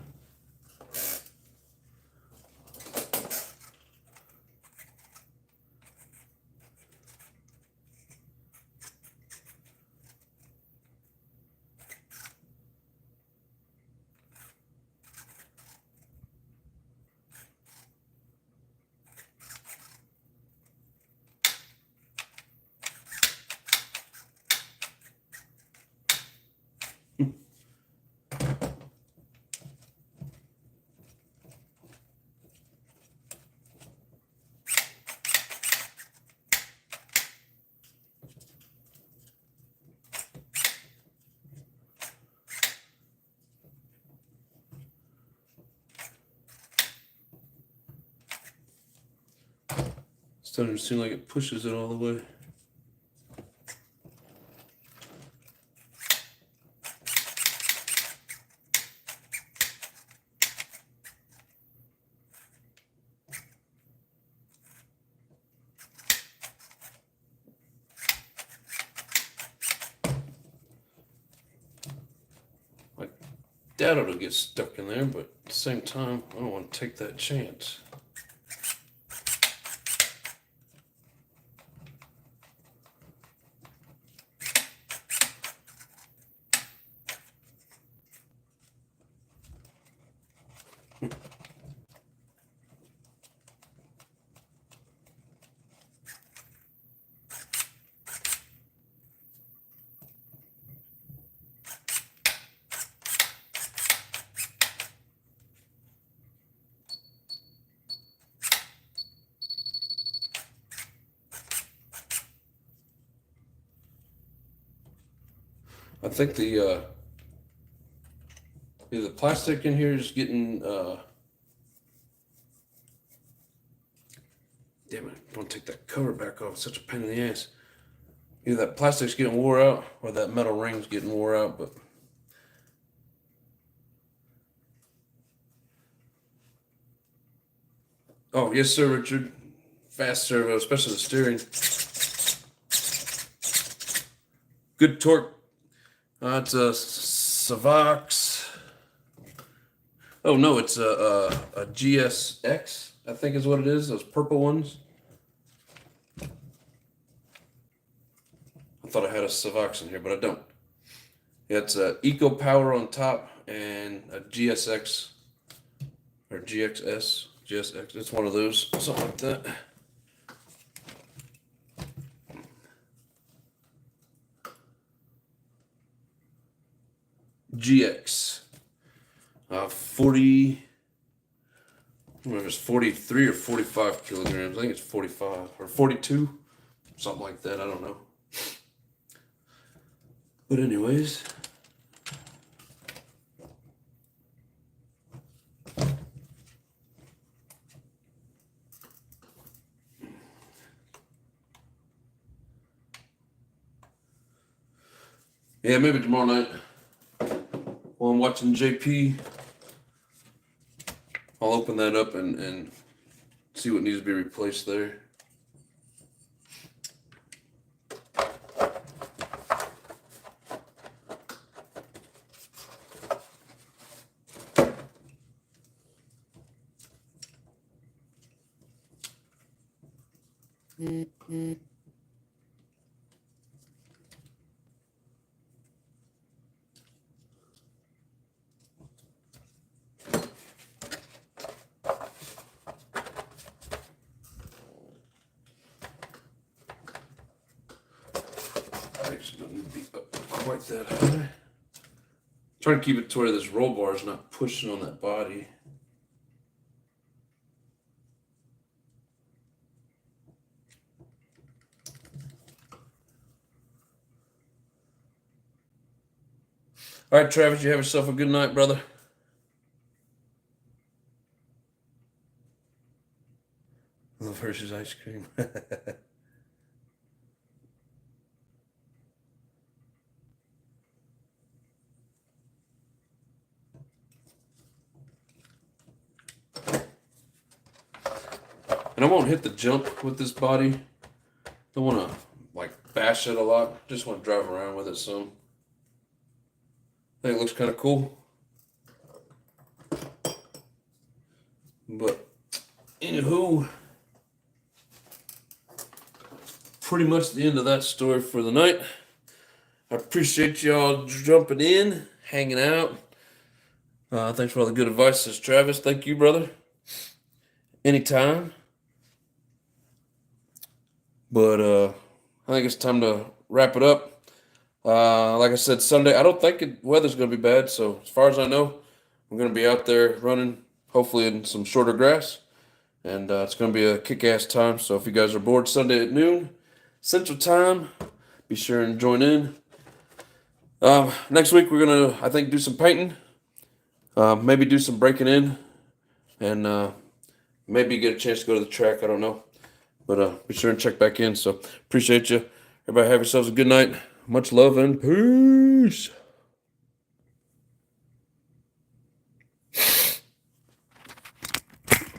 It doesn't seem like it pushes it all the way. I doubt it'll get stuck in there, but at the same time, I don't want to take that chance. I think the plastic in here is getting damn it, I want to take that cover back off. It's such a pain in the ass. Either that plastic's getting wore out or that metal ring's getting wore out, but oh yes sir, Richard. Fast servo, especially the steering. Good torque. It's a Savox. Oh no, it's a GSX, I think is what it is. Those purple ones. I thought I had a Savox in here, but I don't. Yeah, it's a Eco Power on top and a GSX or GXS. GSX. It's one of those, something like that. GX. 40, I don't remember if it's 43 or 45 kilograms. I think it's 45 or 42, something like that. I don't know. But anyways, yeah, maybe tomorrow night while I'm watching JP, I'll open that up and see what needs to be replaced there. Actually, don't need to be up quite that high. Trying to keep it to where this roll bar is not pushing on that body. All right, Travis, you have yourself a good night, brother. Love Hershey's ice cream. And I won't hit the jump with this body. Don't want to like bash it a lot. Just want to drive around with it some. I think it looks kind of cool. Anywho, pretty much the end of that story for the night. I appreciate y'all jumping in, hanging out. Thanks for all the good advice, says Travis. Thank you, brother. Anytime. But I think it's time to wrap it up. Like I said, Sunday, I don't think the weather's going to be bad. So as far as I know, I'm going to be out there running, hopefully in some shorter grass. And it's going to be a kick-ass time. So if you guys are bored Sunday at noon, Central Time, be sure and join in. Next week, we're going to, I think, do some painting. Maybe do some breaking in. And maybe get a chance to go to the track. I don't know. But be sure and check back in. So appreciate you. Everybody have yourselves a good night. Much love and peace.